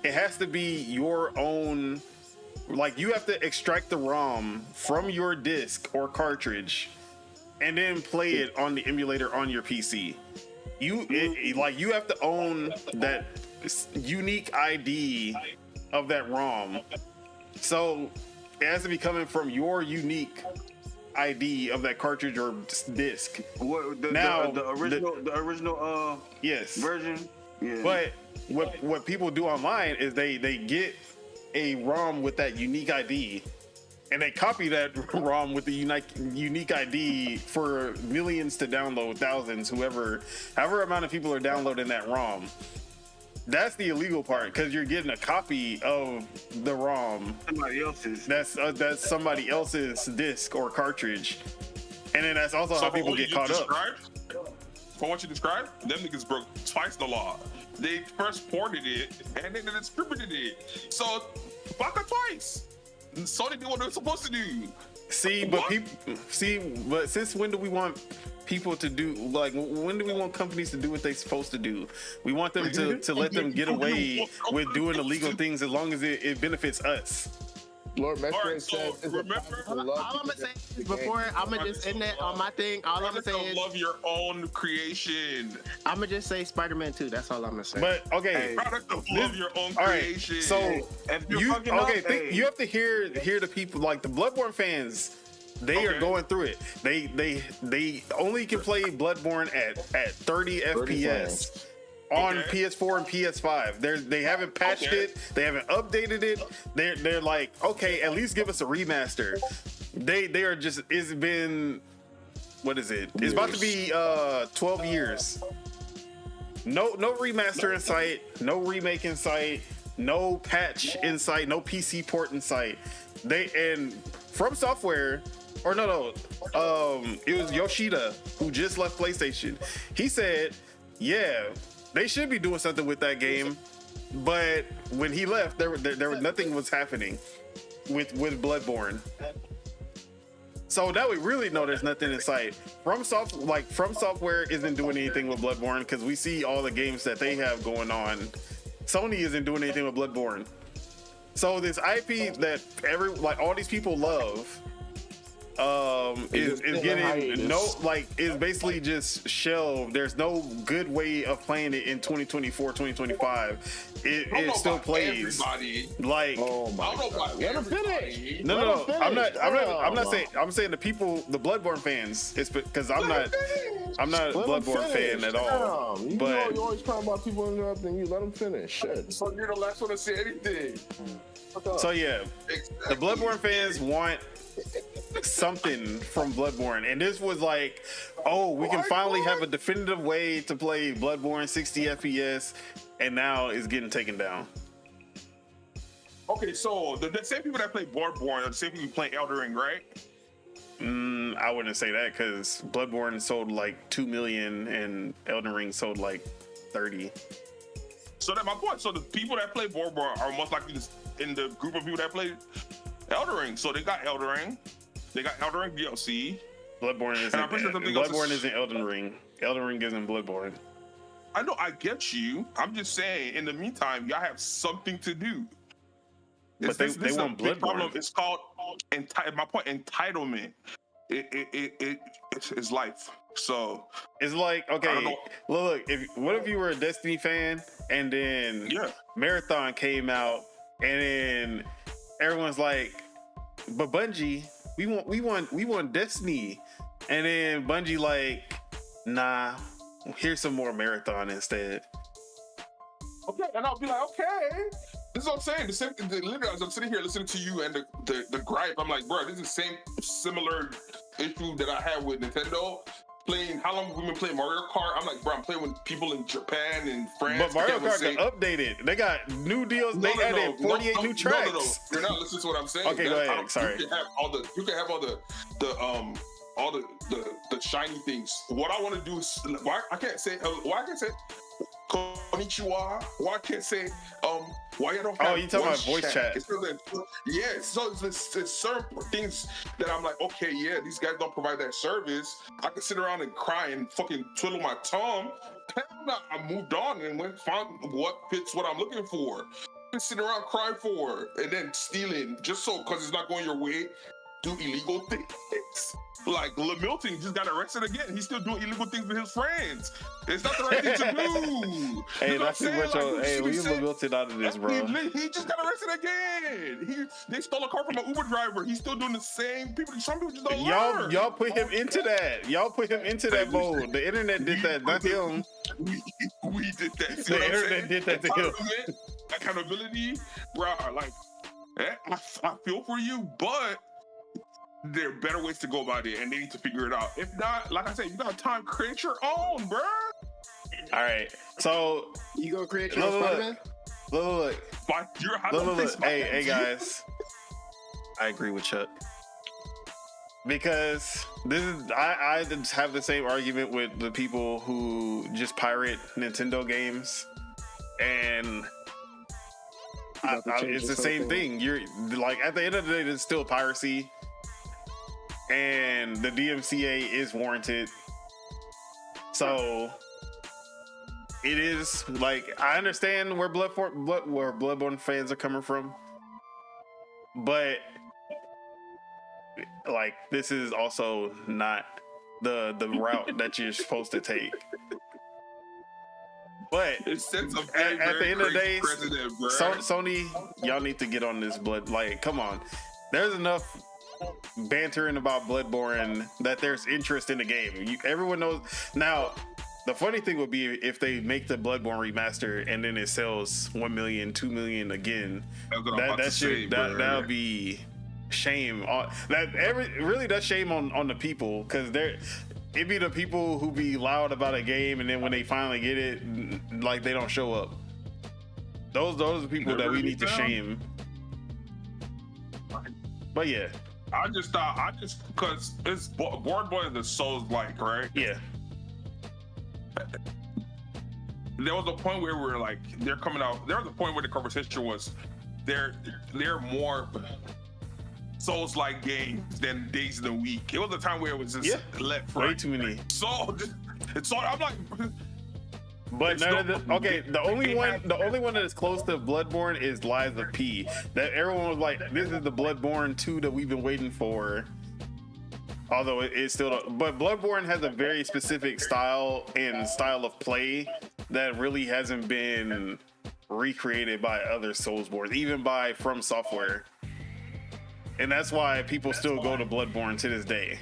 S4: it has to be your own. Like you have to extract the ROM from your disc or cartridge, and then play it on the emulator on your PC. You have to own that unique ID of that ROM. So it has to be coming from your unique ID of that cartridge or disc.
S1: The original
S4: Yes.
S1: version. Yeah.
S4: But what people do online is they get a ROM with that unique ID, and they copy that ROM with the unique ID for millions to download, thousands, however amount of people are downloading that ROM. That's the illegal part because you're getting a copy of the ROM.
S1: Somebody else's.
S4: That's somebody else's disc or cartridge, and then that's also how people get caught up.
S5: For what you described, them niggas broke twice the law. They first ported it and then they distributed it. So, fuck it twice. Sony did what they were supposed to do.
S4: But since when do we want people to do, like, when do we want companies to do what they're supposed to do? We want them to let them get away with doing illegal things as long as it benefits us.
S2: Lord Mestre
S5: All right, so
S2: said,
S5: remember,
S3: All I'm gonna say is before I'm gonna just end that on my thing. All I'm gonna say is
S5: love your own creation.
S3: I'm gonna just say Spider-Man 2. That's all I'm gonna say.
S4: But okay,
S5: Product of love your own
S4: all right.
S5: creation.
S4: So
S1: If you're
S4: you
S1: fucking up,
S4: you have to hear the people, like the Bloodborne fans. They are going through it. They only can play Bloodborne at 30 FPS. On PS4 and PS5, they haven't patched it. They haven't updated it. They're like, okay, at least give us a remaster. They are just. It's been, what is it? It's about to be 12 years. No remaster in sight. No remake in sight. No patch in sight. No PC port in sight. From Software. Or no. It was Yoshida who just left PlayStation. He said, yeah, they should be doing something with that game, but when he left, there was nothing was happening with Bloodborne. So now we really know there's nothing in sight. From Software isn't doing anything with Bloodborne because we see all the games that they have going on. Sony isn't doing anything with Bloodborne. So this IP that all these people love is getting is basically just shelved. There's no good way of playing it in 2024, 2025. It still plays.
S5: Everybody.
S4: Like,
S2: oh my God. Let him finish.
S4: No. I'm not saying. I'm saying the people, the Bloodborne fans. It's because I'm not a Bloodborne fan at all.
S2: You always talking about people interrupting you. Let them finish. Shit.
S5: So you're the last one to say anything.
S4: So yeah, the Bloodborne fans want something from Bloodborne, and this was like, oh, we can finally have a definitive way to play Bloodborne 60 FPS and now it's getting taken down.
S5: Okay, so the same people that play Bloodborne are the same people playing Elden Ring, right?
S4: I wouldn't say that because Bloodborne sold like 2 million and Elden Ring sold like 30.
S5: So that's my point. So the people that play Bloodborne are most likely in the group of people that play Elden Ring. So they got Elden Ring, they got Elden Ring DLC.
S4: Bloodborne isn't Elden Ring. Elden Ring isn't Bloodborne.
S5: I know, I get you. I'm just saying, in the meantime, y'all have something to do.
S4: But they want Bloodborne.
S5: Problem. It's called, my point, entitlement. It's life. So
S4: it's like, okay, look, what if you were a Destiny fan and then Marathon came out and then everyone's like, but Bungie, we want Destiny, and then Bungie like, nah, here's some more Marathon instead.
S5: Okay, and I'll be like, okay. This is what I'm saying. Literally, as I'm sitting here listening to you and the gripe, I'm like, bro, this is the same similar issue that I had with Nintendo. How long have we been playing Mario Kart? I'm like, bro, I'm playing with people in Japan and France.
S4: But Mario Kart got updated. They got new deals. They added 48 new tracks.
S5: No. You're not listening to what I'm saying.
S4: Okay, go ahead. Sorry.
S5: You can have all the shiny things. What I want to do is I can't say konnichiwa. Why I can't say why you don't have
S4: you talking about voice chat?
S5: Yeah, so it's certain things that I'm like, okay, yeah, these guys don't provide that service. I can sit around and cry and fucking twiddle my tongue. I moved on and found what fits what I'm looking for. Sitting around crying for and then stealing just so because it's not going your way. Do illegal things. Like Milton just got arrested again. He's still doing illegal things with his friends. It's not the right thing to do.
S4: Hey, that's too much. Hey, we Milton out of this, bro.
S5: He just got arrested again. They stole a car from an Uber driver. He's still doing the same. Some people just don't learn.
S4: Y'all put him into that. Y'all put him into that mode. The internet did that, not him.
S5: We did that.
S4: The internet did that to him.
S5: Accountability, bro. Like, I feel for you, but there are better ways to go about it, and they need to figure it out. If not, like I said, you got time, create your own, bro.
S4: All right, so
S3: you go create your own Spider-Man?
S4: Look. Hey, guys. I agree with Chuck because I just have the same argument with the people who just pirate Nintendo games, and it's the same thing. You're like, at the end of the day, it's still piracy. And the DMCA is warranted. So it is like, I understand where Bloodborne fans are coming from. But like, this is also not the route that you're supposed to take. But at the end of the day, Sony, y'all need to get on this like, come on. There's enough bantering about Bloodborne that there's interest in the game. Everyone knows. Now, the funny thing would be if they make the Bloodborne remaster and then it sells 1 million, 2 million again. That would be shame. That's shame on the people, because it'd be the people who be loud about a game and then when they finally get it, like, they don't show up. Those are the people that we need to shame. But yeah. Because
S5: it's Bloodborne is Souls-like, right?
S4: Yeah.
S5: There was a point where we were like, they're coming out. There was a point where the conversation was, they're more Souls-like games than Days of the Week. It was a time where it was just left, right?
S4: Way too many.
S5: So I'm like.
S4: But the only one that is close to Bloodborne is Lies of P. That everyone was like, this is the Bloodborne 2 that we've been waiting for. Although it's still, but Bloodborne has a very specific style of play that really hasn't been recreated by other Soulsborne, even by From Software. And that's why people still go to Bloodborne to this day.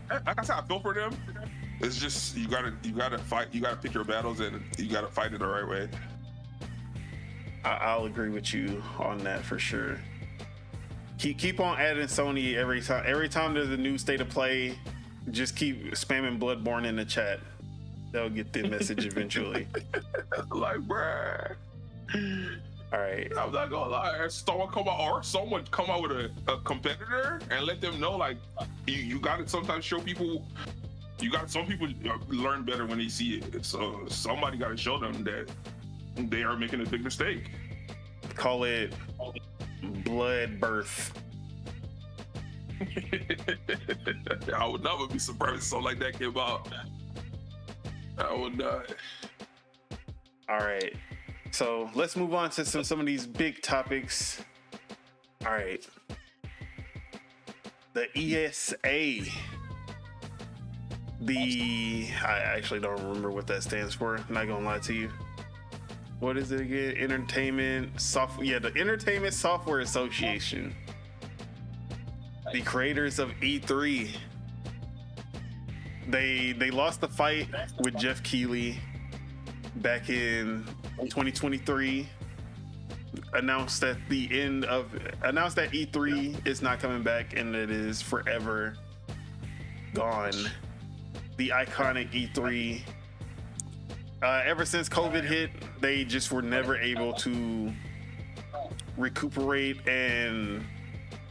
S5: Like I said, I feel for them. It's just you gotta fight. You gotta pick your battles, and you gotta fight it the right way.
S4: I'll agree with you on that for sure. Keep on adding Sony every time. Every time there's a new state of play, just keep spamming Bloodborne in the chat. They'll get the message eventually.
S5: Like, bruh.
S4: All right.
S5: I'm not gonna lie. Someone come out with a competitor and let them know, like, you gotta sometimes show people. Some people learn better when they see it. So somebody gotta show them that they are making a big mistake.
S4: Call it blood birth.
S5: I would never be surprised if something like that came out. I would not.
S4: All right. So let's move on to some of these big topics. All right. The ESA. I actually don't remember what that stands for. I'm not gonna lie to you. What is it again? Entertainment Software. Yeah, the Entertainment Software Association. The creators of E3. They lost the fight with Jeff Keighley back in 2023. Announced that E3 is not coming back and it is forever gone. The iconic E3. Ever since COVID hit, they just were never able to recuperate and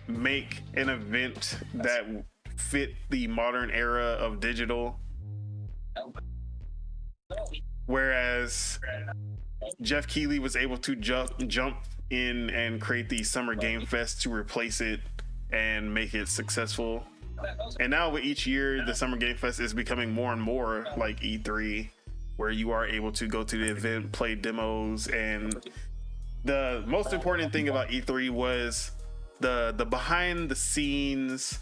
S4: make an event that fit the modern era of digital. Whereas Jeff Keighley was able to jump in and create the Summer Game Fest to replace it and make it successful. And now with each year, the Summer Game Fest is becoming more and more like E3, where you are able to go to the event, play demos, and the most important thing about E3 was the behind the scenes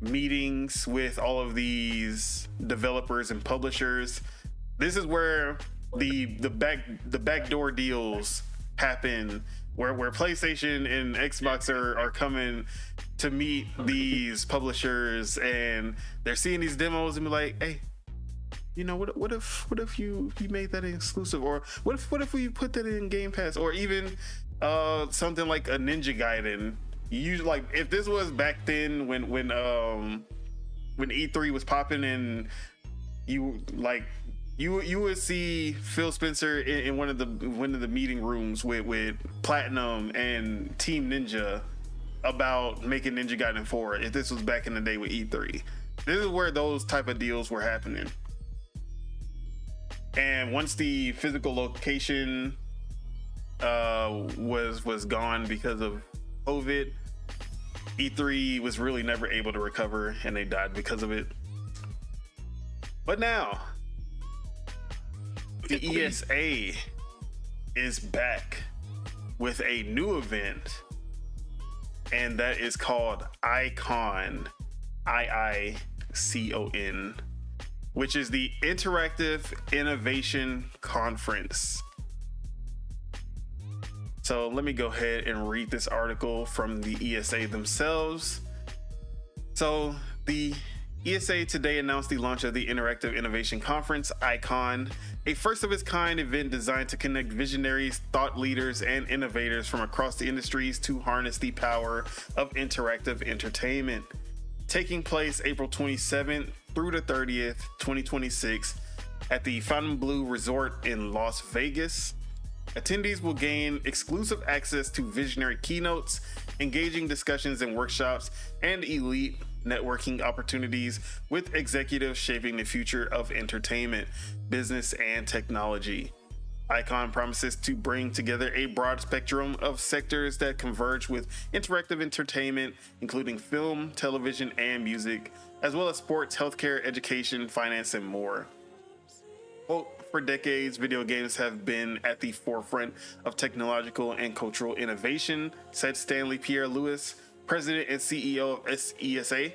S4: meetings with all of these developers and publishers. This is where the backdoor deals happen, where PlayStation and Xbox are coming to meet these publishers, and they're seeing these demos and be like, hey, you know, what if you made that exclusive, or what if we put that in Game Pass, or even something like a Ninja Gaiden. You like, if this was back then when E3 was popping, and you would see Phil Spencer in one of the meeting rooms with Platinum and Team Ninja about making Ninja Gaiden 4. If this was back in the day with E3, this is where those type of deals were happening. And once the physical location was gone because of COVID, E3 was really never able to recover, and they died because of it. But now the ESA is back with a new event, and that is called ICON, IICON, which is the Interactive Innovation Conference. So let me go ahead and read this article from the ESA themselves. So the ESA today announced the launch of the Interactive Innovation Conference, ICON, a first of its kind event designed to connect visionaries, thought leaders, and innovators from across the industries to harness the power of interactive entertainment. Taking place April 27th through the 30th, 2026 at the Fontainebleau Resort in Las Vegas. Attendees will gain exclusive access to visionary keynotes, engaging discussions and workshops, and elite networking opportunities with executives shaping the future of entertainment, business, and technology. ICON promises to bring together a broad spectrum of sectors that converge with interactive entertainment, including film, television, and music, as well as sports, healthcare, education, finance, and more. Quote, for decades, video games have been at the forefront of technological and cultural innovation, said Stanley Pierre-Louis, president and CEO of ESA.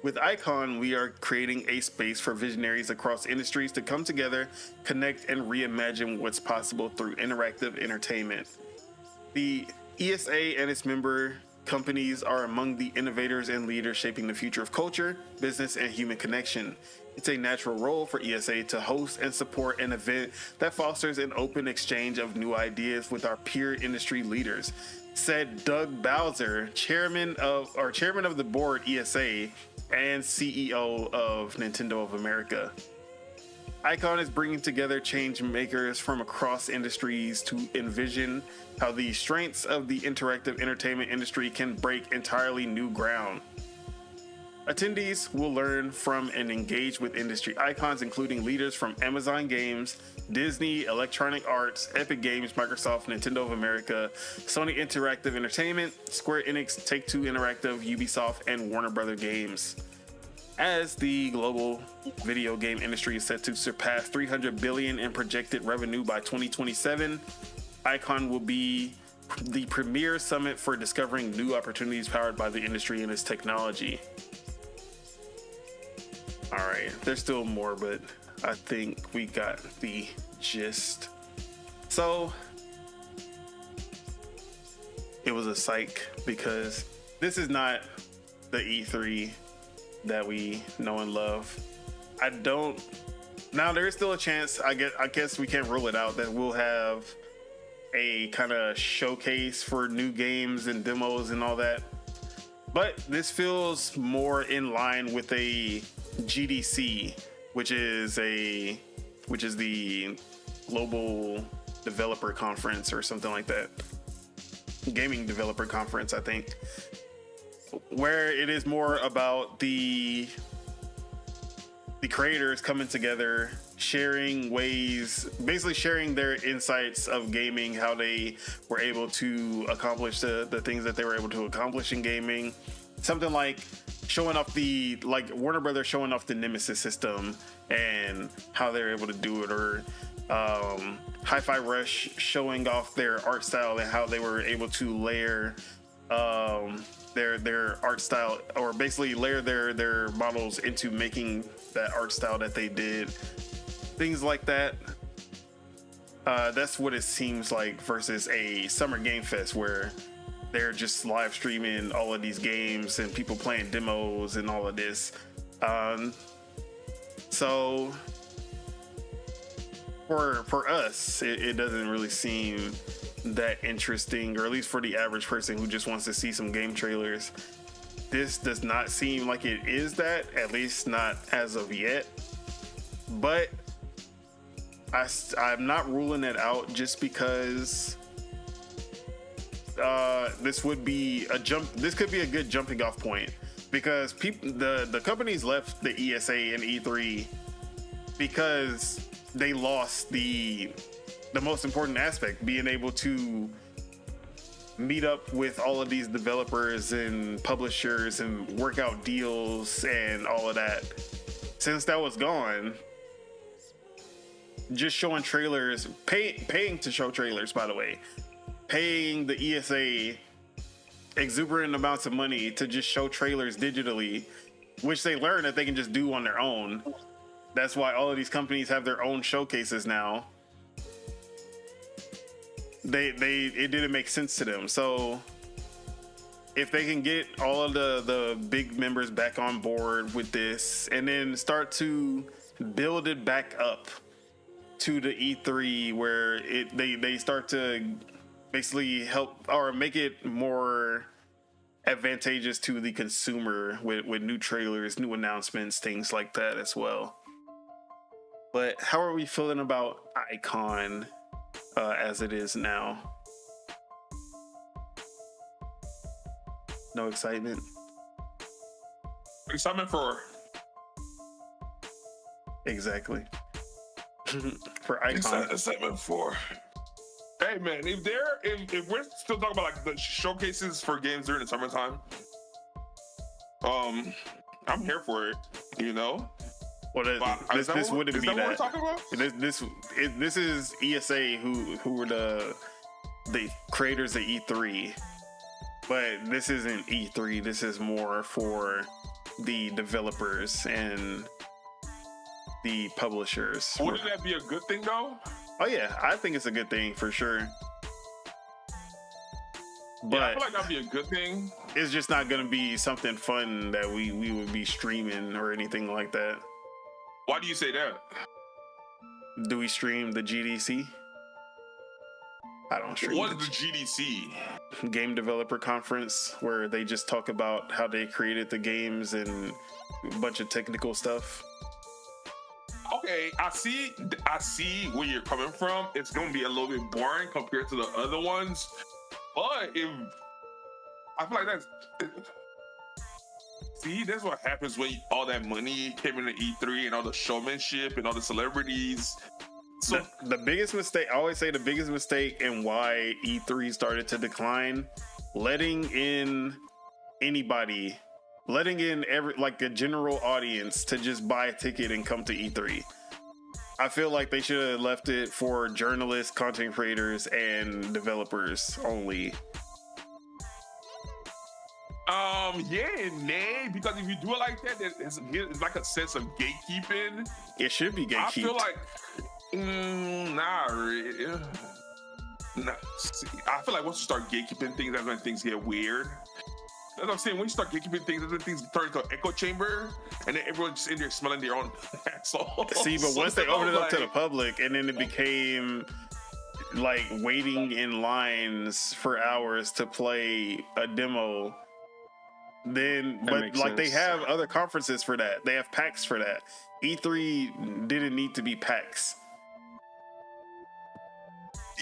S4: With ICON, we are creating a space for visionaries across industries to come together, connect, and reimagine what's possible through interactive entertainment. The ESA and its member companies are among the innovators and leaders shaping the future of culture, business, and human connection. It's a natural role for ESA to host and support an event that fosters an open exchange of new ideas with our peer industry leaders, said Doug Bowser, chairman of the board ESA and CEO of Nintendo of America. Icon is bringing together change makers from across industries to envision how the strengths of the interactive entertainment industry can break entirely new ground. Attendees will learn from and engage with industry icons, including leaders from Amazon Games, Disney, Electronic Arts, Epic Games, Microsoft, Nintendo of America, Sony Interactive Entertainment, Square Enix, Take-Two Interactive, Ubisoft, and Warner Bros. Games. As the global video game industry is set to surpass $300 billion in projected revenue by 2027, Icon will be the premier summit for discovering new opportunities powered by the industry and its technology. All right, there's still more, but I think we got the gist. So it was a psych because this is not the E3 that we know and love. Now there is still a chance, I guess we can't rule it out, that we'll have a kind of showcase for new games and demos and all that. But this feels more in line with a GDC, which is the Global Developer Conference or something like that. Gaming Developer Conference, I think. Where it is more about the creators coming together, sharing their insights of gaming, how they were able to accomplish the things that they were able to accomplish in gaming. Something like showing off Warner Brothers showing off the Nemesis system and how they're able to do it, or Hi-Fi Rush showing off their art style and how they were able to layer their art style, or basically layer their models into making that art style that they did. Things like that. That's what it seems like versus a Summer Game Fest where they're just live streaming all of these games and people playing demos and all of this. So for us, it doesn't really seem that interesting, or at least for the average person who just wants to see some game trailers. This does not seem like it is that, at least not as of yet. But I'm not ruling it out just because this would be this could be a good jumping off point, because the companies left the ESA and E3 because they lost the most important aspect, being able to meet up with all of these developers and publishers and work out deals and all of that. Since that was gone, just showing trailers, paying to show trailers, by the way, paying the ESA exuberant amounts of money to just show trailers digitally, which they learn that they can just do on their own. That's why all of these companies have their own showcases now. It didn't make sense to them. So if they can get all of the big members back on board with this and then start to build it back up to the E3 where they start to basically help or make it more advantageous to the consumer with new trailers, new announcements, things like that as well. But how are we feeling about Icon as it is now? No excitement?
S5: Excitement for?
S4: Exactly. For Icon.
S5: Excitement for? Hey man, if we're still talking about like the showcases for games during the summertime, I'm here for it, you know?
S4: Well, this wouldn't be that.
S5: What we're talking about?
S4: This is ESA who were the creators of E3, but this isn't E3. This is more for the developers and the publishers.
S5: Wouldn't that be a good thing though?
S4: Oh yeah, I think it's a good thing for sure. But
S5: yeah, I feel like that'd be a good thing.
S4: It's just not gonna be something fun that we would be streaming or anything like that.
S5: Why do you say that?
S4: Do we stream the GDC? I don't stream.
S5: What is the GDC?
S4: Game Developer Conference, where they just talk about how they created the games and a bunch of technical stuff.
S5: okay, I see where you're coming from. It's gonna be a little bit boring compared to the other ones, but if I feel like that's what happens when all that money came into E3 and all the showmanship and all the celebrities. So
S4: the biggest mistake, I always say the biggest mistake and why E3 started to decline, letting in anybody, letting in the general audience to just buy a ticket and come to E3. I feel like they should have left it for journalists, content creators, and developers only.
S5: Yeah and nay, because if you do it like that, it's like a sense of gatekeeping.
S4: It should be gatekeeped.
S5: I feel like, nah, really. I feel like once you start gatekeeping things, that's when things get weird. That's what I'm saying. When you start gatekeeping things, that's when things turn into an echo chamber, and then everyone's just in there smelling their own asshole.
S4: See, but once they opened it up to the public, and then it became like waiting in lines for hours to play a demo. Then, but like they have other conferences for that. They have PAX for that. E3 didn't need to be PAX.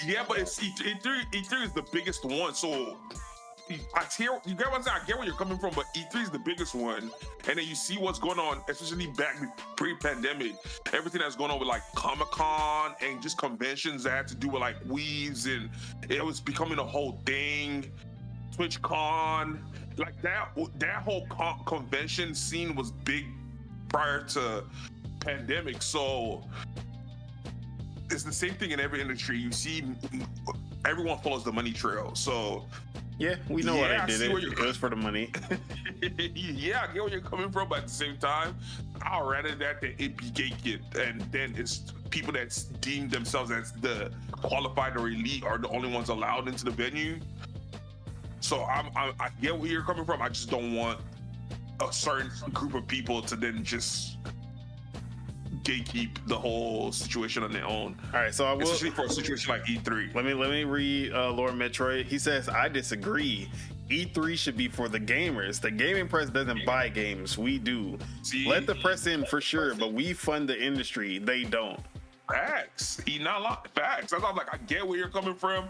S5: Yeah, but it's E3 is the biggest one. So you get what I'm saying? I get where you're coming from, but E3 is the biggest one. And then you see what's going on, especially back pre-pandemic. Everything that's going on with like Comic-Con and just conventions that had to do with like weaves, and it was becoming a whole thing. TwitchCon. Like that whole convention scene was big prior to pandemic. So it's the same thing in every industry. You see, everyone follows the money trail. So
S4: yeah, we know why they did it. It was for the money.
S5: Yeah, I get where you're coming from, but at the same time, I'd rather that than it be gatekept, and then it's people that deem themselves as the qualified or elite are the only ones allowed into the venue. So I get where you're coming from. I just don't want a certain group of people to then just gatekeep the whole situation on their own.
S4: All right, so I will,
S5: especially for a situation like E3.
S4: Let me read Lord Metroid. He says, I disagree. E3 should be for the gamers. The gaming press doesn't buy games. We do. See? Let the press in for sure, but we fund the industry. They don't.
S5: Facts. He not like facts. That's why I'm like, I get where you're coming from,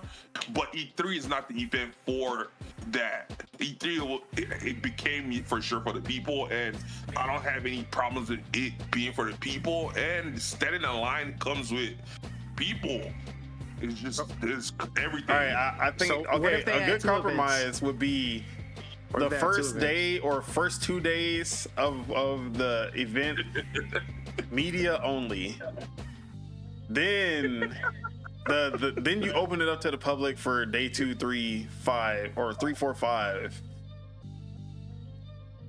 S5: but E3 is not the event for that. E3 it became for sure for the people, and I don't have any problems with it being for the people. And standing in line comes with people. It's just it's everything.
S4: All right, I think so, okay. A good compromise would be the first day or first 2 days of the event, media only. Then then you open it up to the public for day 2, 3, 5, or 3, 4, 5.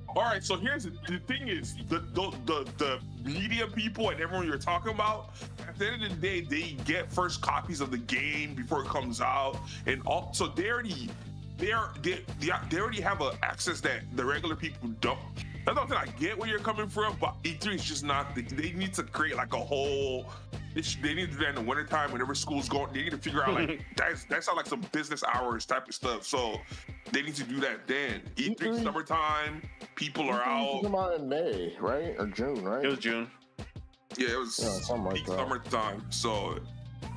S5: All right, so here's the thing: is the media people and everyone you're talking about. At the end of the day, they get first copies of the game before it comes out, and so they already have access that the regular people don't. That's what I'm saying. I get where you're coming from, but E3 is just not. They need to create like a whole. They need to do that in the wintertime whenever school's going. They need to figure out like that sounds like some business hours type of stuff. So they need to do that then. E3 summertime, people are out.
S2: About in May, right, or June, right?
S4: It was June.
S5: Yeah, it was peak summertime. So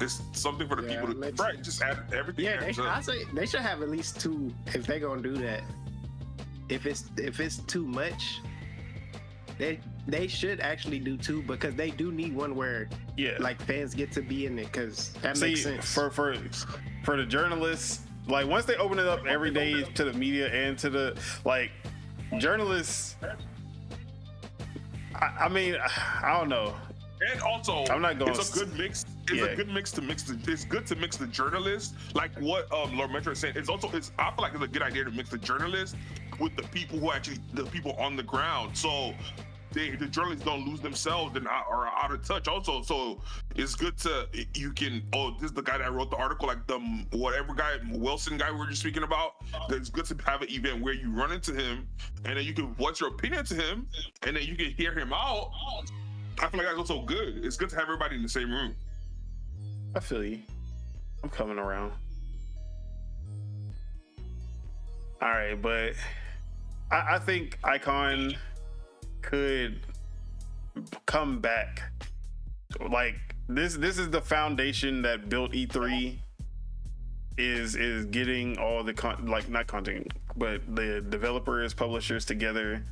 S5: it's something for the people to right. Just add everything.
S3: Yeah, I say they should have at least 2 if they're gonna do that. If it's too much, they should actually do 2 because they do need one where like fans get to be in it because that makes sense. For the journalists, like once they open it up every day to the media and to the like journalists, I mean I don't know.
S5: And also,
S4: I'm not going.
S5: It's a good mix. It's a good mix to mix. It's good to mix the journalists, like what Lord Metro is saying. I feel like it's a good idea to mix the journalists with the people the people on the ground. So the journalists don't lose themselves and are out of touch. Also, so it's good this is the guy that wrote the article, like the whatever guy Wilson guy we were just speaking about. It's good to have an event where you run into him and then you can voice your opinion to him and then you can hear him out. I feel like that's also good. It's good to have everybody in the same room.
S4: I feel you. I'm coming around. All right, but I think Icon could come back like this is the foundation that built E3. Is getting all the not content, but the developers, publishers together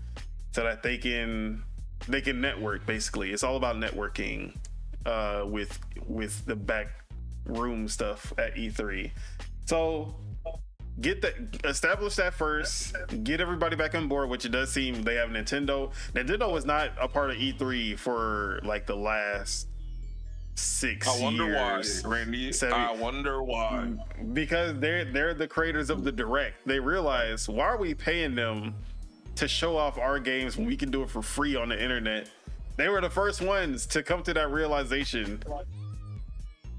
S4: so that they can network. Basically, it's all about networking with the back room stuff at E3. So establish that first, get everybody back on board, which it does seem they have Nintendo. Nintendo was not a part of E3 for like the last 6 years.
S5: I wonder why, Randy. I wonder why.
S4: Because they're the creators of the Direct. They realize, why are we paying them to show off our games when we can do it for free on the internet? They were the first ones to come to that realization.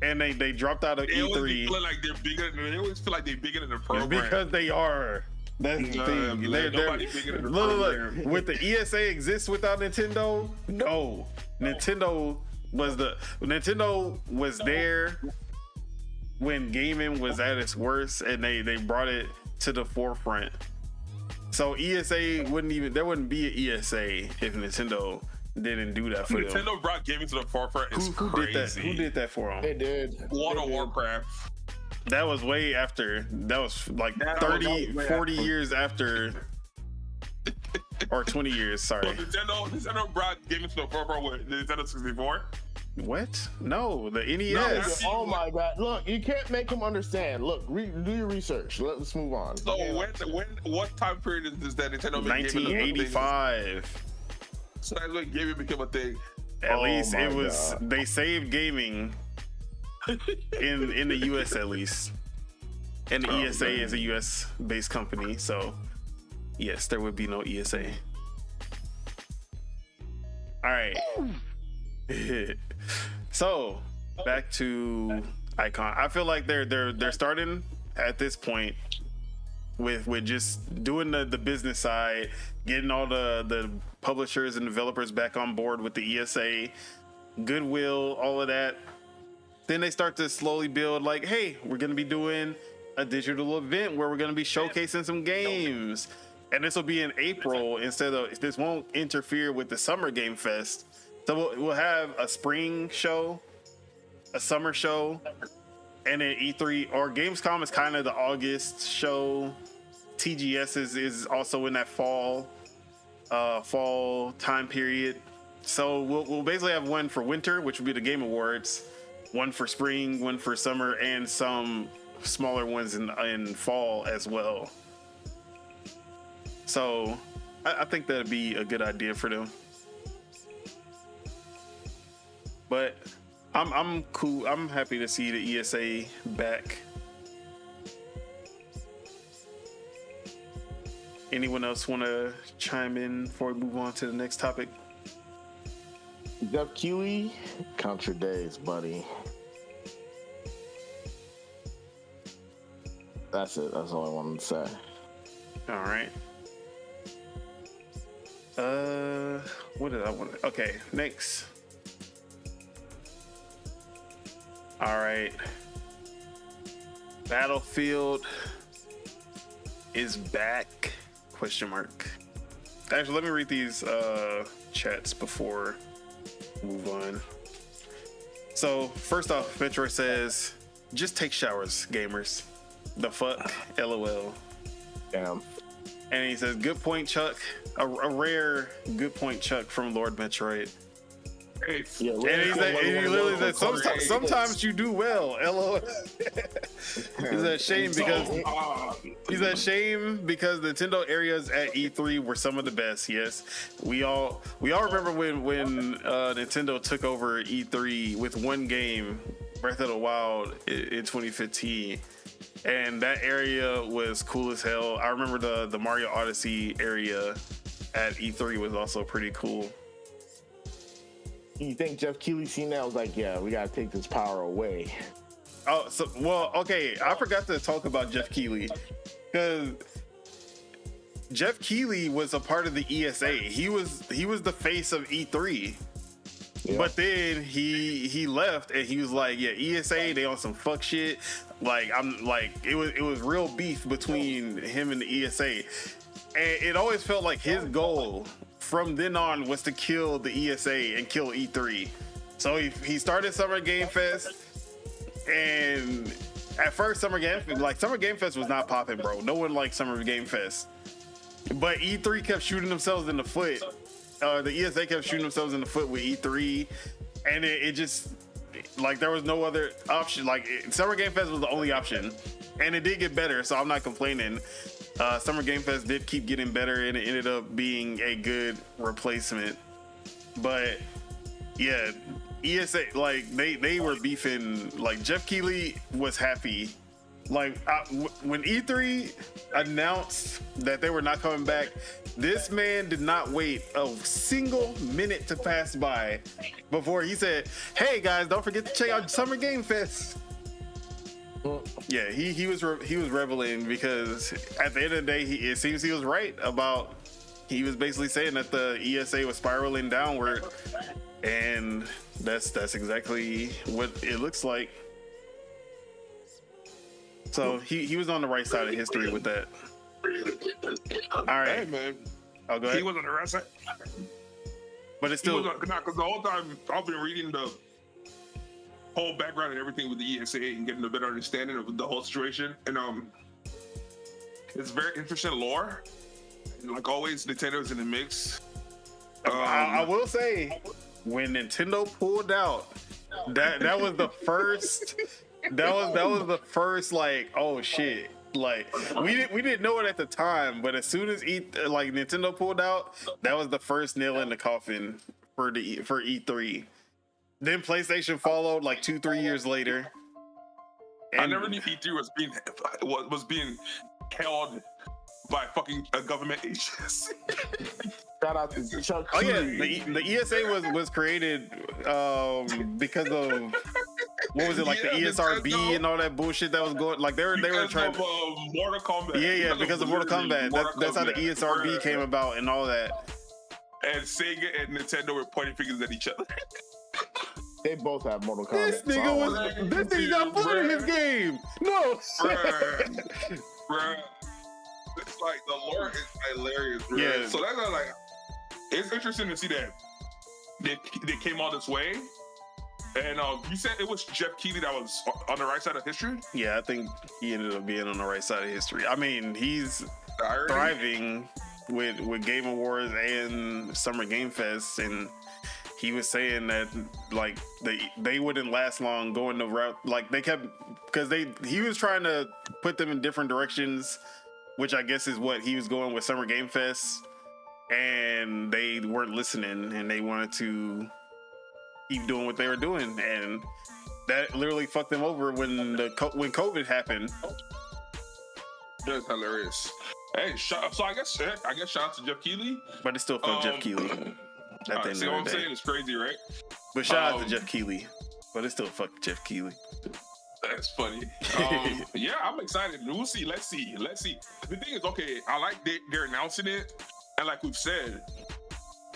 S4: And they dropped out of E3.
S5: They always feel like they're bigger than the program.
S4: Because they are. That's the thing. Look. Would the ESA exist without Nintendo? No. Nintendo was there when gaming was at its worst, and they brought it to the forefront. So ESA there wouldn't be an ESA if Nintendo didn't do that for them.
S5: Nintendo brought gaming to the forefront.
S4: Who did that for them?
S2: They did.
S5: World of Warcraft.
S4: That was way after. That was like 40 years after. Or 20 years, sorry.
S5: So Nintendo brought gaming to the forefront with Nintendo 64.
S4: What? No, the NES.
S2: Oh my God! Look, you can't make them understand. Look, do your research. Let's move on.
S5: So what time period is that Nintendo?
S4: 1985.
S5: So that's when gaming became a thing.
S4: At least it was. God. They saved gaming in the US at least, and the ESA is a US based company, so yes, there would be no ESA. All right. So back to Icon. I feel like they're starting at this point with just doing the business side, getting all the publishers and developers back on board with the ESA, goodwill, all of that. Then they start to slowly build like, hey, we're going to be doing a digital event where we're going to be showcasing some games. And this will be in April this won't interfere with the Summer Game Fest. So we'll have a spring show, a summer show, and then E3 or Gamescom is kind of the August show. TGS is also in that fall time period. So we'll basically have one for winter, which will be the Game Awards, one for spring, one for summer, and some smaller ones in fall as well. So I think that'd be a good idea for them. But I'm cool. I'm happy to see the ESA back. Anyone else want to chime in before we move on to the next topic?
S2: Jeff Keighley, count your days, buddy. That's it. That's all I wanted to say.
S4: All right. What did I want? Okay, next. All right. Battlefield is back? Question mark. Actually, let me read these chats before we move on. So first off, Metroid says, "Just take showers, gamers." The fuck, LOL.
S2: Damn.
S4: And he says, "Good point, Chuck." A rare good point, Chuck, from Lord Metroid.
S2: Yeah,
S4: and he literally said, sometimes you do well, LOL. He's ashamed because Nintendo areas at E3 were some of the best. Yes, we all remember when Nintendo took over E3 with one game, Breath of the Wild, in 2015. And that area was cool as hell. I remember the Mario Odyssey area at E3 was also pretty cool.
S2: You think Jeff Keighley seen that? I was like, yeah, we gotta take this power away.
S4: Oh, okay. I forgot to talk about Jeff Keighley because Jeff Keighley was a part of the ESA. He was the face of E3. Yeah. But then he left and he was like, yeah, ESA, they on some fuck shit. Like it was real beef between him and the ESA. And it always felt like his goal from then on was to kill the ESA and kill E3. So he started Summer Game Fest, and at first Summer Game Fest was not popping, bro. No one liked Summer Game Fest. But E3 kept shooting themselves in the foot. The ESA kept shooting themselves in the foot with E3, and it just like there was no other option. Like Summer Game Fest was the only option, and it did get better. So I'm not complaining. Summer Game Fest did keep getting better, and it ended up being a good replacement. But yeah, ESA like they were beefing. Like Jeff Keighley was happy. Like when E3 announced that they were not coming back, this man did not wait a single minute to pass by before he said, "Hey guys, don't forget to check out Summer Game Fest." Yeah, he was reveling because at the end of the day, it seems he was right about. He was basically saying that the ESA was spiraling downward, and that's exactly what it looks like. So he was on the right side of history with that. All right.
S5: Hey man,
S4: go ahead.
S5: he was on the right side.
S4: But it's still
S5: because the whole time I've been reading the whole background and everything with the ESA and getting a better understanding of the whole situation, and it's very interesting lore. And like always, Nintendo's in the mix.
S4: I will say, when Nintendo pulled out, that was the first. That was the first like, oh shit. Like we didn't know it at the time, but as soon as Nintendo pulled out, that was the first nail in the coffin for E3. Then PlayStation followed like 2-3 years later. And
S5: I never knew E3 was being held by fucking a government agency.
S2: Shout out to Chuck.
S4: Oh yeah, the ESA was created because of what was it like the ESRB and all that bullshit that was going like they were trying
S5: to Mortal Kombat.
S4: Yeah, because of Mortal Kombat. That's how the ESRB came about and all that.
S5: And Sega and Nintendo were pointing fingers at each other.
S2: They both have Mortal Kombat.
S4: This nigga got blood in his game. No,
S5: bruh. It's like the lore is hilarious, bro. Yeah. So that's not like it's interesting to see that they came all this way. And you said it was Jeff Keighley that was on the right side of history?
S4: Yeah, I think he ended up being on the right side of history. I mean, he's thriving with Game Awards and Summer Game Fest, and he was saying that like they wouldn't last long going the route like they kept because he was trying to put them in different directions, which I guess is what he was going with Summer Game Fest, and they weren't listening and they wanted to keep doing what they were doing, and that literally fucked them over when COVID happened.
S5: That's hilarious. Hey, so I guess shout out to Jeff Keighley,
S4: but it's still fuck Jeff Keighley.
S5: See what I'm saying? It's crazy, right?
S4: But shout out to Jeff Keighley, but it's still fuck Jeff Keighley.
S5: That's funny. Yeah, I'm excited. We'll see. Let's see. The thing is, okay, I like they're announcing it, and like we've said,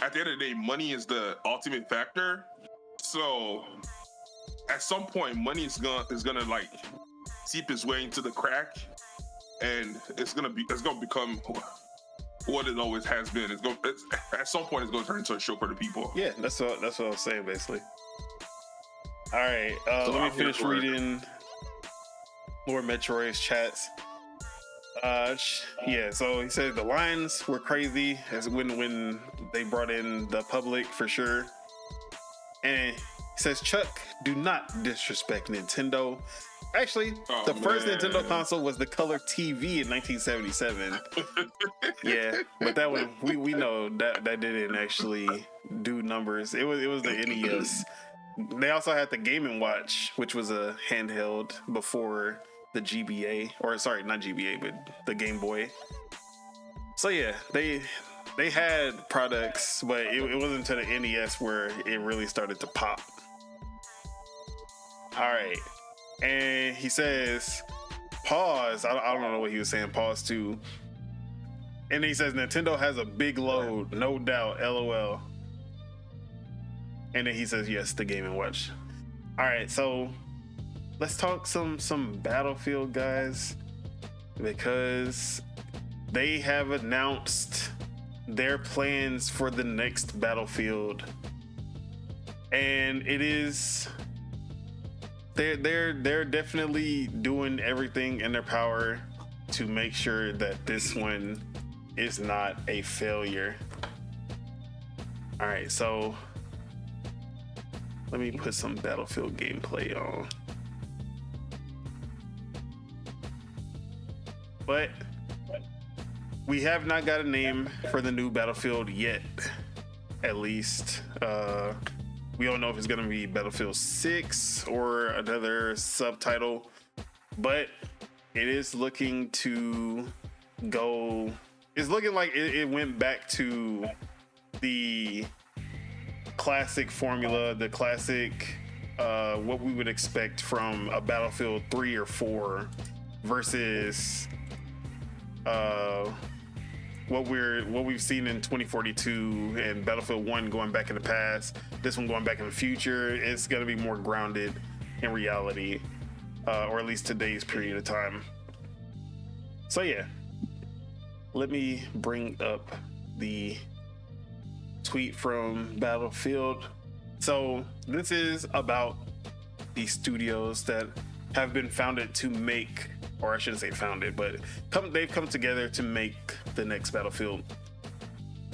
S5: at the end of the day, money is the ultimate factor. So at some point, money is gonna like seep its way into the crack, and it's gonna become what it always has been. At some point, it's gonna turn into a show for the people.
S4: Yeah, that's what I was saying basically. All right, let me finish reading Lord Metroid's chats. Yeah, so he said the lines were crazy as when they brought in the public for sure. And he says, Chuck, do not disrespect Nintendo. Actually, the first Nintendo console was the color TV in 1977. Yeah, but that one we know that didn't actually do numbers. It was the NES. They also had the Game & Watch, which was a handheld before the GBA, or sorry, not GBA, but the Game Boy. So yeah, they had products, but it wasn't until the NES where it really started to pop. All right, and he says, pause. I don't know what he was saying. Pause too. And then he says Nintendo has a big load, no doubt. LOL. And then he says, yes, the Game & Watch. All right, so let's talk some Battlefield, guys, because they have announced their plans for the next Battlefield. and it is. They're definitely doing everything in their power to make sure that this one is not a failure. All right, so let me put some Battlefield gameplay on. But we have not got a name for the new Battlefield yet, at least. We don't know if it's going to be Battlefield 6 or another subtitle, but it is looking to go. It's looking like it went back to the classic formula, the classic, what we would expect from a Battlefield 3 or 4 versus what we've seen in 2042 and Battlefield 1 going back in the past, this one going back in the future. It's going to be more grounded in reality, or at least today's period of time. So yeah, let me bring up the tweet from Battlefield. So this is about the studios that have been founded to make, or I shouldn't say founded, but they've come together to make the next Battlefield.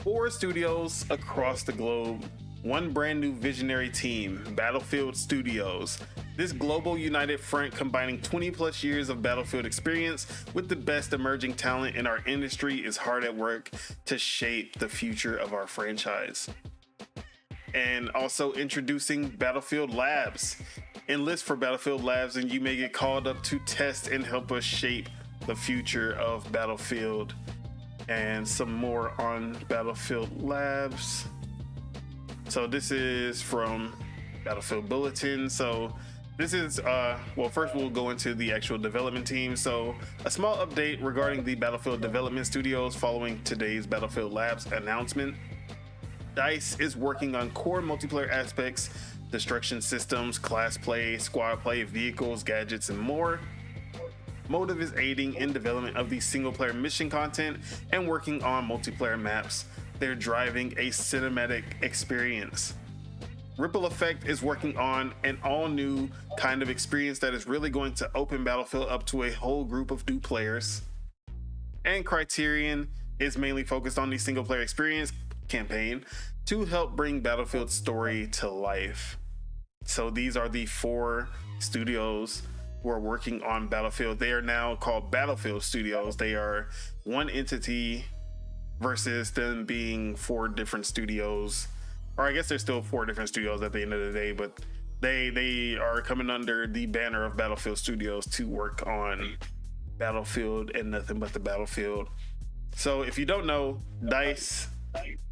S4: 4 studios across the globe, one brand new visionary team, Battlefield Studios. This global united front combining 20 plus years of Battlefield experience with the best emerging talent in our industry is hard at work to shape the future of our franchise. And also introducing Battlefield Labs. Enlist for Battlefield Labs and you may get called up to test and help us shape the future of Battlefield. And some more on Battlefield Labs. So this is from Battlefield Bulletin. So this is, well, first we'll go into the actual development team. So a small update regarding the Battlefield development studios following today's Battlefield Labs announcement. DICE is working on core multiplayer aspects, destruction systems, class play, squad play, vehicles, gadgets, and more. Motive is aiding in development of the single player mission content and working on multiplayer maps. They're driving a cinematic experience. Ripple Effect is working on an all new kind of experience that is really going to open Battlefield up to a whole group of new players. And Criterion is mainly focused on the single player experience campaign to help bring Battlefield's story to life. So these are the 4 studios who are working on Battlefield. They are now called Battlefield Studios. They are one entity versus them being 4 different studios, or I guess there's still 4 different studios at the end of the day, but they are coming under the banner of Battlefield Studios to work on Battlefield and nothing but the Battlefield. So if you don't know, DICE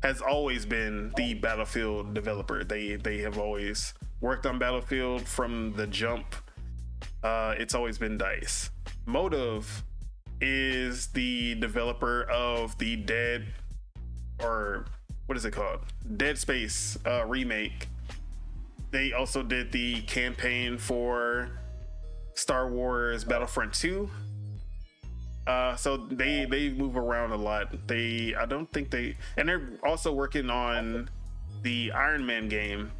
S4: has always been the Battlefield developer. They have always worked on Battlefield from the jump. It's always been DICE. Motive is the developer of the Dead, or what is it called? Dead Space remake. They also did the campaign for Star Wars Battlefront 2. So they move around a lot. I don't think and they're also working on the Iron Man game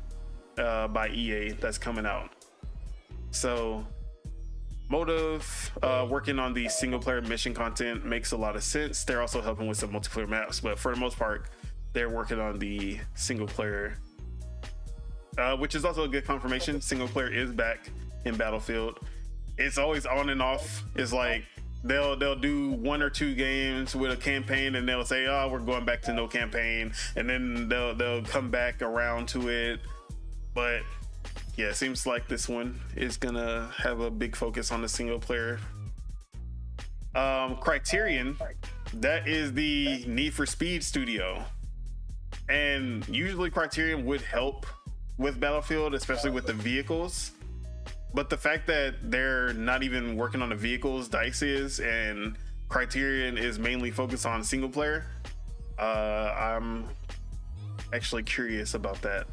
S4: by EA that's coming out. So Motive working on the single player mission content makes a lot of sense. They're also helping with some multiplayer maps, but for the most part, they're working on the single player, which is also a good confirmation. Single player is back in Battlefield. It's always on and off. It's like they'll do 1 or 2 games with a campaign and they'll say, oh, we're going back to no campaign, and then they'll come back around to it. But yeah, it seems like this one is gonna have a big focus on the single player. Criterion, that is the Need for Speed studio, and usually Criterion would help with Battlefield, especially with the vehicles. But the fact that they're not even working on the vehicles, DICE is, and Criterion is mainly focused on single player, I'm actually curious about that.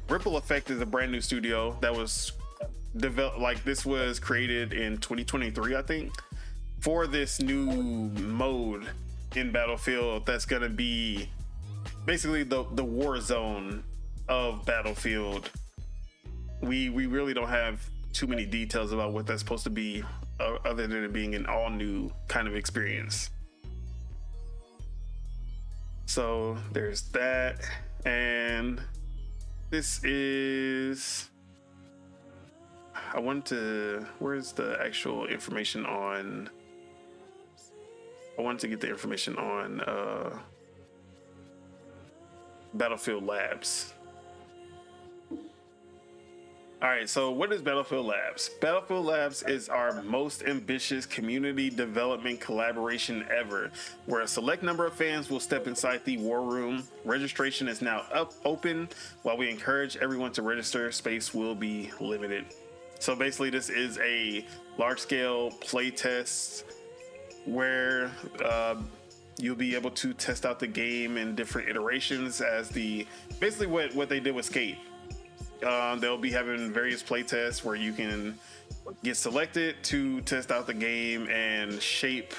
S4: Ripple Effect is a brand new studio that was developed, like this was created in 2023, I think, for this new mode in Battlefield that's gonna be basically the war zone of Battlefield. We really don't have too many details about what that's supposed to be, other than it being an all new kind of experience. So there's that, and this is. Where's the actual information on? I wanted to get the information on Battlefield Labs. All right, so what is Battlefield Labs? Battlefield Labs is our most ambitious community development collaboration ever, where a select number of fans will step inside the war room. Registration is now open. While we encourage everyone to register, space will be limited. So basically, this is a large-scale play test where you'll be able to test out the game in different iterations as basically what they did with Skate. They'll be having various play tests where you can get selected to test out the game and shape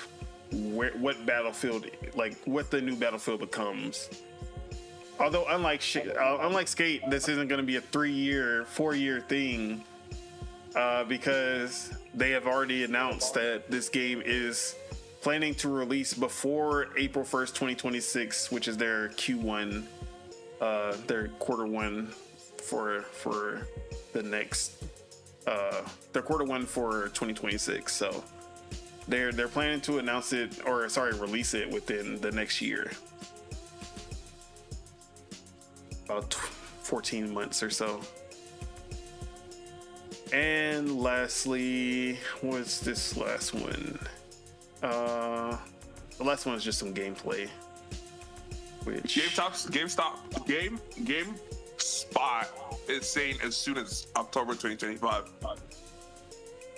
S4: what Battlefield, like what the new Battlefield becomes. Although unlike Skate, this isn't going to be a 4-year thing, because they have already announced that this game is planning to release before April 1st, 2026, which is their Q1, their quarter one for the next, their quarter one for 2026. So they're planning to release it within the next year, about 14 months or so. And lastly, what's this last one? The last one is just some gameplay. Which
S5: GameSpot is saying as soon as October 2025.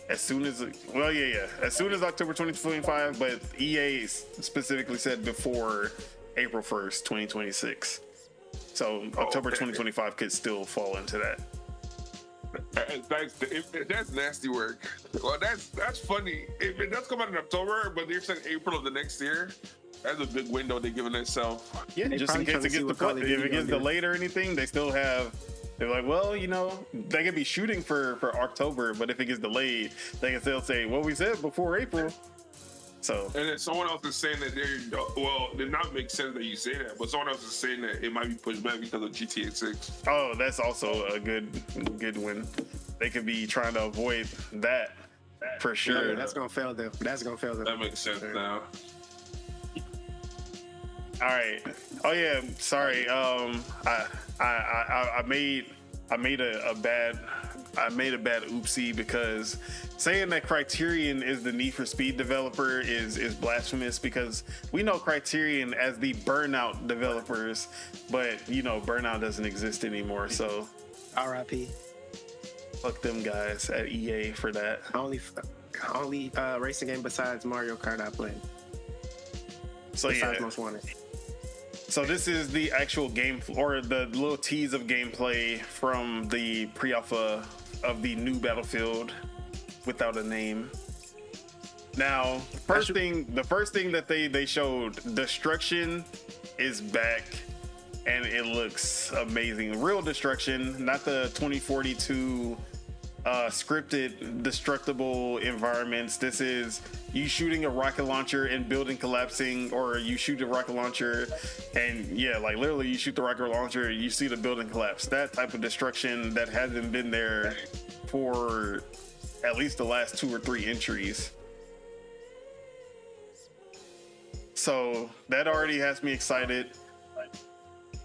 S4: As soon as October 2025, but EA specifically said before April 1st, 2026. So October 2025 could still fall into that.
S5: That's nasty work. Well, that's funny. If it does come out in October, but they're saying April of the next year, that's a big window they're giving themselves.
S4: Yeah, just in case it gets delayed or anything, they still have. They're like, well, they could be shooting for October, but if it gets delayed, they can still say, well, we said before April. So,
S5: and then someone else is saying that did not make sense that you say that, but someone else is saying that it might be pushed back because of GTA 6.
S4: Oh, that's also a good one. They could be trying to avoid that for sure.
S3: Yeah, that's gonna fail them.
S5: That makes sense now.
S4: All right. Oh yeah. Sorry. I made a bad oopsie, because saying that Criterion is the Need for Speed developer is blasphemous, because we know Criterion as the Burnout developers, but Burnout doesn't exist anymore. So
S3: R.I.P.
S4: Fuck them guys at EA for that.
S3: Only racing game besides Mario Kart I played.
S4: So
S3: besides Most Wanted.
S4: So this is the actual game, or the little tease of gameplay from the pre-alpha of the new Battlefield without a name. Now, the first thing that they showed, destruction is back, and it looks amazing. Real destruction, not the 2042 scripted destructible environments. This is you shooting a rocket launcher and building collapsing, or you shoot a rocket launcher and literally you shoot the rocket launcher, you see the building collapse. That type of destruction that hasn't been there for at least the last 2 or 3 entries. So that already has me excited.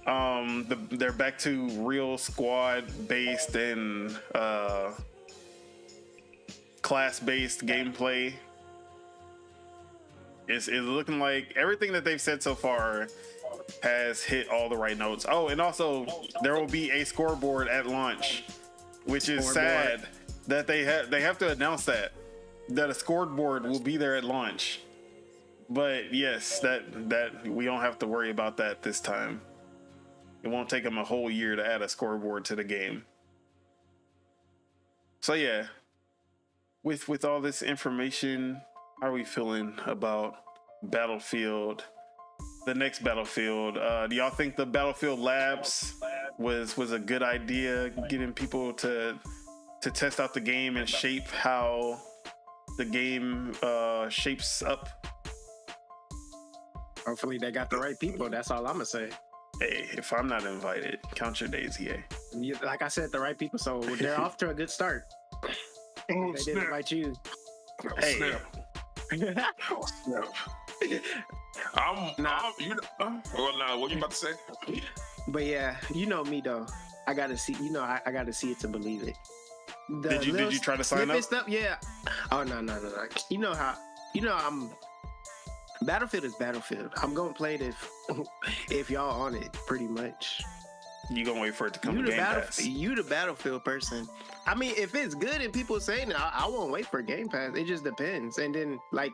S4: They're back to real squad based and class based gameplay. It's looking like everything that they've said so far has hit all the right notes. Oh, and also there will be a scoreboard at launch, which is sad that they have to announce that a scoreboard will be there at launch. But yes, that we don't have to worry about that this time. It won't take them a whole year to add a scoreboard to the game. So yeah, with all this information, how are we feeling about Battlefield, the next Battlefield? Do y'all think the Battlefield Labs was a good idea, getting people to test out the game and shape how the game shapes up.
S3: Hopefully they got the right people. That's all I'm gonna say.
S4: Hey, if I'm not invited, count your days, EA.
S3: Like I said, the right people. So they're off to a good start.
S5: Oh,
S3: They
S5: snap.
S3: didn't invite you.
S5: Oh,
S4: Hey.
S5: snap. Oh, snap. What you about to say?
S3: But yeah, you know me though. I gotta see. You know, I gotta see it to believe it. The
S4: Did you
S3: little
S4: try to sign
S3: snippet
S4: up?
S3: Stuff, yeah. Oh no. You know how? You know I'm. Battlefield is Battlefield. I'm gonna play it if y'all on it, pretty much.
S4: You gonna wait for it to come
S3: You
S4: to
S3: the
S4: Game Pass?
S3: You the Battlefield person. I mean, if it's good and people saying it, I won't wait for Game Pass. It just depends. And then, like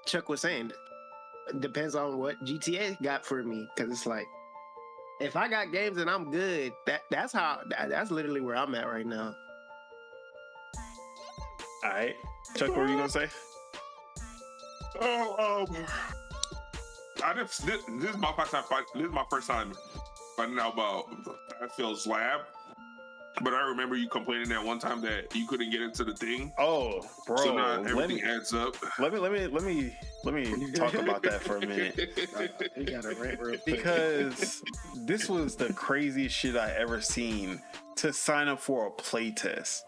S3: Chuck was saying, depends on what GTA got for me. Because it's like, if I got games and I'm good, that's literally where I'm at right now.
S4: All right, Chuck, what were you gonna say?
S5: Oh, this is my first time fighting. This is my first time finding out about Battlefield's lab. But I remember you complaining that one time that you couldn't get into the thing.
S4: Oh, bro,
S5: So now everything adds up.
S4: let me talk about that for a minute.
S3: You got to rant real quick.
S4: Because this was the craziest shit I ever seen to sign up for a playtest.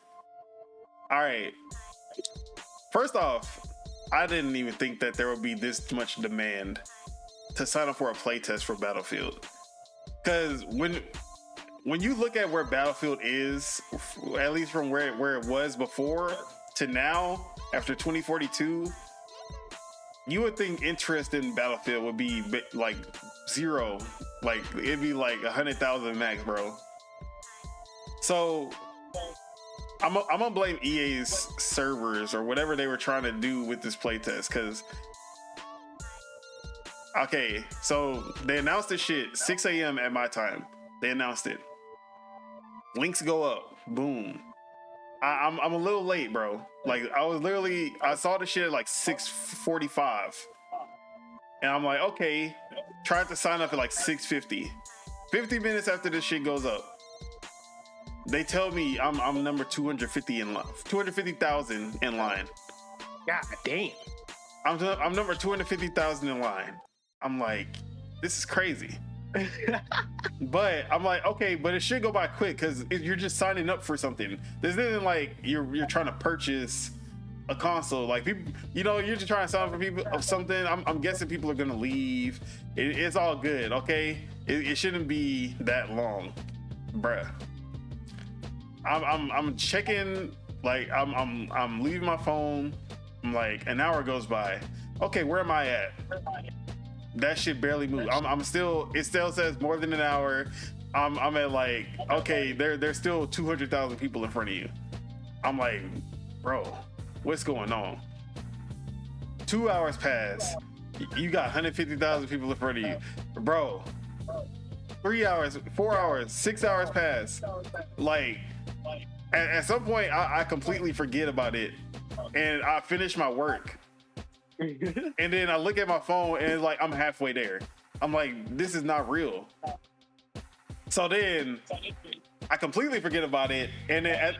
S4: All right. First off, I didn't even think that there would be this much demand to sign up for a playtest for Battlefield. Because when you look at where Battlefield is, at least from where it was before to now, after 2042, you would think interest in Battlefield would be like zero. Like, it'd be like 100,000 max, bro. So I'm gonna blame EA's servers or whatever they were trying to do with this playtest. Because, okay, so they announced this shit 6 a.m. at my time. They announced it. Links go up. Boom. I'm a little late, bro. Like, I saw the shit at like 6:45. And I'm like, okay, tried to sign up at like 6:50. 50 minutes after this shit goes up, they tell me I'm number 250 in line, 250,000 in line.
S3: God damn.
S4: I'm number 250,000 in line. I'm like, this is crazy. But I'm like, okay, but it should go by quick because you're just signing up for something. This isn't like you're trying to purchase a console. Like, people, you're just trying to sign up for people of something. I'm guessing people are gonna leave. It's all good, okay? It shouldn't be that long, bruh. I'm checking, like, I'm leaving my phone. I'm like, an hour goes by. Okay, where am I at? That shit barely moved. It still says more than an hour. I'm at like, okay, there's still 200,000 people in front of you. I'm like, bro, what's going on? 2 hours pass. You got 150,000 people in front of you. Bro, 3 hours, 4 hours, 6 hours pass. Like, at some point, I completely forget about it. And I finish my work. And then I look at my phone and it's like, I'm halfway there. I'm like, this is not real. So then I completely forget about it. And then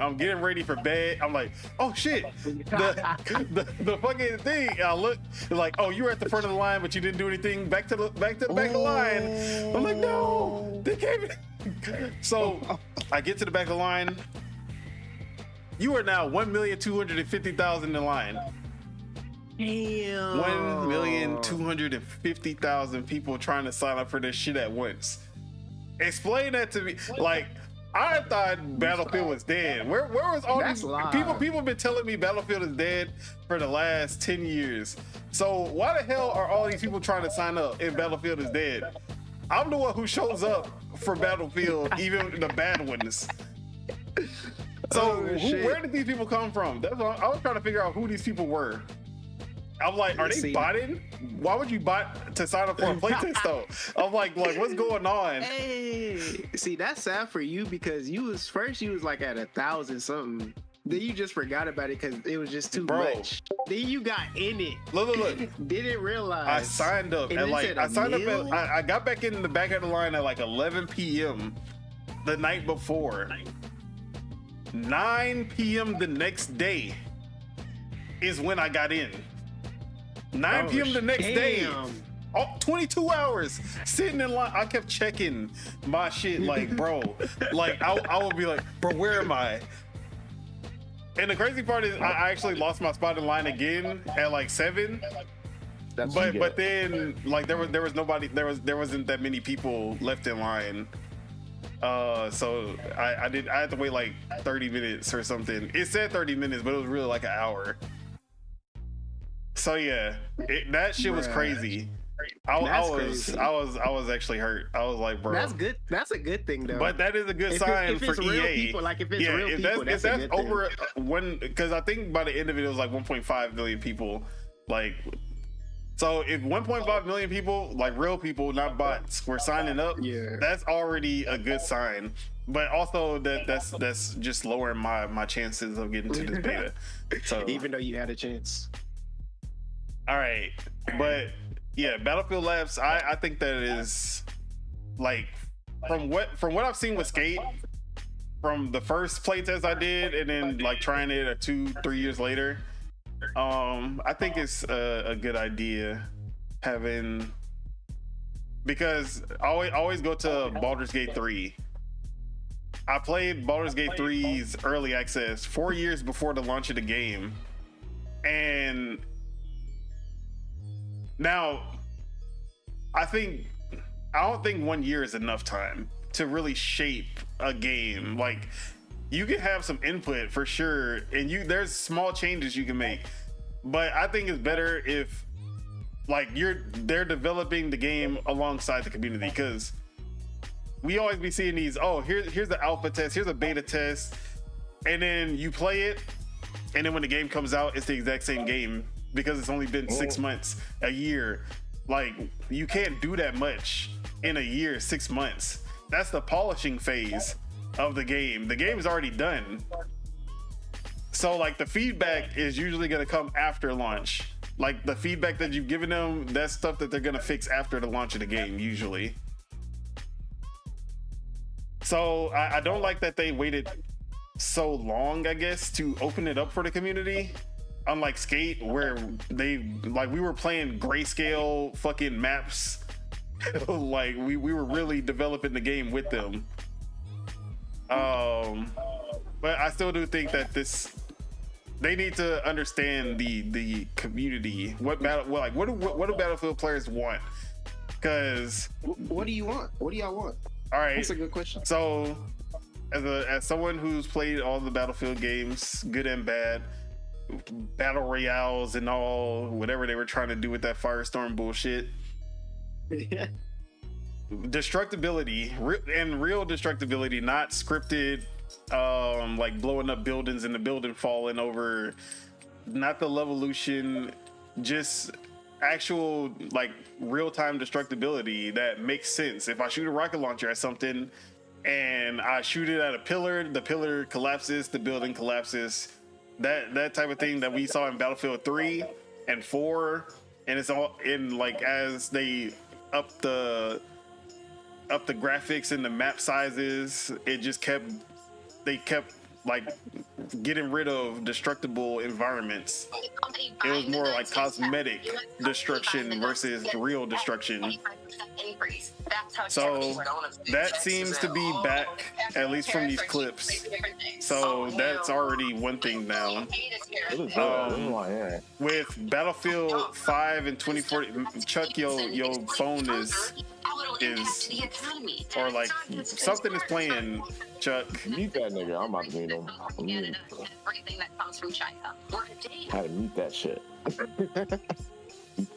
S4: I'm getting ready for bed. I'm like, oh shit. The fucking thing. I look like, oh, you were at the front of the line, but you didn't do anything. Back to the back of the line. I'm like, no, they came in. So I get to the back of the line. You are now 1,250,000 in line.
S3: Damn.
S4: 1,250,000 people trying to sign up for this shit at once. Explain that to me. Like, I thought Battlefield was dead. Where was all
S3: That's
S4: these
S3: live.
S4: people? People have been telling me Battlefield is dead for the last 10 years. So why the hell are all these people trying to sign up if Battlefield is dead? I'm the one who shows up for Battlefield, even the bad ones. So where did these people come from? That's what I was trying to figure out who these people were. I'm like, are they botting? Why would you bot to sign up for a playtest though? I'm like, what's going on?
S3: Hey, see, that's sad for you because you was like at 1,000 something Then you just forgot about it because it was just too
S4: Bro.
S3: much. Then you got in it.
S4: Look.
S3: Didn't realize.
S4: I signed up
S3: And
S4: at
S3: they
S4: like
S3: said
S4: I
S3: a
S4: signed up
S3: meal?
S4: at I got back in the back of the line at like 11 p.m. the night before. 9 p.m. the next day is when I got in. 9 p.m. the next day. Oh, 22 hours sitting in line. I kept checking my shit like, bro, like I would be like, bro, where am I? And the crazy part is I actually lost my spot in line again at like 7. But then like there was nobody, there wasn't that many people left in line. So I had to wait like 30 minutes or something. It said 30 minutes, but it was really like an hour. So yeah, that shit was crazy. I was actually hurt. I was like, bro,
S3: That's good. That's a good thing, though.
S4: but that is a good sign
S3: if
S4: for
S3: it's real
S4: EA.
S3: people, like if it's
S4: Yeah,
S3: real
S4: if
S3: people,
S4: that's
S3: that's a good
S4: over
S3: thing.
S4: one, because I think by the end of it, it was like 1.5 million people. Like, so if 1.5 million people, like real people, not bots, were signing up,
S3: Yeah.
S4: that's already a good sign. But also that's just lowering my chances of getting to this beta. So
S3: Even though you had a chance.
S4: all right, but yeah, Battlefield Labs, I think that is like from what I've seen with Skate, from the first playtest I did, and then like trying it 2-3 years later, I think it's a good idea having, because I always go to Baldur's Gate 3. I played Baldur's Gate 3's early access 4 years before the launch of the game, and now I don't think 1 year is enough time to really shape a game. Like, you can have some input for sure, and there's small changes you can make, but I think it's better if like they're developing the game alongside the community, because we always be seeing these, here's the alpha test, here's a beta test, and then you play it, and then when the game comes out, it's the exact same game because it's only been 6 months, a year. Like, you can't do that much in a year, 6 months. That's the polishing phase of the game. The game is already done. So like the feedback is usually going to come after launch. Like the feedback that you've given them, that's stuff that they're going to fix after the launch of the game usually. So I don't like that they waited so long, I guess, to open it up for the community. Unlike Skate, where we were playing grayscale fucking maps. Like we were really developing the game with them. But I still do think that they need to understand the community. What do Battlefield players want? Because
S3: What do you want? What do y'all want?
S4: all right,
S3: That's a good question.
S4: so as someone who's played all the Battlefield games, good and bad, battle royales and all, whatever they were trying to do with that Firestorm bullshit, destructibility and real destructibility, not scripted, like blowing up buildings and the building falling over, not the Levolution, just actual like real-time destructibility that makes sense. If I shoot a rocket launcher at something and I shoot it at a pillar, the pillar collapses, the building collapses, that type of thing that we saw in Battlefield 3 and 4, and it's all in, like, as they up the graphics and the map sizes, they kept like getting rid of destructible environments. It was more like cosmetic destruction versus real destruction. So that seems to be back, at least from these clips. So that's already one thing now. With Battlefield 5 and 2040, Chuck, your phone is or like something is playing, Chuck.
S2: Mute that nigga. I'm about to mute him.
S8: Everything that comes from China.
S2: I had to mute that shit.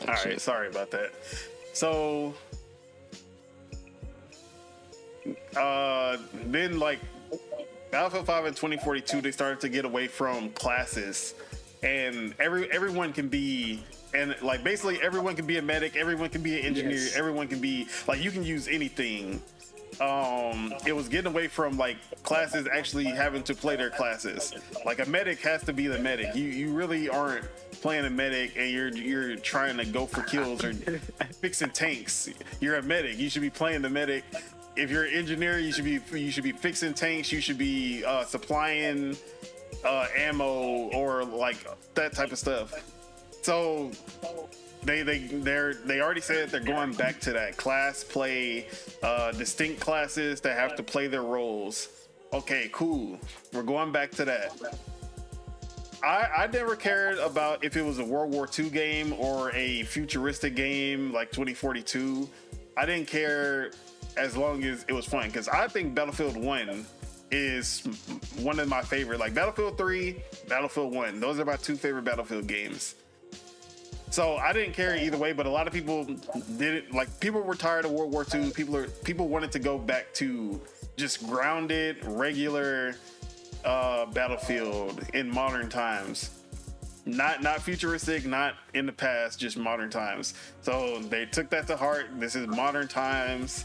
S4: All right, sorry about that. So then like Battlefield 5 in 2042, they started to get away from classes, and everyone can be, and like basically everyone can be a medic, everyone can be an engineer,
S3: Yes.
S4: everyone can be like, you can use anything it was getting away from like classes actually having to play their classes. Like a medic has to be the medic. You really aren't playing a medic and you're trying to go for kills or fixing tanks. You're a medic. You should be playing the medic. If you're an engineer, you should be fixing tanks. You should be supplying ammo or like that type of stuff. So they already said they're going back to that class play, distinct classes that have to play their roles. Okay, cool. We're going back to that. I never cared about if it was a World War II game or a futuristic game like 2042. I didn't care as long as it was fun, because I think Battlefield 1 is one of my favorite. Like Battlefield 3, Battlefield 1. Those are my two favorite Battlefield games. So I didn't care either way, but a lot of people didn't. Like, people were tired of World War II. People wanted to go back to just grounded, regular Battlefield in modern times. Not futuristic, not in the past, just modern times. So they took that to heart. This is modern times,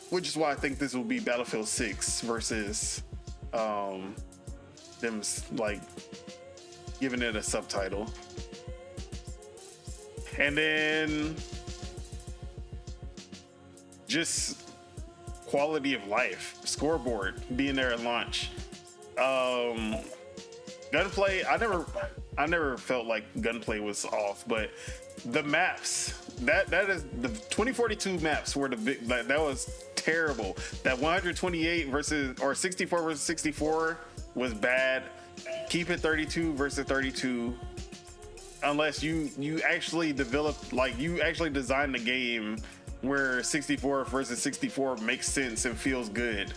S4: which is why I think this will be Battlefield 6 versus them like giving it a subtitle. And then just quality of life, scoreboard being there at launch. Gunplay, I never felt like gunplay was off, but the maps, that is the 2042 maps were the big, that was terrible. That 128 versus or 64 versus 64 was bad. Keep it 32 versus 32. Unless you actually develop, like you actually design the game where 64 versus 64 makes sense and feels good.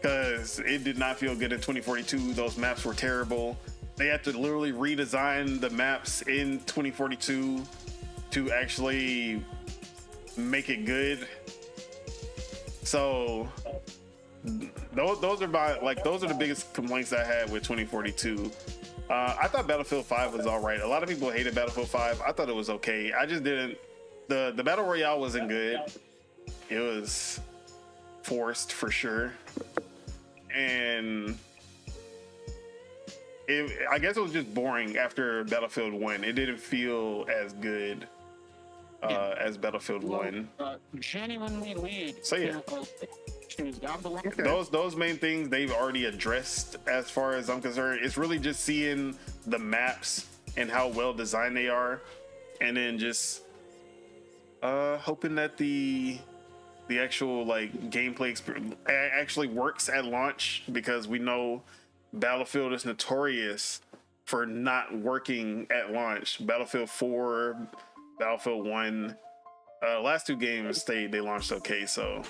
S4: Because it did not feel good in 2042. Those maps were terrible. They had to literally redesign the maps in 2042 to actually make it good. So those are the biggest complaints I had with 2042. I thought Battlefield 5 was all right. A lot of people hated Battlefield 5. I thought it was okay. I just didn't. The Battle Royale wasn't good. It was forced for sure. And I guess it was just boring after Battlefield 1. It didn't feel as good as Battlefield 1.
S6: Genuinely lead.
S4: So yeah. Those main things they've already addressed as far as I'm concerned. It's really just seeing the maps and how well designed they are, and then just hoping that the actual like gameplay experience actually works at launch, because we know Battlefield is notorious for not working at launch. Battlefield 4, Battlefield 1, last two games they launched okay, so.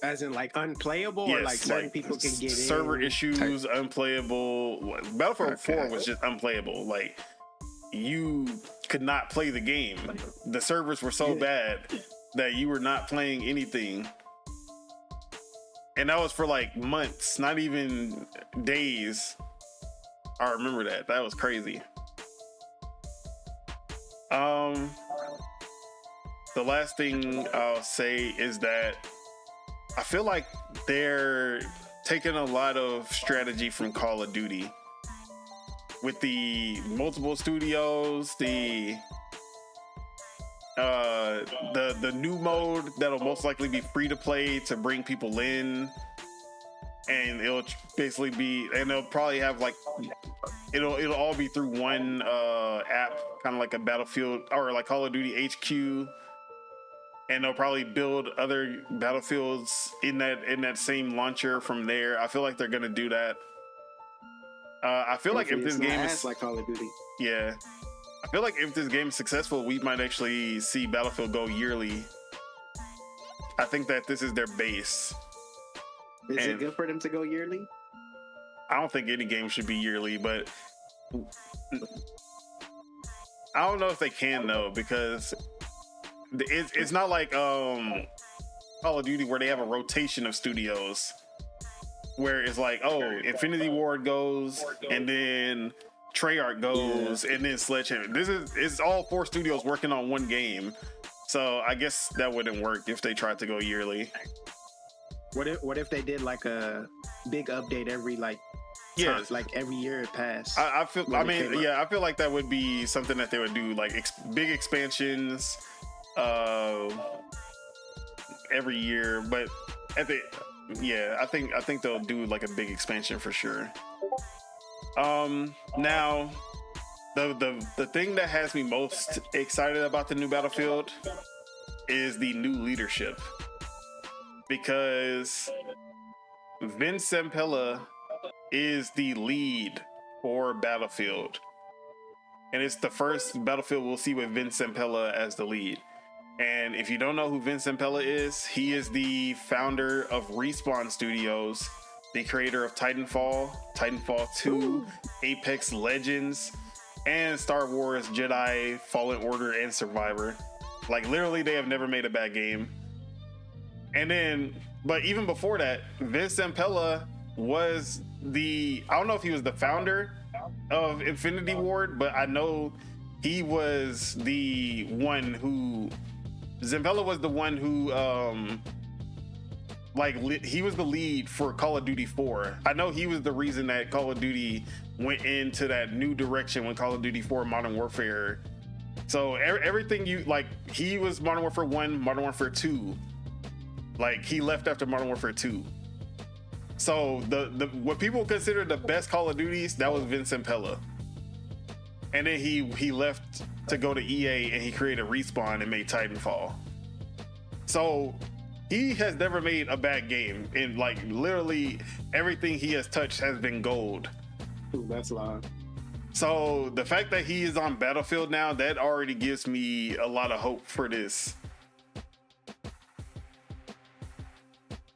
S3: As in like unplayable,
S4: yes,
S3: or like certain people can get
S4: server
S3: in?
S4: issues, unplayable. Battlefield 4 was just unplayable. Like, you could not play the game. The servers were so bad that you were not playing anything. And that was for like months, not even days. I remember that. That was crazy. The last thing I'll say is that I feel like they're taking a lot of strategy from Call of Duty with the multiple studios, the new mode that'll most likely be free to play to bring people in, and it'll basically be, and they'll probably have like it'll all be through one app, kind of like a Battlefield or like Call of Duty HQ. And they'll probably build other Battlefields in that same launcher from there. I feel like they're gonna do that. I feel like if this game is
S3: like Call of Duty,
S4: yeah, I feel like if this game is successful, we might actually see Battlefield go yearly. I think that this is their base.
S3: Is it good for them to go yearly?
S4: I don't think any game should be yearly, but I don't know if they can though, because it's not like Call of Duty where they have a rotation of studios where it's like, oh, Infinity Ward goes and then Treyarch goes and then Sledgehammer. It's all four studios working on one game. So I guess that wouldn't work if they tried to go yearly.
S3: What if they did like a big update every like
S4: Yeah,
S3: like every year it passed?
S4: I feel.
S3: when
S4: I
S3: it
S4: mean,
S3: came out.
S4: yeah, I feel like that would be something that they would do, like big expansions, every year. But I think they'll do like a big expansion for sure. Now, the thing that has me most excited about the new Battlefield is the new leadership, because Vince Zampella is the lead for Battlefield, and it's the first Battlefield we'll see with Vince Zampella as the lead. And if you don't know who Vince Zampella is, he is the founder of Respawn Studios, the creator of Titanfall, Titanfall 2, Apex Legends, and Star Wars Jedi Fallen Order and Survivor. Like, literally, they have never made a bad game. And then, but even before that, Vince Zampella was I don't know if he was the founder of Infinity Ward, but I know he was the one who, Zampella was the one who, he was the lead for Call of Duty 4. I know he was the reason that Call of Duty went into that new direction when Call of Duty 4 Modern Warfare. So everything he was Modern Warfare 1, Modern Warfare 2. Like, he left after Modern Warfare 2. So the what people consider the best Call of Duties, that was Vince Zampella. And then he left to go to EA and he created Respawn and made Titanfall. So he has never made a bad game, and like literally everything he has touched has been gold.
S3: Ooh, that's loud.
S4: So the fact that he is on Battlefield now, that already gives me a lot of hope for this.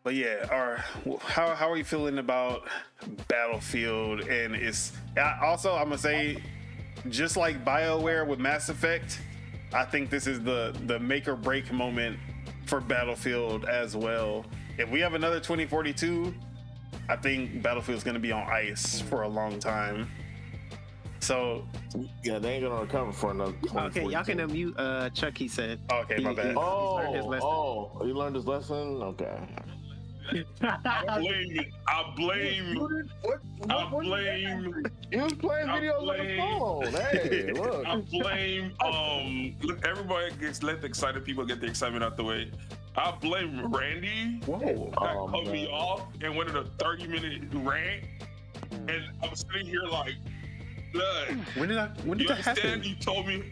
S4: But yeah, how are you feeling about Battlefield? And I'm gonna say, just like BioWare with Mass Effect, I think this is the make or break moment for Battlefield as well. If we have another 2042, I think Battlefield's gonna be on ice for a long time. So
S2: yeah, they ain't gonna recover for another 2042.
S3: Okay, y'all can unmute Chuck, he said.
S4: Okay, my bad.
S3: He's learned his lesson.
S2: He learned his lesson? Okay.
S5: I blame.
S2: You was playing videos on the phone. Hey, look.
S5: I blame. Look, everybody let the excited people get the excitement out the way. I blame Randy.
S2: Whoa.
S5: That cut me off and went in a 30-minute rant, and I'm sitting here like, look.
S4: When did that happen?
S5: You told me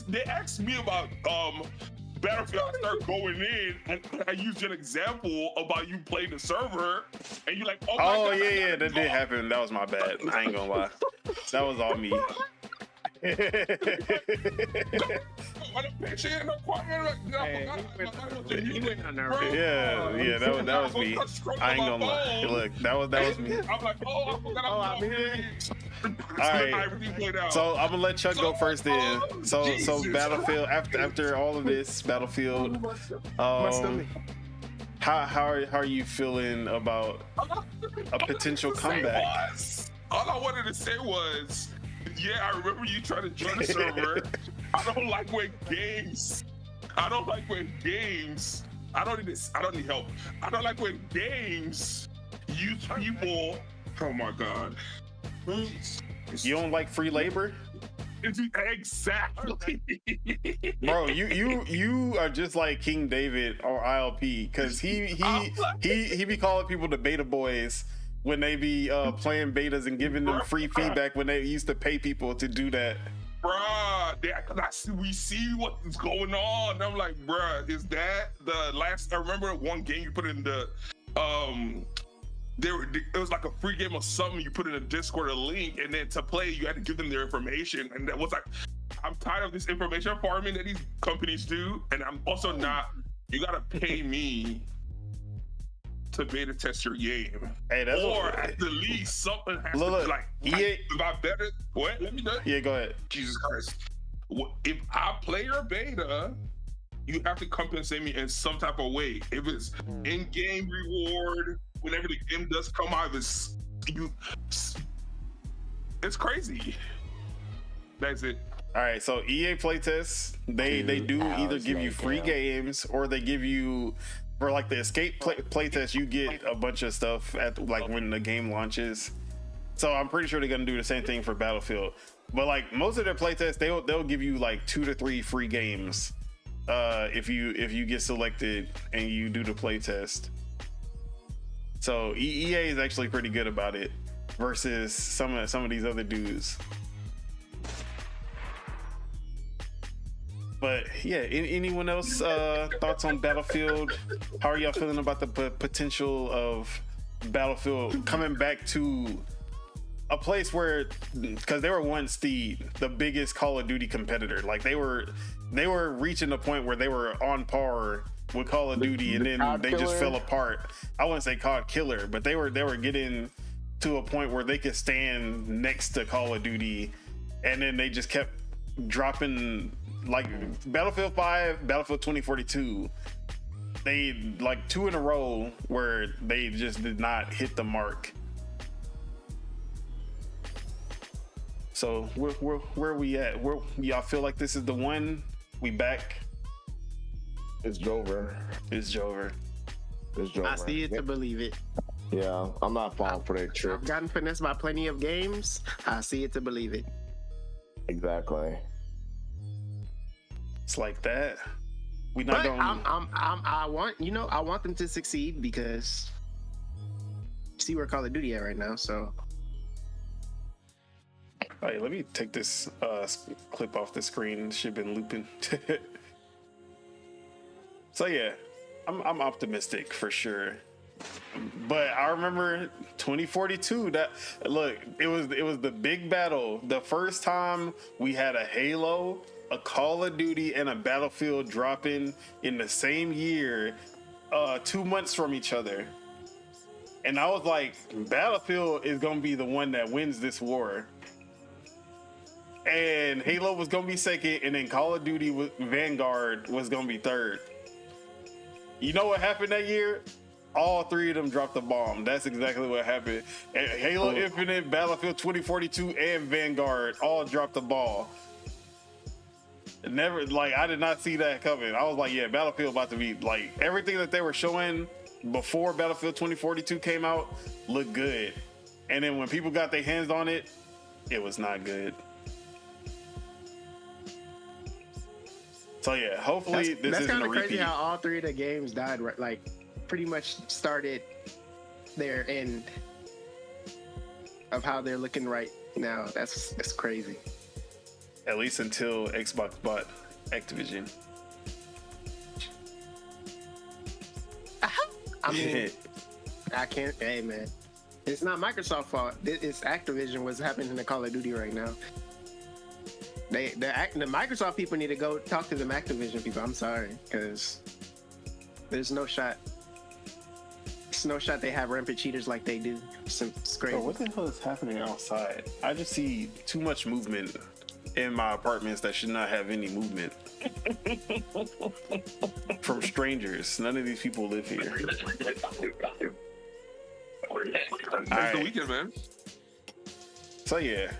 S5: they asked me about Battlefield. I start going in, and I used an example about you playing the server, and you're like, oh my God,
S4: yeah, that did happen. That was my bad. I ain't gonna lie. That was all me. Yeah, that was me. I ain't gonna lie. Look, that was me.
S5: I'm like, oh, I forgot I'm here.
S4: All right. So I'm gonna let Chuck go first then. So Battlefield, after all of this, Battlefield, how are you feeling about a potential comeback?
S5: All I wanted to say was, yeah, I remember you trying to join the server. I don't like when games. I don't need help. I don't like when games use people. Oh my God.
S4: You don't like free labor?
S5: Exactly.
S4: Bro, you are just like King David or ILP, because he be calling people the beta boys when they be playing betas and giving them free feedback when they used to pay people to do that.
S5: Bruh, we see what's going on. I'm like, bruh, is that the last? I remember one game you put in the it was like a free game or something. You put in a Discord a link, and then to play, you had to give them their information. And that was like, I'm tired of this information farming that these companies do, and I'm also not. You gotta pay me to beta test your game.
S4: Hey, that's
S5: or at the least something has to be like, if I better, what? Let me know.
S4: Yeah, go ahead.
S5: Jesus Christ. If I play your beta, you have to compensate me in some type of way. If it's in-game reward, whenever the game does come out, it's crazy. That's it.
S4: All right, so EA playtests, they do either give you free games or they give you, for like the escape playtest, you get a bunch of stuff at like when the game launches. So I'm pretty sure they're gonna do the same thing for Battlefield. But like most of their playtests, they'll give you like 2 to 3 free games if you get selected and you do the playtest. So EA is actually pretty good about it versus some of these other dudes. But yeah, anyone else thoughts on Battlefield? How are y'all feeling about the potential of Battlefield coming back to a place where, because they were once the biggest Call of Duty competitor, like they were reaching a point where they were on par with Call of Duty, and then they just fell apart. I wouldn't say COD killer, but they were getting to a point where they could stand next to Call of Duty, and then they just kept dropping. Like Battlefield 5, Battlefield 2042, they like 2 in a row where they just did not hit the mark. So where are we at? Where y'all feel like this is the one? We back?
S2: It's Jover.
S4: It's Jover.
S3: I see it to believe it.
S2: Yeah, I'm not falling for that trick.
S3: I've gotten finessed by plenty of games. I see it to believe it.
S2: Exactly.
S4: It's like that. We not going.
S3: I want them to succeed because see where Call of Duty at right now. So,
S4: hey, let me take this clip off the screen. Should have been looping. So yeah, I'm optimistic for sure. But I remember 2042. That look, it was the big battle. The first time we had a Halo, a Call of Duty, and a Battlefield dropping in the same year, 2 months from each other. And I was like, Battlefield is gonna be the one that wins this war. And Halo was gonna be second, and then Call of Duty Vanguard was gonna be third. You know what happened that year? All 3 of them dropped the bomb. That's exactly what happened. And Halo Infinite, Battlefield 2042, and Vanguard all dropped the ball. Never, like, I did not see that coming. I was like, yeah, Battlefield about to be, like, everything that they were showing before Battlefield 2042 came out looked good. And then when people got their hands on it, it was not good. So yeah, hopefully this isn't a repeat. That's kind of crazy
S3: how all 3 of the games died, like, pretty much started their end of how they're looking right now. That's crazy.
S4: At least until Xbox bought Activision.
S3: I mean, I can't. Hey, man, it's not Microsoft's fault. It's Activision what's happening to Call of Duty right now. The Microsoft people need to go talk to them Activision people. I'm sorry, because there's no shot. It's no shot they have rampant cheaters like they do. It's crazy.
S4: Bro, what the hell is happening outside? I just see too much movement in my apartments that should not have any movement. From strangers. None of these people live here.
S5: That's the weekend, man.
S4: So yeah,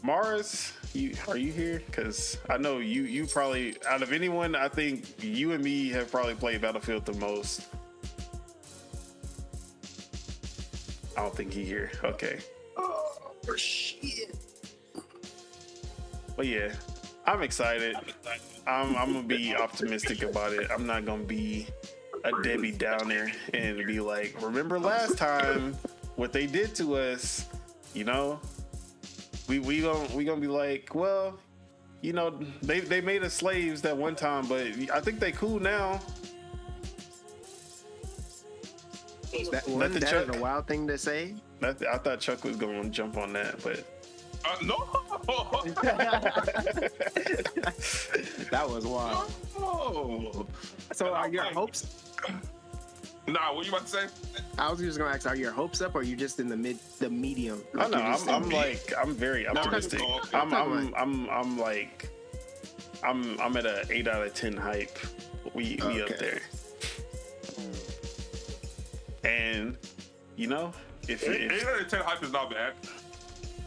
S4: Mars, are you here? Because I know you probably, out of anyone, I think you and me have probably played Battlefield the most. I don't think he's here. Okay.
S3: Oh shit.
S4: But yeah, I'm excited. I'm gonna be optimistic about it. I'm not gonna be a Debbie Downer and be like, remember last time what they did to us? You know, we gonna be like, well, you know, they made us slaves that one time, but I think they cool now.
S3: That is a wild thing to say.
S4: I thought Chuck was going to jump on that, but
S5: no.
S3: That was wild.
S5: No.
S3: So are your hopes?
S5: Nah, what you about to say?
S3: I was just gonna ask, are your hopes up, or are you just in the medium?
S4: I know. I'm very optimistic. I'm at a 8 out of 10 hype. We up there. And you know, if
S5: 8 out of 10 hype is not bad.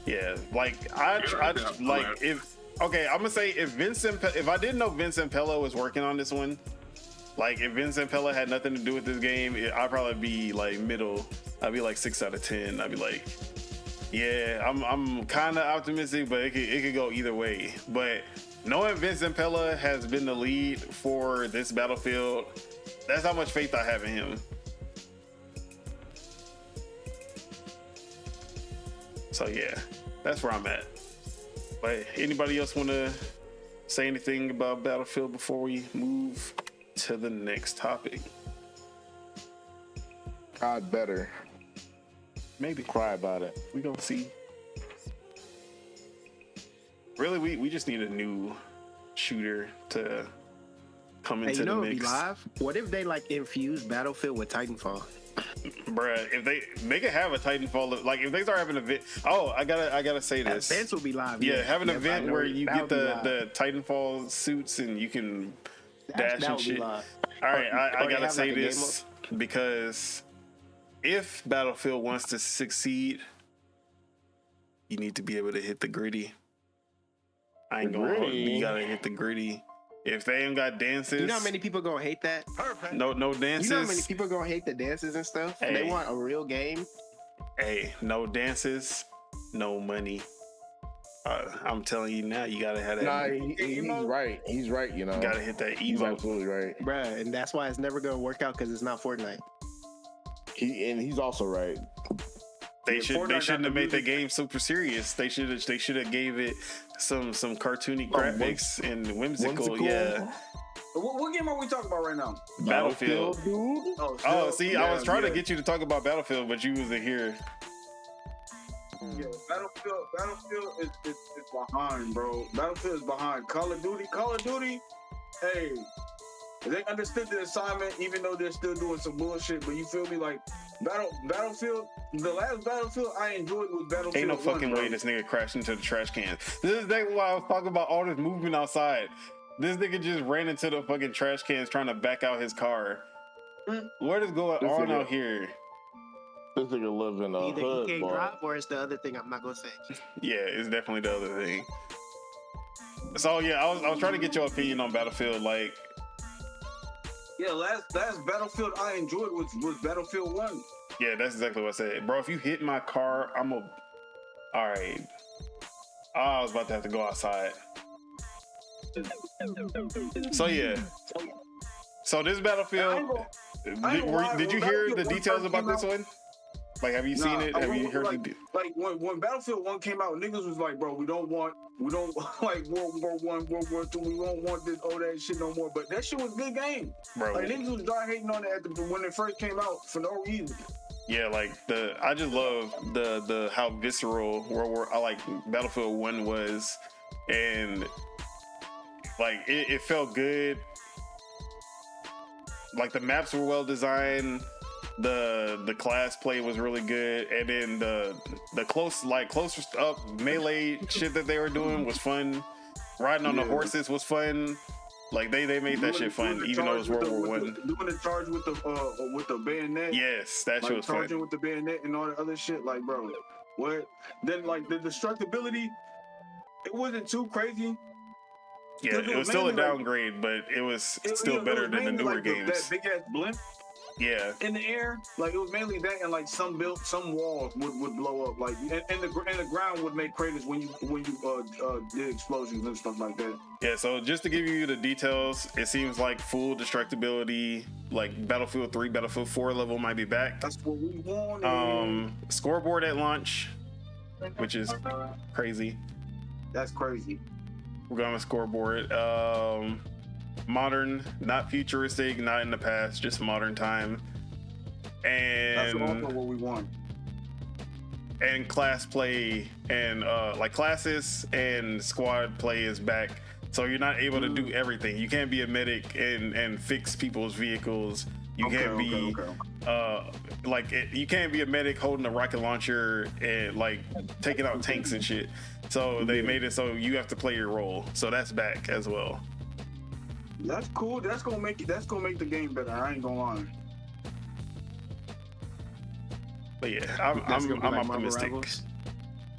S4: Yeah, like I like if okay, I'm gonna say if I didn't know Vincent Pella was working on this one, like if Vincent Pella had nothing to do with this game, I'd probably be like middle. I'd be like 6 out of 10. I'd be like, yeah, I'm kind of optimistic, but it could go either way. But knowing Vincent Pella has been the lead for this Battlefield, that's how much faith I have in him. So yeah, that's where I'm at. But anybody else want to say anything about Battlefield before we move to the next topic?
S2: God better.
S4: Maybe.
S2: Cry about it.
S4: We gonna see. Really, we just need a new shooter to come into the mix.
S3: Be live. What if they like infuse Battlefield with Titanfall?
S4: Bruh, if they could have a Titanfall, like if they start having an event. Oh, I gotta say this.
S3: Events will be live.
S4: Yeah, have an event where you get the Titanfall suits and you can dash and shit. All right, I gotta say this because if Battlefield wants to succeed, you need to be able to hit the gritty. I ain't gonna hold you. You gotta hit the gritty. If they ain't got dances,
S3: you know how many people gonna hate that?
S4: Perfect. No dances.
S3: You know how many people gonna hate the dances and stuff?
S4: Hey.
S3: They want a real game.
S4: Hey, no dances, no money. I'm telling you now, you gotta have that.
S2: Nah, he's right. He's right. You know,
S4: you gotta hit that emo.
S2: He's absolutely right,
S3: bruh. And that's why it's never gonna work out because it's not Fortnite.
S2: He's also right.
S4: They shouldn't have made the game super serious. They should have gave it some cartoony graphics and whimsical. Yeah.
S1: What game are we talking about right now?
S4: Battlefield.
S1: Dude.
S4: See, I was trying to get you to talk about Battlefield, but you wasn't here.
S1: Yeah, Battlefield is behind, bro. Battlefield is behind. Call of Duty. Hey, they understood the assignment, even though they're still doing some bullshit. But you feel me? Like Battlefield, the last Battlefield I enjoyed was Battlefield.
S4: Ain't no fucking way this nigga crashed into the trash cans. This is why I was talking about all this movement outside. This nigga just ran into the fucking trash cans trying to back out his car. What is going on out here?
S2: This nigga live in a
S3: either
S2: hood,
S3: he can't
S2: boy.
S3: drive, or it's the other thing I'm not gonna say.
S4: Yeah, it's definitely the other thing. So yeah, I was trying to get your opinion on Battlefild. Like,
S1: yeah, last Battlefield I enjoyed was Battlefield 1.
S4: Yeah, that's exactly what I said, bro. If you hit my car, all right. I was about to have to go outside. So yeah. So this Battlefield, did you hear the details about this one? Like, have you seen it? Have you heard
S1: like when Battlefield 1 came out, niggas was like, bro, we don't like World War I, World War II, we don't want this that shit no more. But that shit was a good game. Bro. Like niggas was dry hating on it when it first came out for no reason.
S4: Yeah, like I just love the how visceral Battlefield 1 was, and like it felt good. Like the maps were well designed. The class play was really good, and then the closest up melee shit that they were doing was fun. Riding on the horses was fun. Like they made that shit fun, even though it was World War I.
S1: Doing the charge with the bayonet.
S4: Yes, that shit was fun.
S1: Charging with the bayonet and all the other shit, like bro, what? Then like the destructibility, it wasn't too crazy.
S4: Yeah, it was still a downgrade, but it was still better than the newer games.
S1: That big ass blimp.
S4: Yeah.
S1: In the air, like it was mainly that, and like some walls would blow up, like and the ground would make craters when you did explosions and stuff like that.
S4: Yeah. So just to give you the details, it seems like full destructibility, like Battlefield 3, Battlefield 4 level might be back.
S1: That's what we wanted.
S4: Scoreboard at launch, which is crazy.
S1: That's crazy.
S4: We're going with scoreboard. Modern, not futuristic, not in the past, just modern time. And
S1: that's also what we want.
S4: And class play and like classes and squad play is back. So you're not able to do everything. You can't be a medic and fix people's vehicles. You can't be you can't be a medic holding a rocket launcher and like taking out tanks and shit. So they made it so you have to play your role. So that's back as well.
S1: That's cool. That's gonna make the game better. I ain't gonna lie.
S4: But yeah, I'm optimistic.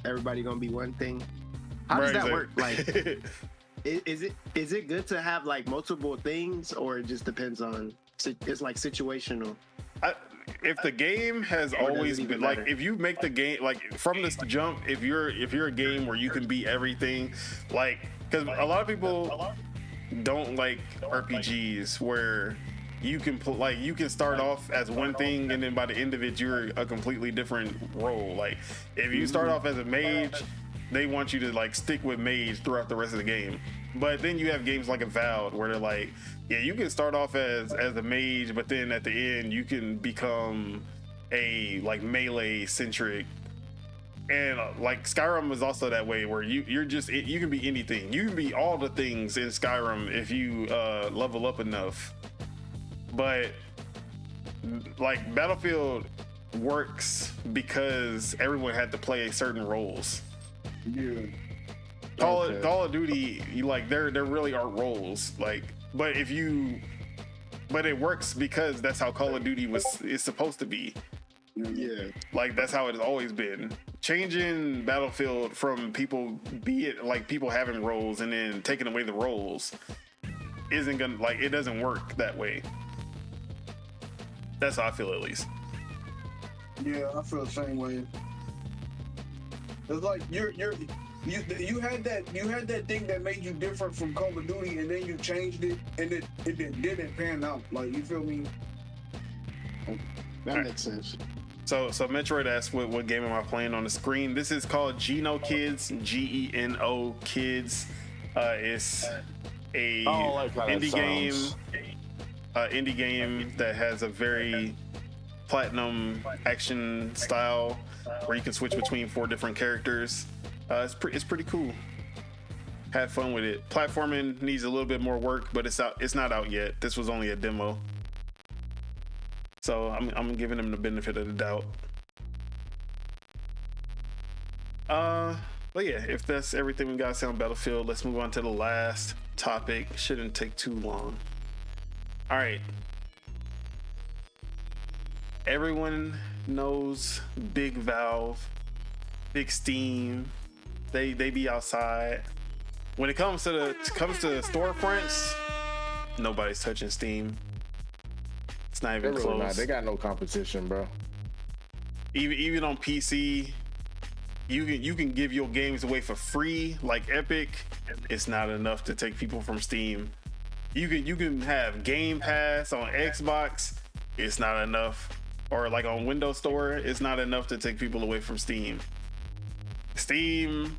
S3: everybody gonna be one thing? How does that work? Like, is it good to have like multiple things, or it just depends on? It's like situational.
S4: If the game has always been like, if you make the game like from this jump, if you're a game where you can be everything, like, because a lot of people don't like RPGs where you can you can start off as one thing and then by the end of it you're a completely different role. Like if you start off as a mage, they want you to like stick with mage throughout the rest of the game. But then you have games like Avowed where they're like, yeah, you can start off as a mage, but then at the end you can become a like melee centric. And like Skyrim is also that way where you can be anything. You can be all the things in Skyrim if you level up enough. But like Battlefield works because everyone had to play certain roles.
S1: Yeah.
S4: Call of Duty, you like there really are roles. Like, but it works because that's how Call of Duty is supposed to be.
S1: Yeah.
S4: Like that's how it has always been. Changing Battlefield from people having roles and then taking away the roles isn't gonna, like, it doesn't work that way. That's how I feel, at least.
S1: Yeah, I feel the same way. It's like you had that thing that made you different from Call of Duty, and then you changed it, and it didn't pan out. Like, you feel me?
S3: That makes sense.
S4: So Metroid asked, what game am I playing on the screen? This is called Geno Kids, Geno Kids. It's a indie game that has a very platinum action style where you can switch between 4 different characters. It's pretty cool. Had fun with it. Platforming needs a little bit more work, but it's not out yet. This was only a demo. So I'm giving them the benefit of the doubt. But yeah, if that's everything we got to say on Battlefield, let's move on to the last topic. Shouldn't take too long. All right. Everyone knows Big Valve, Big Steam. They be outside. When it comes to the storefronts, nobody's touching Steam. It's not even close.
S2: Not. They got no competition, bro.
S4: Even on PC, you can give your games away for free, like Epic. It's not enough to take people from Steam. You can have Game Pass on Xbox. It's not enough. Or like on Windows Store, it's not enough to take people away from Steam. Steam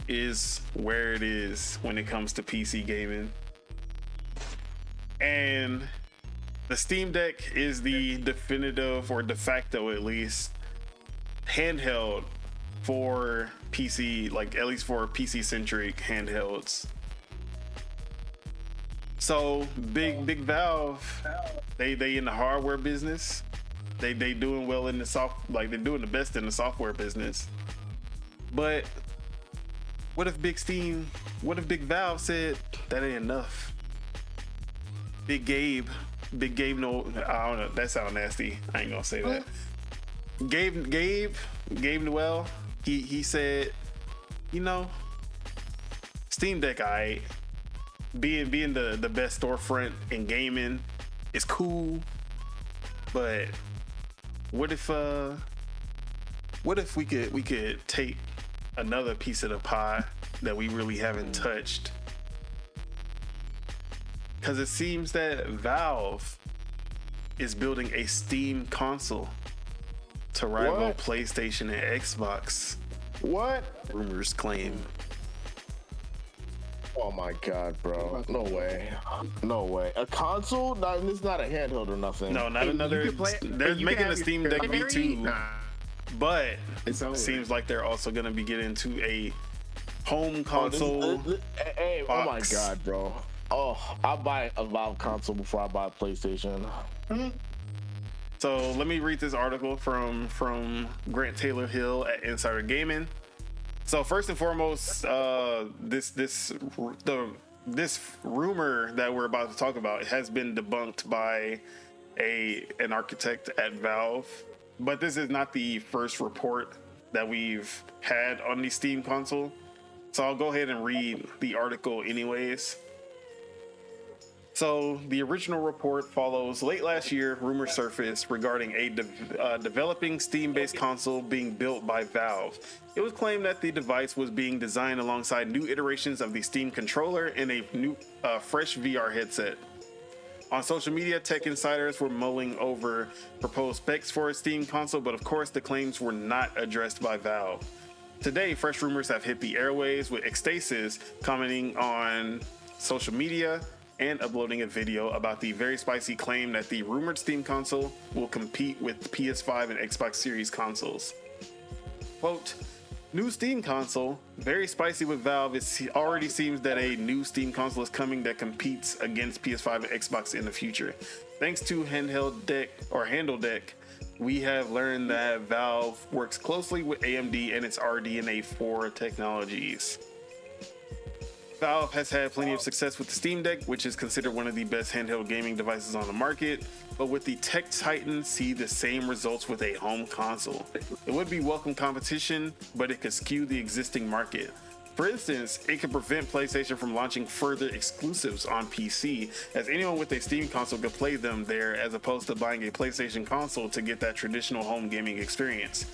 S4: is where it is when it comes to PC gaming. And the Steam Deck is the definitive, or de facto at least, handheld for PC, like at least for PC-centric handhelds. So Big Valve, they in the hardware business. They doing well in the they're doing the best in the software business. But what if Big Valve said that ain't enough? Big Gabe, no, I don't know, that sounds nasty. I ain't gonna say that. Gabe Noel, he said, Steam Deck, alright, being the best storefront in gaming is cool, but what if we could take another piece of the pie that we really haven't touched? Because it seems that Valve is building a Steam console to rival PlayStation and Xbox.
S2: What?
S4: Rumors claim.
S2: Oh my god, bro. No way. No way. A console? No, this is not a handheld or nothing.
S4: No, not another. They're making a Steam Deck V2, but it seems like they're also going to be getting into a home console.
S2: Hey, oh my god, bro. Oh, I'll buy a Valve console before I buy a PlayStation.
S4: So let me read this article from Grant Taylor Hill at Insider Gaming. So first and foremost, this rumor that we're about to talk about has been debunked by an architect at Valve, but this is not the first report that we've had on the Steam console. So I'll go ahead and read the article anyways. So the original report follows late last year, rumors surfaced regarding a developing Steam-based console being built by Valve. It was claimed that the device was being designed alongside new iterations of the Steam controller and a new fresh VR headset. On social media, tech insiders were mulling over proposed specs for a Steam console, but of course the claims were not addressed by Valve. Today, fresh rumors have hit the airwaves, with Ecstasis commenting on social media and uploading a video about the very spicy claim that the rumored Steam console will compete with PS5 and Xbox Series consoles. Quote, new Steam console, very spicy with Valve. It already seems that a new Steam console is coming that competes against PS5 and Xbox in the future. Thanks to Handle Deck, we have learned that Valve works closely with AMD and its RDNA 4 technologies. Valve has had plenty of success with the Steam Deck, which is considered one of the best handheld gaming devices on the market, but with the tech titans see the same results with a home console. It would be welcome competition, but it could skew the existing market. For instance, it could prevent PlayStation from launching further exclusives on PC, as anyone with a Steam console could play them there as opposed to buying a PlayStation console to get that traditional home gaming experience.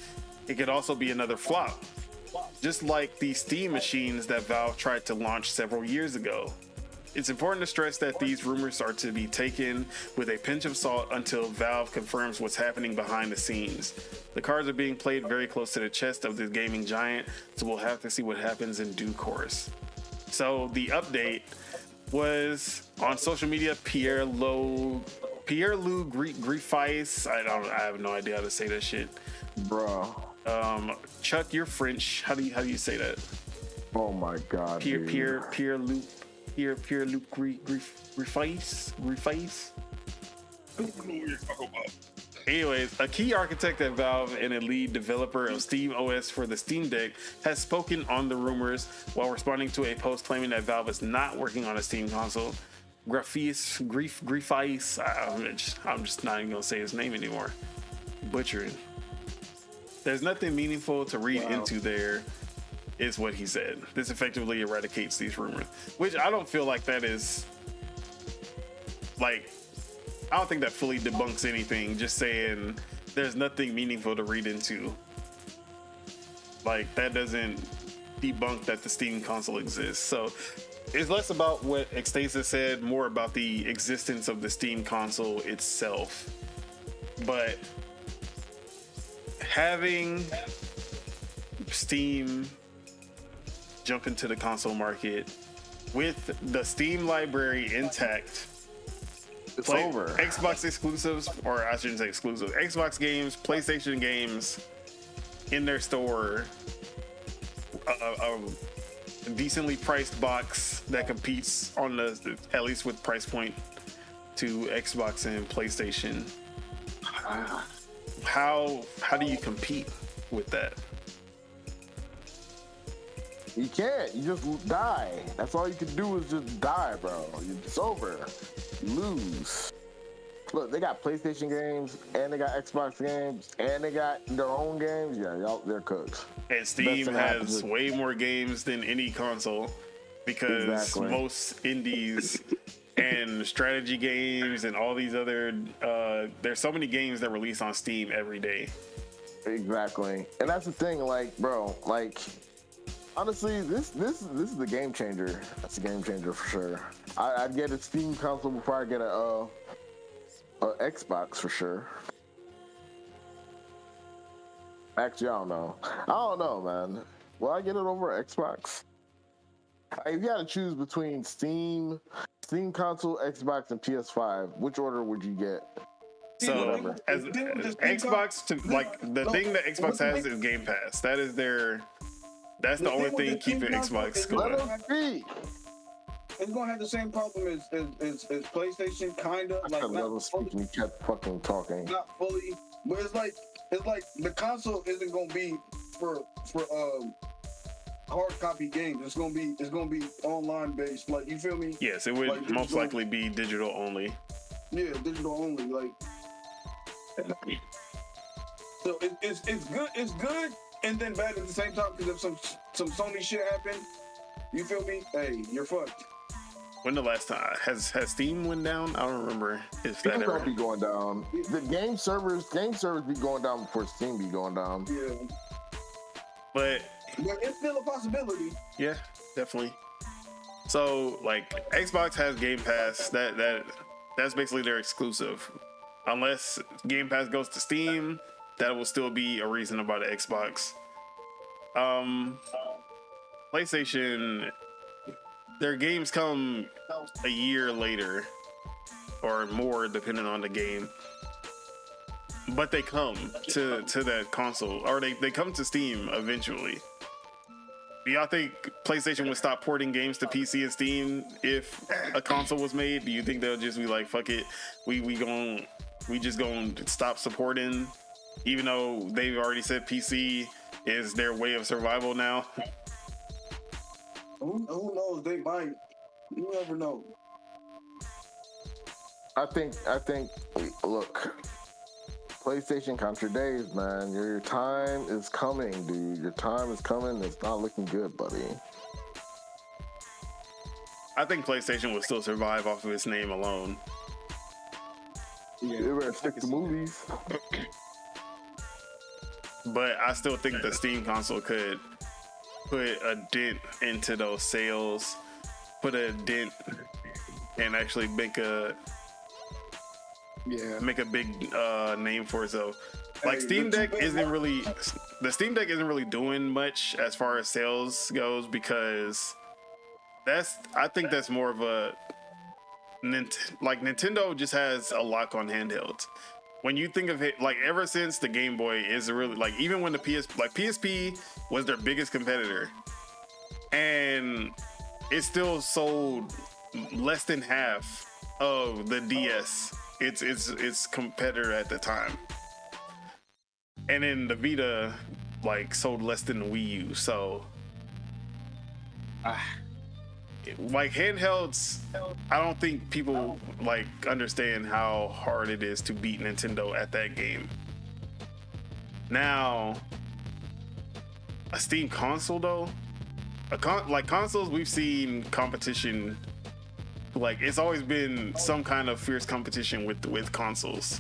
S4: It could also be another flop, just like the Steam machines that Valve tried to launch several years ago. It's important to stress that these rumors are to be taken with a pinch of salt until Valve confirms what's happening behind the scenes. The cards are being played very close to the chest of the gaming giant, so we'll have to see what happens in due course. So the update was on social media. Pierre-Loup Griffiths, I have no idea how to say that shit,
S2: bro.
S4: Chuck, you're French. How do you say that?
S2: Oh my god.
S4: Pierre-Loup Griffiths. Anyways, a key architect at Valve and a lead developer of Steam OS for the Steam Deck has spoken on the rumors while responding to a post claiming that Valve is not working on a Steam console. Griffiths, I'm just not even gonna say his name anymore. Butchering. There's nothing meaningful to read into there, is what he said. This effectively eradicates these rumors, which I don't feel like that is, like, I don't think that fully debunks anything, just saying there's nothing meaningful to read into. Like, that doesn't debunk that the Steam console exists. So it's less about what Ecstasis said, more about the existence of the Steam console itself. But having Steam jump into the console market with the Steam library intact,
S2: it's over.
S4: Xbox exclusives, or I shouldn't say exclusives, Xbox games, PlayStation games in their store, a decently priced box that competes on the, at least with price point, to Xbox and PlayStation. How do you compete with that?
S2: You can't. You just die. That's all you can do is just die, bro. It's over. You lose. Look, they got PlayStation games, and they got Xbox games, and they got their own games. Yeah, y'all, they're cooked.
S4: And Steam has way more games than any console, because most indies and strategy games and all these other there's so many games that release on Steam every day.
S2: Exactly. And that's the thing, like, bro, like, honestly, this is the game changer. That's a game changer for sure. I'd get a Steam console before I get a Xbox for sure. Actually, I don't know, man. Will I get it over Xbox? If you had to choose between Steam console, Xbox, and PS5, which order would you get?
S4: So, as Xbox, the thing that Xbox has is Game Pass. That's the only thing keeping Xbox going.
S1: It's gonna have the same problem as PlayStation, kinda.
S2: Like, not speaking, you kept fucking talking.
S1: Not fully, but it's like the console isn't gonna be for hard copy games. It's gonna be online based. Like, you feel me?
S4: Yes, it would like most likely be digital only.
S1: Yeah, digital only. Like, so it's good. It's good and then bad at the same time because if some Sony shit happened, you feel me? Hey, you're fucked.
S4: When the last time has Steam went down? I don't remember if that
S2: Steam
S4: ever.
S2: don't be going down. The game servers be going down before Steam be going down.
S1: Yeah,
S4: But
S1: it's still a possibility.
S4: yeah, definitely. So like Xbox has Game Pass. That's basically their exclusive. Unless Game Pass goes to Steam, that will still be a reason to buy the Xbox. PlayStation, their games come a year later or more depending on the game. But they come to that console, or they come to Steam eventually. Do y'all think PlayStation would stop porting games to PC and Steam if a console was made? Do you think they'll just be like, fuck it, we just gonna stop supporting, even though they've already said PC is their way of survival now?
S1: Who knows? They might. You never know.
S2: I think. Look, PlayStation count your days, man. Your time is coming, dude. Your time is coming. It's not looking good, buddy.
S4: I think PlayStation will still survive off of its name alone.
S2: Yeah, they better stick to movies.
S4: But I still think the Steam console could put a dent into those sales, put a dent, and actually make a big name for itself. Like Steam Deck isn't really doing much as far as sales goes, because I think that's more of a Nintendo just has a lock on handhelds. When you think of it, like ever since the Game Boy is really like, even when the PSP was their biggest competitor, and it still sold less than half of the DS, its competitor at the time. And then the Vita like sold less than the Wii U. So like handhelds, I don't think people like understand how hard it is to beat Nintendo at that game. Now, a Steam console though, like consoles, we've seen competition. Like it's always been some kind of fierce competition with consoles.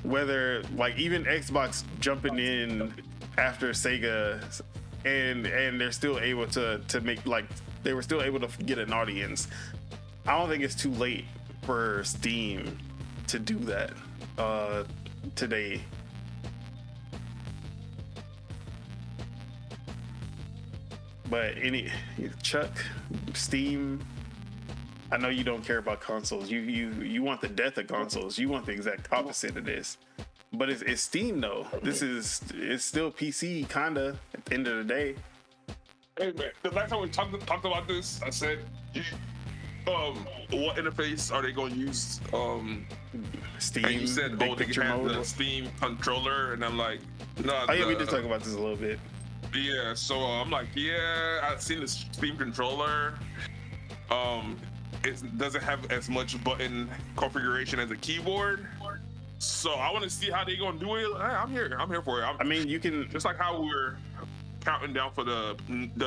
S4: Whether like even Xbox jumping in after Sega, and they're still able to make, like, they were still able to get an audience. I don't think it's too late for Steam to do that today. But Chuck, Steam, I know you don't care about consoles. You want the death of consoles. You want the exact opposite of this. But it's Steam though. It's still PC kinda at the end of the day.
S5: Hey man, the last time we talked about this, I said, what interface are they going to use?
S4: Steam.
S5: And you said,
S4: big
S5: they
S4: picture
S5: have
S4: mode.
S5: the Steam controller, and I'm like, no.
S4: Oh yeah, we did talk about this a little bit.
S5: Yeah, so I'm like, yeah, I've seen the Steam controller. It doesn't have as much button configuration as a keyboard. So I want to see how they gonna do it. I'm here for it.
S4: I mean, you can
S5: just like how we're counting down for the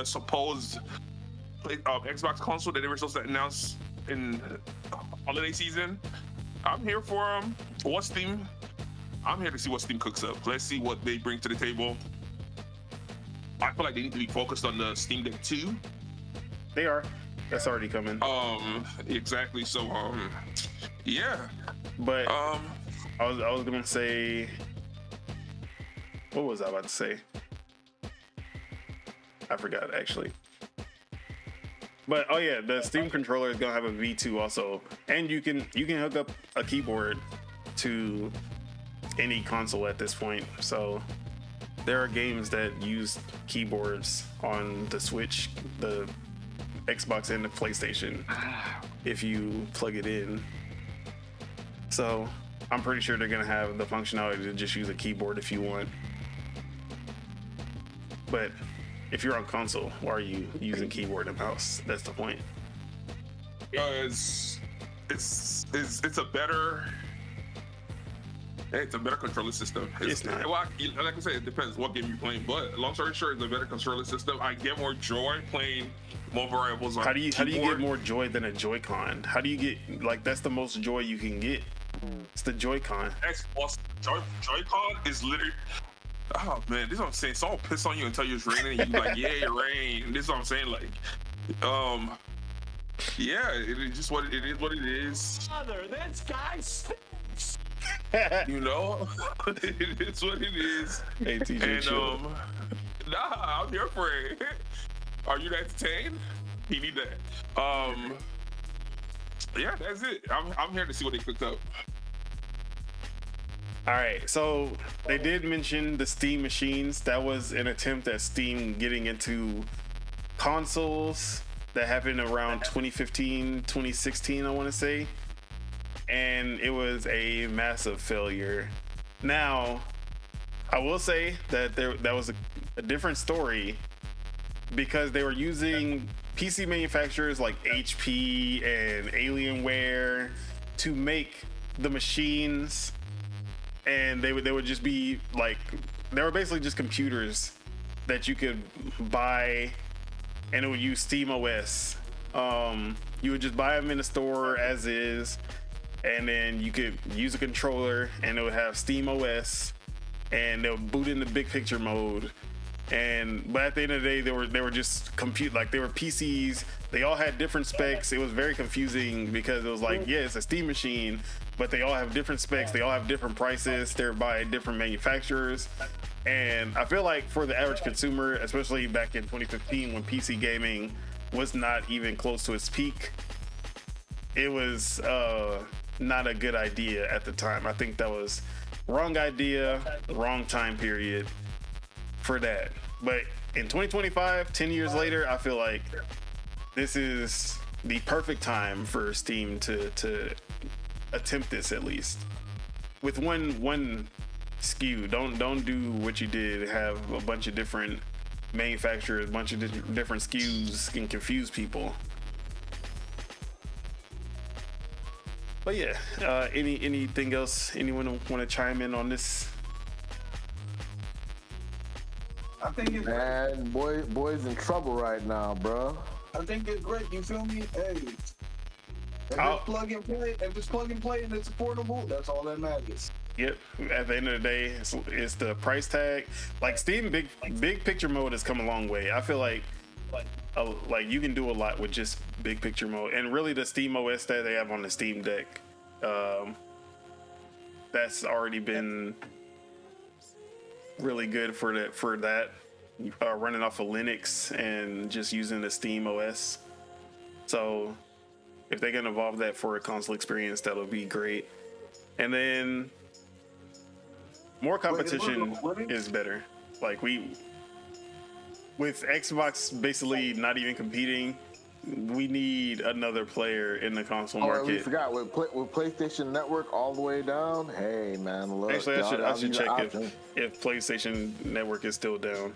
S5: supposed Xbox console that they were supposed to announce in holiday season. I'm here for them. I'm here to see what Steam cooks up. Let's see what they bring to the table. I feel like they need to be focused on the Steam Deck 2.
S4: They are. That's already coming.
S5: Exactly. So, yeah.
S4: But I was gonna say, what was I about to say? I forgot actually. But oh yeah, the Steam controller is gonna have a V2 also, and you can hook up a keyboard to any console at this point. So there are games that use keyboards on the Switch, the Xbox, and the PlayStation if you plug it in. So I'm pretty sure they're gonna have the functionality to just use a keyboard if you want. But if you're on console, why are you using keyboard and mouse? That's the point.
S5: It's a better It's a better controller system.
S4: It's not.
S5: Well, like I said, it depends what game you're playing. But long story short, it's a better controller system. I get more joy playing more variables on
S4: How do you
S5: keyboard.
S4: get more joy than a Joy-Con? How do you get, like, that's the most joy you can get? It's the Joy-Con.
S5: Xbox Joy-Con is literally. Oh man, this is what I'm saying. Someone piss on you and tell you it's raining, and you like, yeah, it rained. This is what I'm saying. Like, yeah, it is just what it is. What it is.
S6: Mother, this guy stinks.
S5: You know, it is what it is.
S4: Hey, TJ,
S5: And
S4: chill.
S5: nah, I'm here for it. Are you entertained? He need that. Yeah, that's it. I'm here to see what they cooked up.
S4: All right, so they did mention the Steam machines. That was an attempt at Steam getting into consoles that happened around 2015, 2016, I want to say. And it was a massive failure. Now, I will say that that was a different story because they were using PC manufacturers like HP and Alienware to make the machines. And they would just be like, they were basically just computers that you could buy, and it would use Steam OS. You would just buy them in the store as is, and then you could use a controller, and it would have Steam OS, and they would boot into big picture mode. But at the end of the day, they were just they were PCs. They all had different specs. It was very confusing because it was like, yeah, it's a Steam machine, but they all have different specs. They all have different prices. They're by different manufacturers. And I feel like for the average consumer, especially back in 2015 when PC gaming was not even close to its peak, it was not a good idea at the time. I think that was wrong idea, wrong time period for that. But in 2025, 10 years later, I feel like this is the perfect time for Steam to attempt this, at least with one SKU. Don't do what you did, have a bunch of different manufacturers, a bunch of different SKUs, can confuse people. But yeah, anything else anyone want to chime in on this?
S1: I think it's
S2: Man, boy's in trouble right now, bro.
S1: I think it's great. You feel me? Hey, if it's plug and play, and it's affordable, that's all that matters.
S4: Yep. At the end of the day, it's the price tag. Like Steam big picture mode has come a long way. I feel like you can do a lot with just big picture mode, and really the Steam OS that they have on the Steam Deck, that's already been really good for that. Running off of Linux and just using the Steam OS. So if they can evolve that for a console experience, that'll be great. And then more competition is better. Like with Xbox basically not even competing, we need another player in the console market.
S2: We forgot with PlayStation Network all the way down. Hey man, look.
S4: Actually, I should check if PlayStation Network is still down.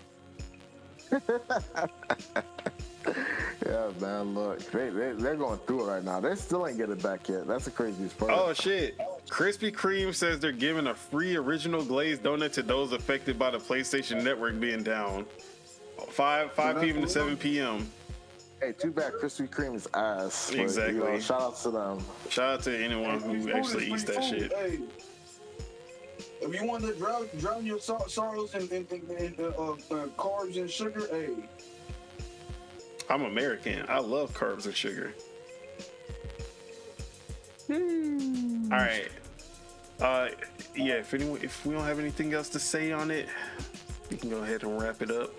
S2: Yeah, man, look, they're going through it right now. They still ain't get it back yet. That's the craziest part.
S4: Oh shit! Krispy Kreme says they're giving a free original glazed donut to those affected by the PlayStation Network being down. 5 p.m. to 7 p.m.
S2: Hey, too bad Krispy Kreme is ass. But,
S4: Exactly.
S2: Shout out to them.
S4: Shout out to anyone who actually eats that shit.
S1: Hey, if you want to drown your sorrows in carbs and sugar, hey.
S4: I'm American. I love carbs and sugar. All right. Yeah. If we don't have anything else to say on it, we can go ahead and wrap it up.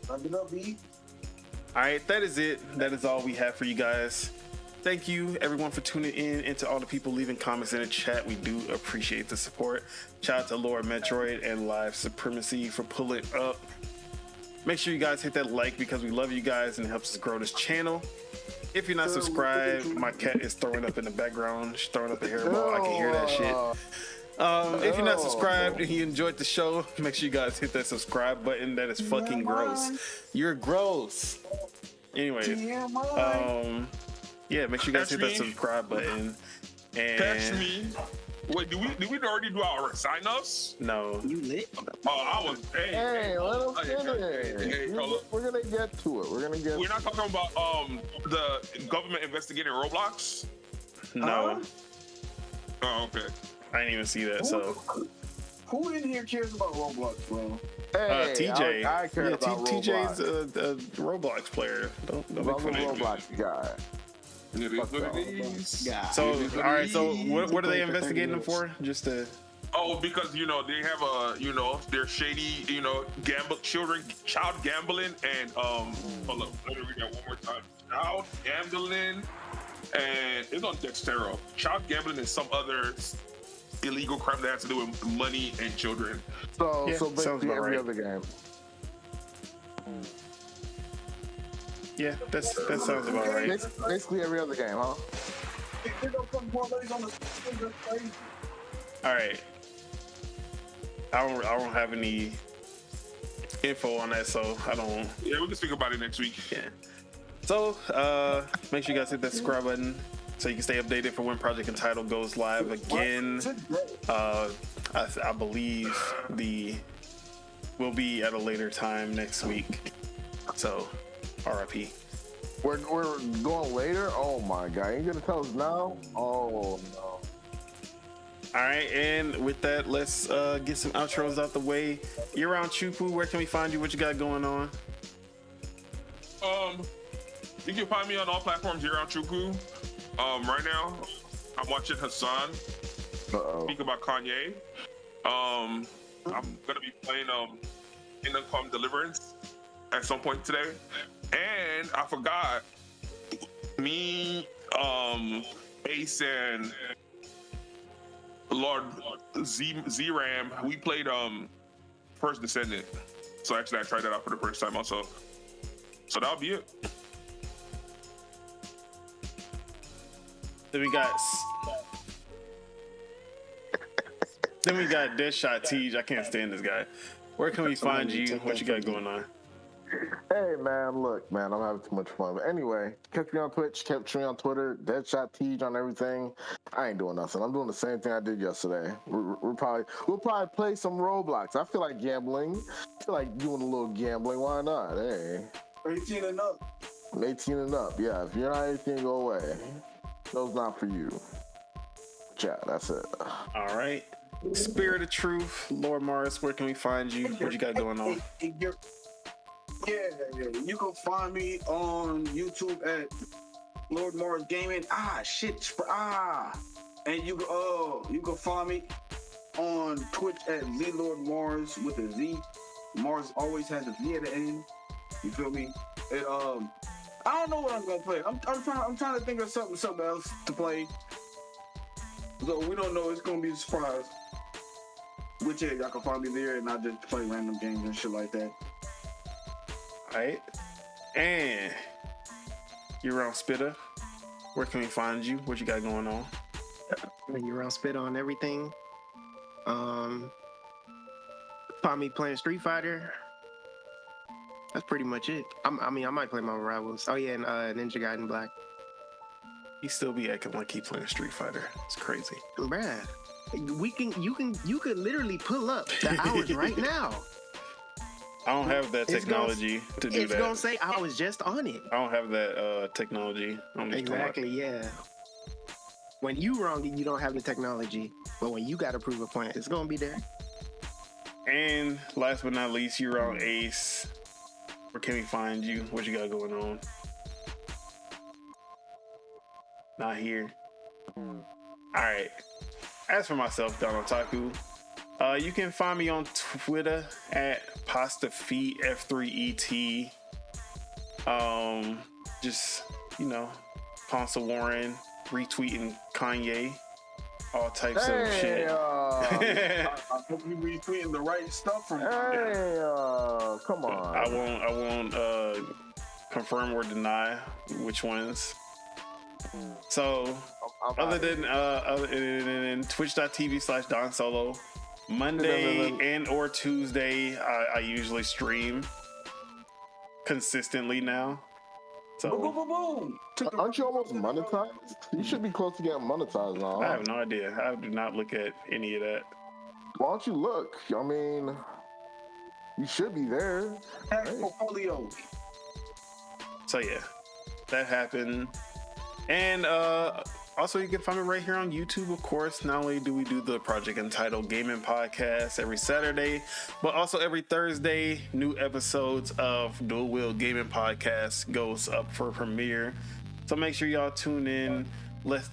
S1: Wrap it up, B.
S4: All right. That is it. That is all we have for you guys. Thank you, everyone, for tuning in, and to all the people leaving comments in the chat. We do appreciate the support. Shout out to Lord Metroid and Live Supremacy for pulling up. Make sure you guys hit that like because we love you guys and it helps us grow this channel. If you're not subscribed, my cat is throwing up in the background. She's throwing up a hairball. I can hear that shit. If you're not subscribed and you enjoyed the show, make sure you guys hit that subscribe button. That is fucking gross. You're gross. Anyways, yeah, make sure you guys hit that subscribe button. And
S5: Catch me. Wait, did we already do our sign-ups?
S4: No.
S3: You lit?
S5: Oh, I was.
S2: Hey, let us finish.
S5: Hey, hold up.
S2: We're gonna get to it.
S5: We're not talking about the government investigating Roblox.
S4: No.
S5: Oh, okay.
S4: I didn't even see that. So.
S1: Who in here cares about Roblox, bro?
S2: Hey,
S4: TJ.
S2: I care about
S4: TJ's
S2: Roblox.
S4: a Roblox player. Don't
S2: I'm
S4: make
S2: a
S4: fun of him.
S2: Roblox guy.
S5: It is what it is.
S3: Yeah.
S4: So, all right. So, what are they investigating them for? Just to.
S5: Oh, because they have they're shady, child gambling and hold up, let me read that one more time. Child gambling and it's on Dextero. Child gambling and some other illegal crime that has to do with money and children.
S2: So
S4: Yeah, sounds
S2: basically
S4: about
S2: every
S4: right.
S2: other game.
S4: Yeah, that sounds about right.
S2: Basically every other game, huh?
S4: All right. I don't have any info on that, so I don't.
S5: Yeah, we can speak about it next week.
S4: Yeah. So, make sure you guys hit that subscribe button so you can stay updated for when Project Untitled goes live again. I believe will be at a later time next week. So, RIP.
S2: We're going later? Oh my god, you gonna tell us now? Oh no.
S4: All right, and with that, let's get some outros out the way. You're on Chupu. Where can we find you? What you got going on?
S5: You can find me on all platforms here on Chuku. Right now, I'm watching Hassan speak about Kanye. I'm gonna be playing Kingdom Come Deliverance at some point today. And I forgot, me, Ace and Lord Z-Ram, we played First Descendant. So actually I tried that out for the first time also. So that'll be it.
S4: Then we got Deadshot Tej. I can't stand this guy. Where can we find you? What you got going on?
S2: Hey man, look man, I'm having too much fun. But anyway, catch me on Twitch, catch me on Twitter, Deadshot Tej on everything. I ain't doing nothing. I'm doing the same thing I did yesterday. We'll probably play some Roblox. I feel like gambling. I feel like doing a little gambling. Why not? Hey.
S1: 18 and up.
S2: 18 and up. Yeah, if you're not 18, go away. Those not for you. Yeah, that's it.
S4: All right. Spirit of Truth, Lord Morris, where can we find you? What you got going on?
S1: Yeah, you can find me on YouTube at Lord Mars Gaming. And you can find me on Twitch at Lord Mars with a Z. Mars always has a Z at the end. You feel me? And I don't know what I'm gonna play. I'm trying to think of something else to play. So we don't know. It's gonna be a surprise. Which y'all can find me there, and I just play random games and shit like that.
S4: All right. And you're on Spitter. Where can we find you? What you got going on?
S3: You're on Spitter on everything. Find me playing Street Fighter. That's pretty much it. I might play my rivals. Oh yeah, and Ninja Gaiden Black.
S4: He still be acting like he playing Street Fighter. It's crazy.
S3: Bruh, you could literally pull up the hours right now.
S4: I don't have that technology to do that.
S3: It's gonna say I was just on it.
S4: I don't have that technology.
S3: Exactly, yeah. When you wrong, you don't have the technology. But when you gotta prove a point, it's gonna be there.
S4: And last but not least, you're on Ace. Where can we find you? What you got going on? Not here. All right. As for myself, Don Otaku, you can find me on Twitter at PastaFeet F3ET. Just Ponce Warren retweeting Kanye, all types of shit.
S1: I hope you retweeting the right stuff from Kanye.
S2: Hey, come on.
S4: I won't confirm or deny which ones. So, other than twitch.tv/Don Solo, Monday and or Tuesday, I usually stream consistently now.
S1: Boom,
S4: So
S1: boom, boom, boom.
S2: Aren't you almost monetized? You should be close to getting monetized now.
S4: I have no idea. I do not look at any of that.
S2: Why don't you look? I mean, you should be there.
S1: Portfolio.
S4: So yeah, that happened. And also you can find me right here on YouTube, of course. Not only do we do the Project Untitled Gaming Podcast every Saturday, but also every Thursday, new episodes of Dual Wheel Gaming Podcast goes up for premiere. So make sure y'all tune in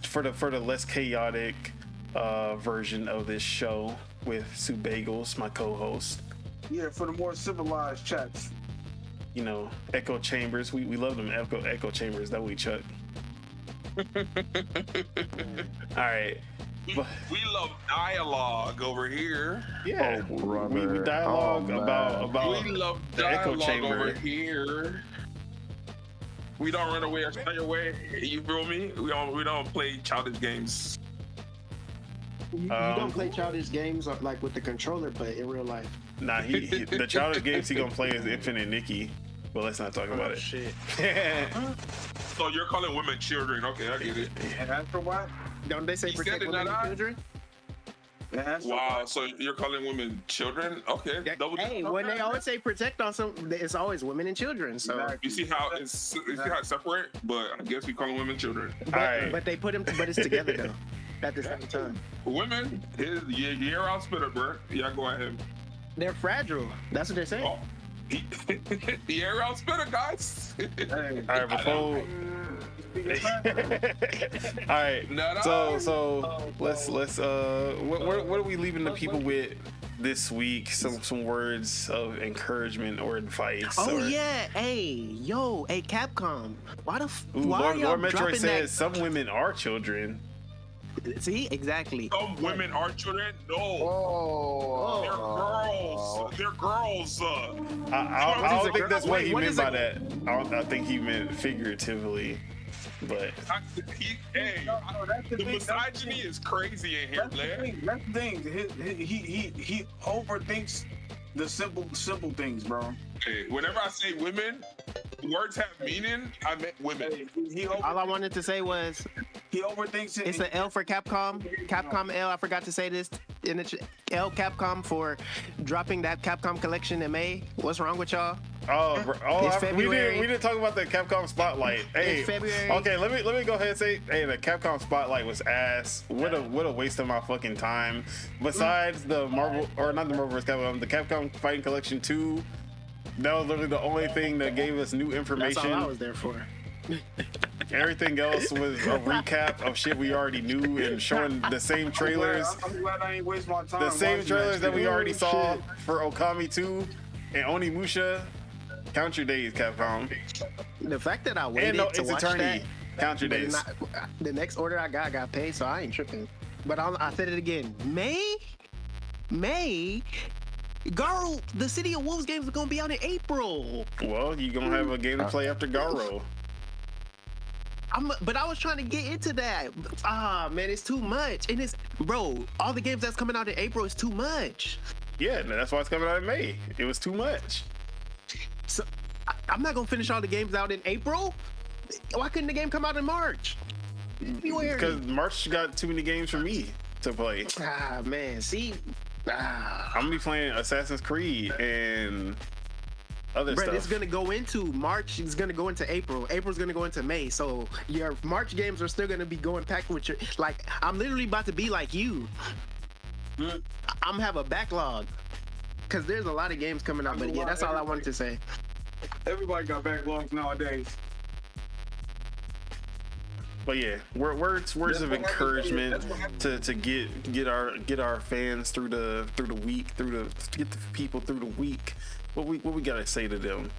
S4: for the less chaotic version of this show with Sue Bagels, my co-host.
S1: Yeah, for the more civilized chats.
S4: You know, echo chambers. We love them echo chambers that we chuck. All right.
S5: We love dialogue over here.
S4: Yeah,
S2: Oh, brother.
S4: we dialogue about
S5: We love
S4: the echo
S5: dialogue
S4: chamber
S5: over here. We don't run away or shy away. You feel me? We don't play childish games.
S3: You don't play childish games like with the controller, but in real life.
S4: Nah, he the childish games he gonna play is Infinite Nikki. But let's not talk about it.
S3: Shit.
S5: So you're calling women children? Okay, I get it.
S1: And after what?
S3: Don't they say
S5: He
S3: protect
S5: said it,
S3: women
S5: not I.
S3: and children?
S1: And after
S5: Wow.
S1: what?
S5: So you're calling women children? Okay. Double.
S3: Hey, when they always say protect on some, it's always women and children. So,
S5: You see how it's separate? But I guess we call women children.
S4: All right.
S3: but they put them, but it's together though. At the same time,
S5: Women, you're out spitter, bro. Yeah, go ahead.
S3: they're fragile. That's what they're saying.
S5: Oh. The air out spitter, guys.
S1: Hey,
S4: All right, before. All right. So let's what are we leaving the people with this week? Some words of encouragement or advice.
S3: Oh
S4: or,
S3: yeah, hey Capcom. Why
S4: Lord
S3: are y'all
S4: Metroid
S3: dropping
S4: says some women are children.
S3: See, exactly.
S5: Some women are children. No,
S2: Oh,
S5: they're girls.
S4: I don't think that's what he
S3: What
S4: meant
S3: is
S4: by
S3: it?
S4: that. I think he meant figuratively. But
S5: The misogyny is crazy in here, man.
S1: that's the thing. He overthinks the simple things, bro.
S5: Hey, whenever I say women, words have meaning. I meant women.
S3: All I wanted to say was
S1: He overthinks it.
S3: it's an L for Capcom. Capcom L. I forgot to say this. And it's L Capcom for dropping that Capcom collection in May. What's wrong with y'all?
S4: we
S3: February.
S4: didn't talk about the Capcom Spotlight. Hey,
S3: It's February.
S4: okay, let me go ahead and say, hey, the Capcom Spotlight was ass. What a waste of my fucking time. Besides the Marvel, or not the Marvel vs. Capcom, the Capcom Fighting Collection 2, that was literally the only thing that gave us new
S3: That's
S4: information.
S3: all I was there for.
S4: Everything else was a recap of shit we already knew and showing the same trailers.
S1: I'm glad I ain't waste my time.
S4: The same
S1: watching
S4: trailers that we
S1: shit.
S4: already saw for Okami 2 and Onimusha. Count your days, Capcom.
S3: The fact that I
S4: And
S3: waited
S4: no,
S3: to
S4: it's
S3: watch
S4: Eternity.
S3: that.
S4: Count your days.
S3: The next order I got paid, so I ain't tripping. But I said it again. May. Girl, the City of Wolves games are gonna be out in April.
S4: Well, you gonna have a game to play after Garo.
S3: But I was trying to get into that. Man, it's too much. And bro, all the games that's coming out in April is too much.
S4: Yeah, that's why it's coming out in May. It was too much.
S3: So I'm not gonna finish all the games out in April. Why couldn't the game come out in March? February.
S4: Because March got too many games for me to play.
S3: Man, see.
S4: I'm gonna be playing Assassin's Creed and other
S3: Brett,
S4: stuff.
S3: it's gonna go into March. It's gonna go into April. April's gonna go into May. So your March games are still gonna be going packed with your. Like, I'm literally about to be like you. I'm have a backlog because there's a lot of games coming out. But yeah, that's all I wanted to say.
S1: Everybody got backlogs nowadays.
S4: But yeah, words of encouragement to get our fans through the week, get the people through the week. What we gotta say to them?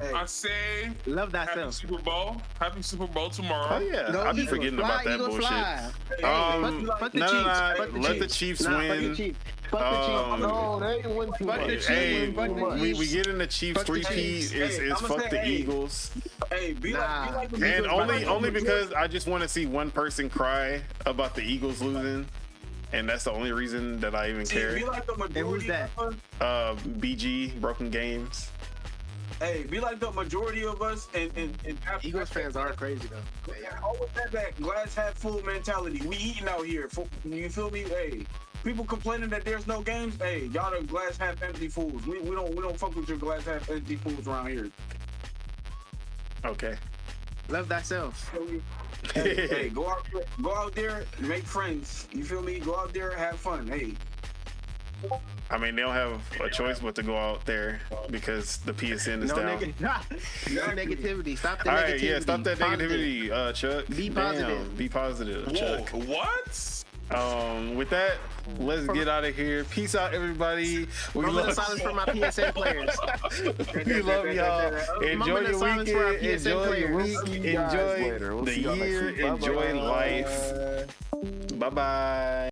S1: Hey,
S5: I say
S3: Love
S5: happy
S3: thyself.
S5: Super Bowl. Happy Super Bowl tomorrow.
S4: Oh yeah,
S3: Go
S4: I'll be
S3: Eagles.
S4: forgetting
S3: Fly,
S4: about that
S3: Eagles,
S4: bullshit.
S3: fly. Fuck the
S4: No,
S3: Chiefs. Fuck the
S4: let the
S3: Chiefs.
S4: Chiefs
S3: Nah,
S4: win.
S3: Fuck the Chiefs. Fuck the Chiefs.
S2: no, they ain't win too
S3: Fuck the
S2: much.
S3: Chiefs.
S4: Hey,
S3: Fuck the
S4: we
S3: Chiefs.
S4: get in the Chiefs
S3: Fuck the
S4: three-peat
S3: Chiefs.
S4: is
S1: I'ma
S4: fuck
S1: say,
S4: the
S1: hey,
S4: Eagles.
S1: hey, be like the
S4: And
S1: Eagles,
S4: only because I just want to see one person cry about the Eagles losing, and that's the only reason that I even care.
S1: Be like the majority
S3: who's that?
S1: of us.
S4: BG Broken Games.
S1: Hey, be like the majority of us, and
S3: Eagles fans are crazy though.
S1: always have that glass half full mentality. We eating out here. You feel me? Hey, people complaining that there's no games. Hey, y'all the glass half empty fools. We don't fuck with your glass half empty fools around here.
S3: Okay. Love thyself.
S1: Hey, go out there, make friends. You feel me? Go out there, have fun. Hey.
S4: I mean, they don't have a choice but to go out there because the PSN is down.
S3: No negativity. Stop the
S4: All
S3: negativity.
S4: right, yeah, stop that negativity, Chuck.
S3: Be positive.
S4: Damn, be positive,
S5: Whoa,
S4: Chuck.
S5: what?
S4: With that, let's get out of here. Peace out, everybody. We
S3: Moment
S4: love
S3: of silence for my PSN players.
S4: we love y'all. Enjoy your weekend. Enjoy your week. Enjoy the year. Enjoy life. Bye bye.